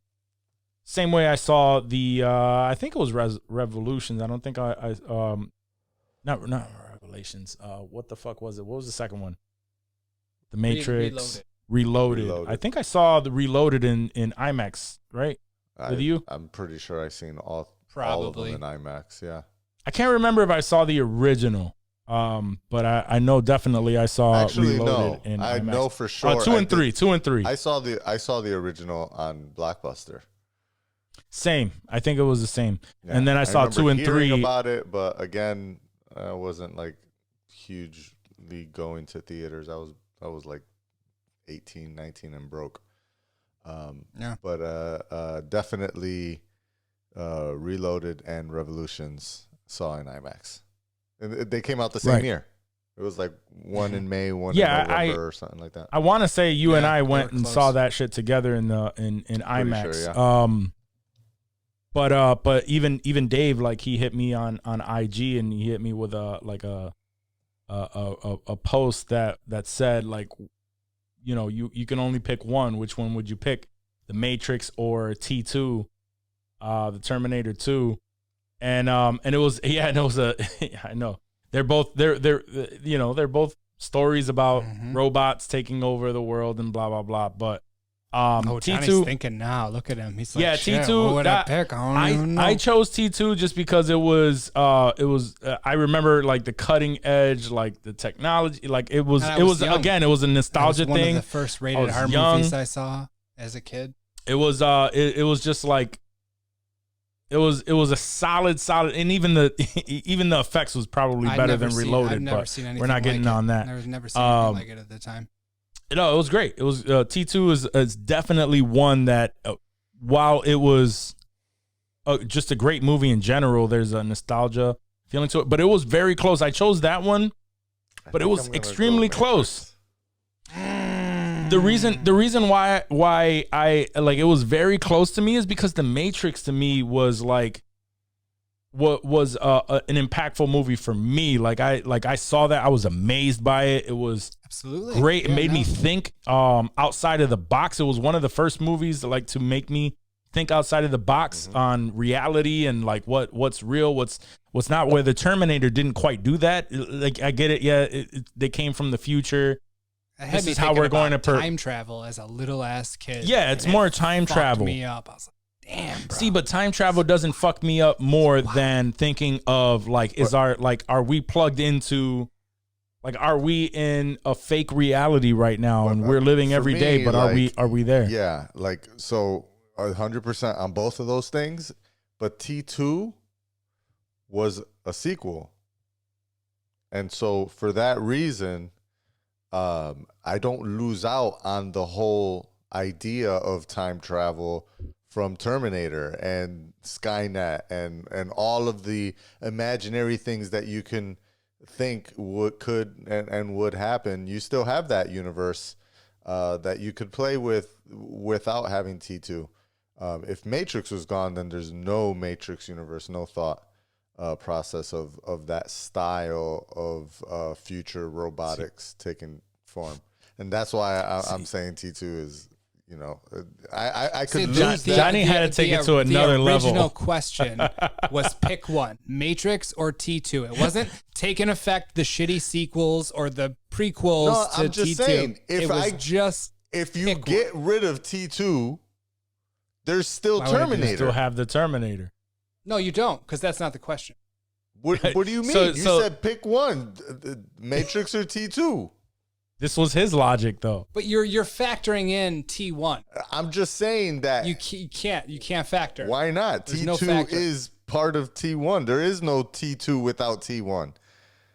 same way I saw the I think it was Revolutions. I don't think I not Revelations. What the fuck was it? What was the second one? The Matrix. Reloaded. I think I saw the Reloaded in IMAX, right? With you? I'm pretty sure I've seen all of Probably. them in IMAX. Yeah. I can't remember if I saw the original. But I know definitely I saw Actually, Reloaded no. in I IMAX. know for sure. 2 and 3. 2 and 3. I saw the original on Blockbuster. Same. I think it was the same. Yeah. And then I saw remember 2 and hearing 3. about it, but again, I wasn't like hugely going to theaters. I was like 18, 19 and broke. But definitely Reloaded and Revolutions saw in IMAX. And they came out the same year. It was like one in May, one in November or something like that. I want to say you and I went and close. saw that shit together in IMAX. Sure, yeah. But even Dave, like, he hit me on IG and he hit me with a post that said, like, you can only pick one. Which one would you pick? The Matrix or T2, the Terminator 2, and it was I know they're both stories about robots taking over the world and blah blah blah. But Johnny's T2 thinking now. Look at him. He's like, T2. What would I pick? I don't even know. I chose T2 just because it was I remember, like, the cutting edge, like the technology, like it was young. Again, it was a nostalgia One thing. of the first rated R movies I saw as a kid. It was just like it was a solid, and even the effects was probably better than Reloaded. I've never but seen anything we're not getting like on it. that. I've never seen anything like it at the time. No, it was great. It was T2 is definitely one that while it was just a great movie in general, there's a nostalgia feeling to it. But it was very close. I chose that one, but it was extremely close. The reason why I like it was very close to me is because The Matrix to me was like what was an impactful movie for me. Like I saw that, I was amazed by it. It was absolutely great. It made me think outside of the box. It was one of the first movies to make me think outside of the box on reality and like what's real, what's not. Where the Terminator didn't quite do that. Like, I get it. Yeah, they came from the future. This is how we're going to time travel as a little ass kid. Yeah, it's more time travel. Me up. I was like, damn, bro. See, but time travel doesn't fuck me up more than thinking of like, are we plugged into, like, are we in a fake reality right now and we're living every day, but are we there? Yeah, like, so 100% on both of those things, but T2 was a sequel. And so for that reason, I don't lose out on the whole idea of time travel from Terminator and Skynet and all of the imaginary things that you can think could happen. You still have that universe that you could play with without having T2. If Matrix was gone, then there's no Matrix universe, no thought process of that style of future robotics taking form. And that's why I'm saying T2 is, I could lose that. Johnny had to take it to another level. The original question was pick one, Matrix or T2. It wasn't take in effect the shitty sequels or the prequels to I'm just T2. saying, If you get rid of T2, there's still Terminator. You still have the Terminator. No, you don't, because that's not the question. What do you mean? You said pick one, Matrix or T2. This was his logic, though. But you're factoring in T1. I'm just saying that you can't factor. Why not? There's T2 is part of T1. There is no T2 without T1.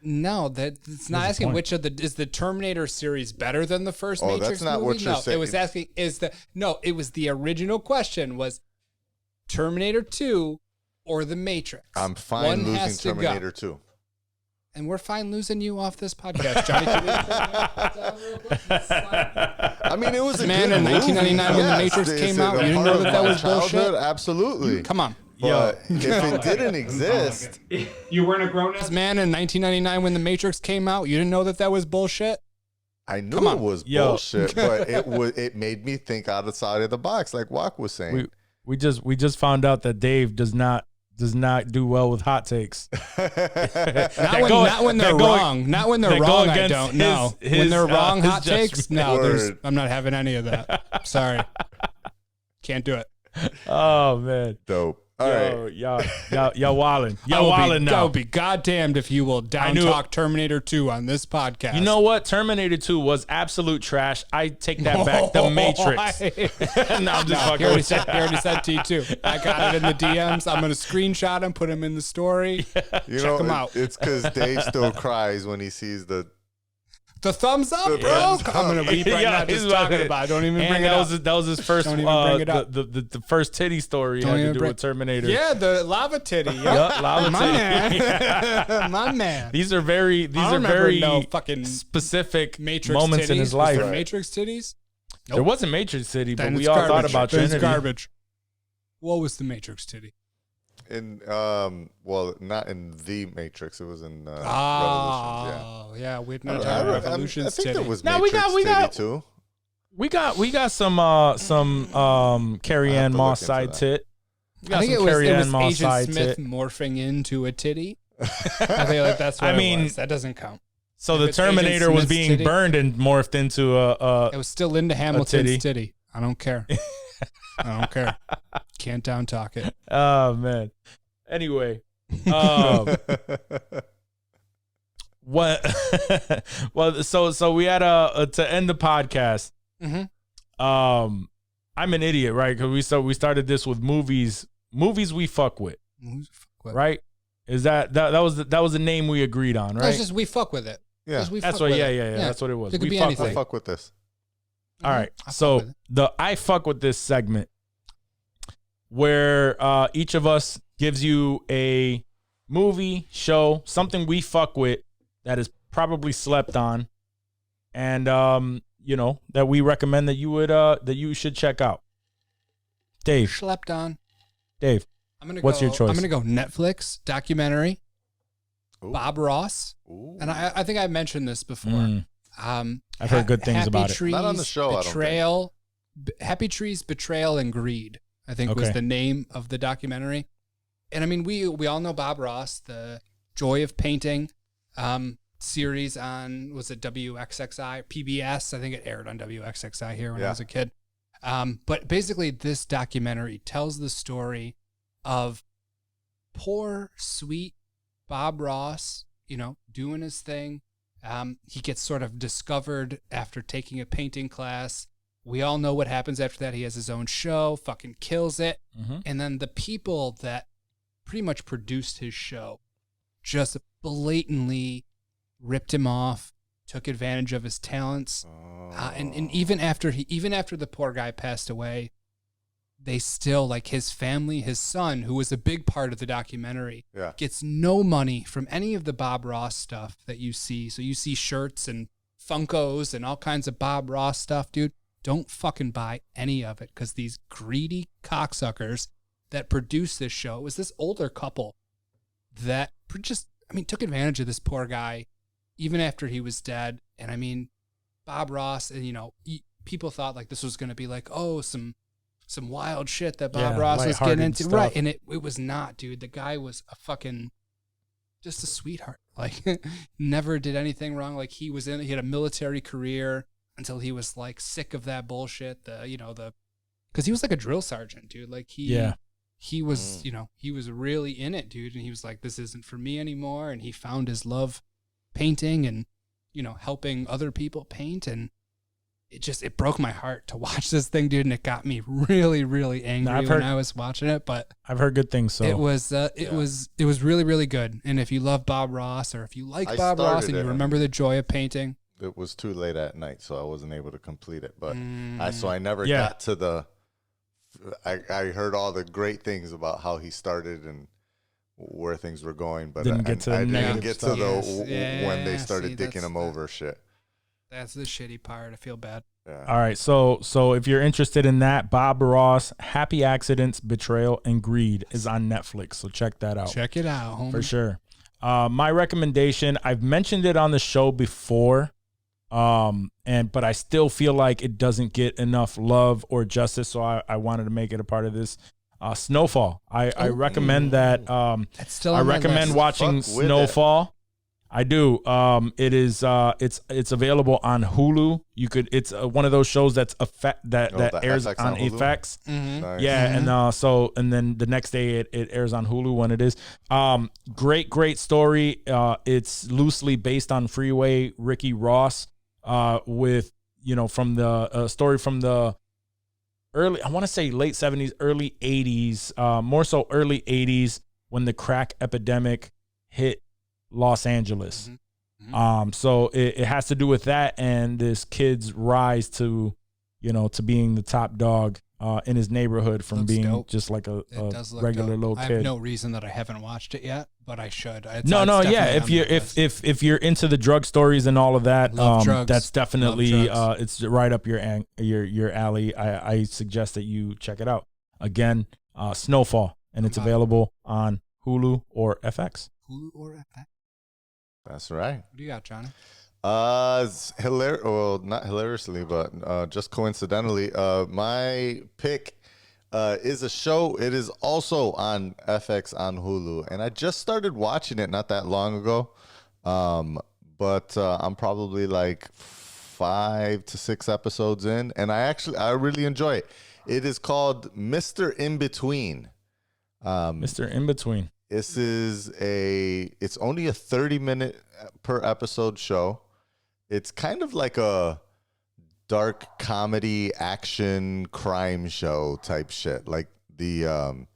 No, that's not asking which of is the Terminator series better than the first Matrix that's not movie? what you're saying. It was asking it was the original question was Terminator 2 or the Matrix. I'm fine losing Terminator 2. And we're fine losing you off this podcast, Johnny. Can we put that down real quick? I mean, it was a Man, good in 1999 when The movie. Matrix Is came it out, a you didn't part know of that my was bullshit? childhood? Absolutely. Come on. But if it didn't exist, You weren't a grown-ass man in 1999 when The Matrix came out. You didn't know that was bullshit? I knew Come on. it was Yo. bullshit, but it made me think outside of the box, like Juac was saying. We just found out that Dave does not do well with hot takes. Not when they're wrong. Not when they're wrong. I don't know. When they're wrong, hot takes. No, I'm not having any of that. Sorry, can't do it. Oh man, Dope. All right. y'all wildin'. Y'all wildin' now. I will be goddamned if you will down talk Terminator 2 on this podcast. You know what? Terminator 2 was absolute trash. I take that back. The Matrix. No, I'm just fucking He already with said T2. I got it in the DMs. I'm going to screenshot him, put him in the story. Check him out. It's because Dave still cries when he sees the thumbs up, The bro. thumbs I'm going to weep right now just talking about it. Don't even bring it up. That was his first, Don't even bring it up. the first titty story Don't had to even do with Terminator. Yeah, the lava titty. Yep. Yup, lava My titty. man. My man. These are very no fucking specific Matrix moments titties. in his Was life. there Matrix titties? There wasn't Matrix City, but Then we it's all garbage. thought about Then it's Trinity. garbage. What was the Matrix titty? in well, not in the Matrix. It was in Revolutions. Oh, yeah. We've Yeah. not I talked think Revolutions there titty. was No, we Matrix got- titty too. We got some Carrie I'll have Ann to Moss look into side that. tit. We got I think some it was, Carrie it Ann was Moss Agent side Smith tit. morphing into a titty. I think like that's what I mean- it was. That doesn't count. So If the it's Agent Terminator was Smith's being titty- burned and morphed into It was still Linda Hamilton's titty. titty. I don't care. I don't care. Can't down talk it. Oh man. Anyway, what? Well, so we had to end the podcast. Mm-hmm. I'm an idiot, right? Because we started this with movies we fuck with, right? Is that was the name we agreed on, right? It's just we fuck with it. Yeah. Just we That's fuck what. with Yeah, it. yeah, yeah. That's what it was. It could We be fuck anything. with I fuck with this. All right. I fuck So with it. the I fuck with this segment where each of us gives you a movie, show, something we fuck with that is probably slept on, and that we recommend that you should check out. Dave. Slept on. Dave. What's your choice? I'm gonna go Netflix documentary. Ooh. Bob Ross, Ooh. and I think I mentioned this before. Mm. I've heard good things Happy about it. Trees, Not on the show, I don't think. Betrayal, Happy Trees, Betrayal, and Greed, I think was Okay. the name of the documentary. And I mean, we all know Bob Ross, the Joy of Painting series on, was it WXXI, PBS? I think it aired on WXXI here when I Yeah. was a kid. But basically, this documentary tells the story of poor, sweet Bob Ross, doing his thing. He gets sort of discovered after taking a painting class. We all know what happens after that. He has his own show, fucking kills it. Mm-hmm. And then the people that pretty much produced his show just blatantly ripped him off, took advantage of his talents. And even after the poor guy passed away, they still, like his family, his son, who was a big part of the documentary, Yeah. gets no money from any of the Bob Ross stuff that you see. So you see shirts and Funkos and all kinds of Bob Ross stuff, dude. Don't fucking buy any of it, because these greedy cocksuckers that produced this show, it was this older couple that took advantage of this poor guy even after he was dead. And I mean, Bob Ross, and people thought like this was going to be like, oh, some wild shit that Bob Ross was getting lighthearted into. stuff. Right. And it was not, dude. The guy was just a sweetheart. Like, never did anything wrong. Like, he had a military career until he was like sick of that bullshit. Because he was like a drill sergeant, dude. Like, he was, he was really in it, dude. And he was like, this isn't for me anymore. And he found his love painting and, helping other people paint. And it broke my heart to watch this thing, dude. And it got me really, really angry when I was watching it. But I've heard good things. So it was really, really good. And if you love Bob Ross, or if you like I Bob Ross started and you it. remember the joy of painting. It was too late at night, so I wasn't able to complete it. But Mm. I never Yeah. got to I heard all the great things about how he started and where things were going, but Didn't get to the I didn't negative get stuff. to Yes. when they Yeah, started see, dicking that's him over shit. That's the shitty part. I feel bad. Yeah. All right, so if you're interested in that, Bob Ross, Happy Accidents, Betrayal, and Greed is on Netflix. So check that out. Check it out, homie. For sure. My recommendation, I've mentioned it on the show before, but I still feel like it doesn't get enough love or justice, so I wanted to make it a part of this. Snowfall. I recommend that. That's still I on my recommend list. watching Fuck with Snowfall. I do. It is. It's available on Hulu. You could. It's one of those shows that that airs FX on on Hulu? FX. Nice. Yeah, and then the next day it airs on Hulu when it is. Great story. It's loosely based on Freeway Ricky Ross. With from the story from the early, I want to say late 70s, early 80s, more so early 80s when the crack epidemic hit Los Angeles. So it has to do with that and this kid's rise to being the top dog in his neighborhood from Looks being dope. just like a Does look regular dope. little I kid. have no reason that I haven't watched it yet, but I should. It's Yeah. definitely If on you're my list. if you're into the drug stories and all of that, Love drugs. that's definitely Love drugs. it's right up your alley. I suggest that you check it out. Again, Snowfall, and it's available on Hulu or FX. Hulu or FX? That's right. What do you got, Johnny? It's hilarious. Well, not hilariously, but just coincidentally, my pick is a show. It is also on FX on Hulu, and I just started watching it not that long ago. But I'm probably like 5 to 6 episodes in, and I really enjoy it. It is called Mr. Inbetween. Mr. Inbetween. This is it's only a 30-minute per episode show. It's kind of like a dark comedy action crime show type shit. Like the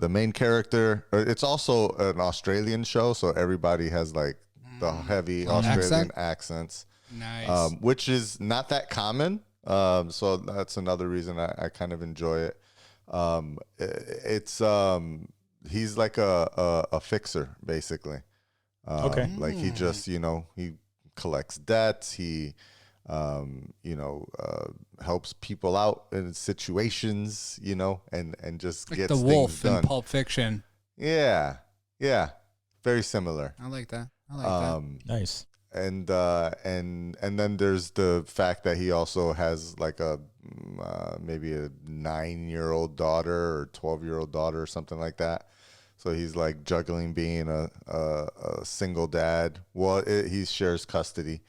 main character, it's also an Australian show, so everybody has like the heavy Australian accents. Nice. Which is not that common. So that's another reason I kind of enjoy it. He's like a fixer, basically. Okay. Like he just, he collects debts. He, helps people out in situations, and just Like gets the things wolf done. in Pulp Fiction. Yeah. Very similar. I like that. that. Nice. And then there's the fact that he also has like a maybe a 9-year-old daughter or 12-year-old daughter or something like that. So he's like juggling being a single dad. Well, he shares custody,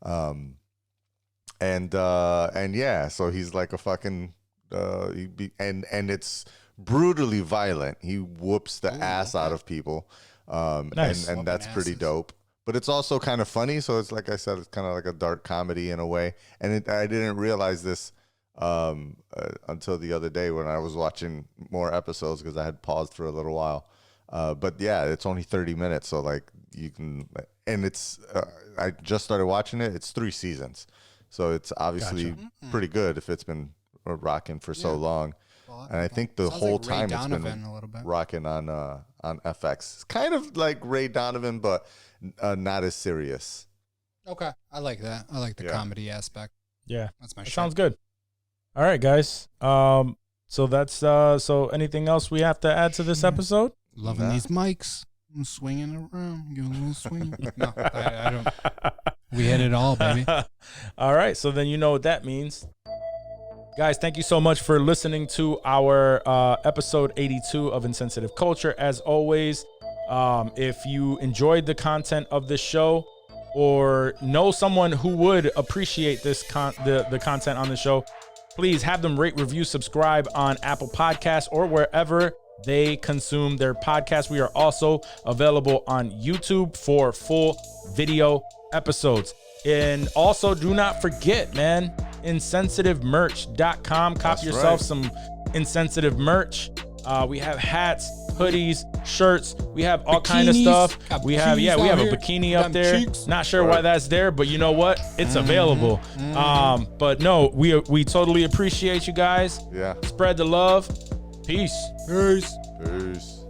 and yeah. So he's like a fucking and it's brutally violent. He whoops the ass out of people, Nice. and that's pretty asses. dope. But it's also kind of funny. So it's like I said, it's kind of like a dark comedy in a way. And I didn't realize this until the other day when I was watching more episodes because I had paused for a little while. But yeah, it's only 30 minutes. So like you can, and it's, I just started watching it. It's 3 seasons. So it's obviously pretty good if it's been rocking for so long. And I think the Sounds whole like Ray time it's Donovan been a little bit. rocking on FX. It's kind of like Ray Donovan, but not as serious. Okay. I like that. I like the comedy aspect. Yeah. That's my That shit. sounds good. All right, guys. So that's so anything else we have to add to this episode? Loving these mics. I'm swinging around. Give a little swing. No, I don't. We hit it all, baby. All right. So then you know what that means. Guys, thank you so much for listening to our episode 82 of Insensitive Culture. As always, if you enjoyed the content of this show or know someone who would appreciate this the content on the show, please have them rate, review, subscribe on Apple Podcasts or wherever they consume their podcasts. We are also available on YouTube for full video episodes. And also do not forget, man, insensitivemerch.com. Copy yourself some Insensitive merch. We have hats, hoodies, shirts. We have all kind of Bikinis. stuff. Got We have bikinis we out have a here. bikini up Them there. cheeks. Not sure why that's there, but you know what? It's available. But no, we totally appreciate you guys. Yeah. Spread the love. Peace. Peace. Peace.